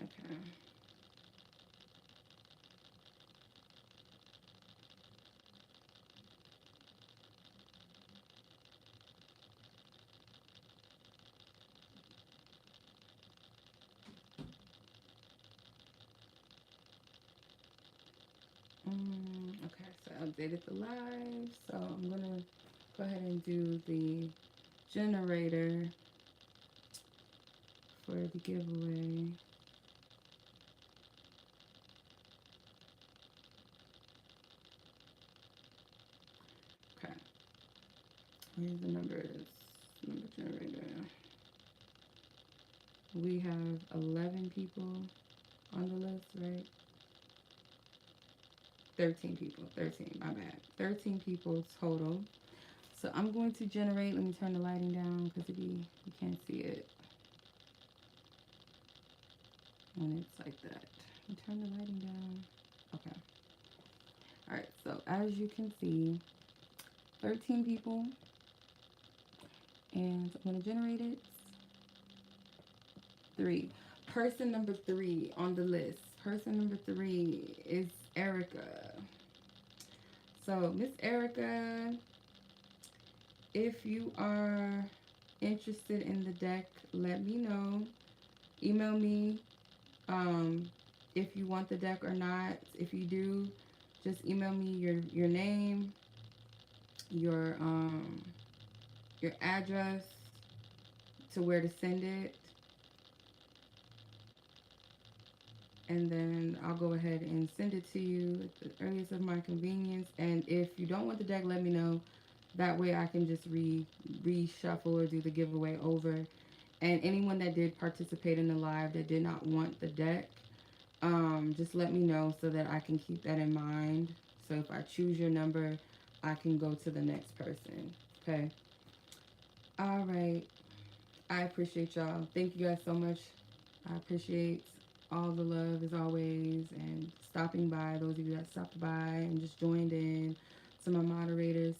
Okay. Okay, so I updated the live, so I'm gonna go ahead and do the generator for the giveaway. Okay, here's the numbers. Number generator. We have 11 people on the list, right? 13 people. 13, my bad. 13 people total. So I'm going to generate. Let me turn the lighting down because you can't see it when it's like that. Turn the lighting down. Okay. All right. So as you can see, 13 people, and I'm going to generate it. 3. Person number 3 on the list. Person number 3 is Erica. So Miss Erica, if you are interested in the deck, let me know. Email me if you want the deck or not. If you do, just email me your name, your address to where to send it, and then I'll go ahead and send it to you at the earliest of my convenience. And if you don't want the deck, let me know. That way I can just reshuffle or do the giveaway over. And anyone that did participate in the live that did not want the deck, just let me know so that I can keep that in mind. So if I choose your number, I can go to the next person. Okay. All right. I appreciate y'all. Thank you guys so much. I appreciate all the love as always, and stopping by, those of you that stopped by and just joined in. To my moderators,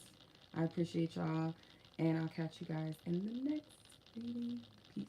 I appreciate y'all, and I'll catch you guys in the next reading. Peace.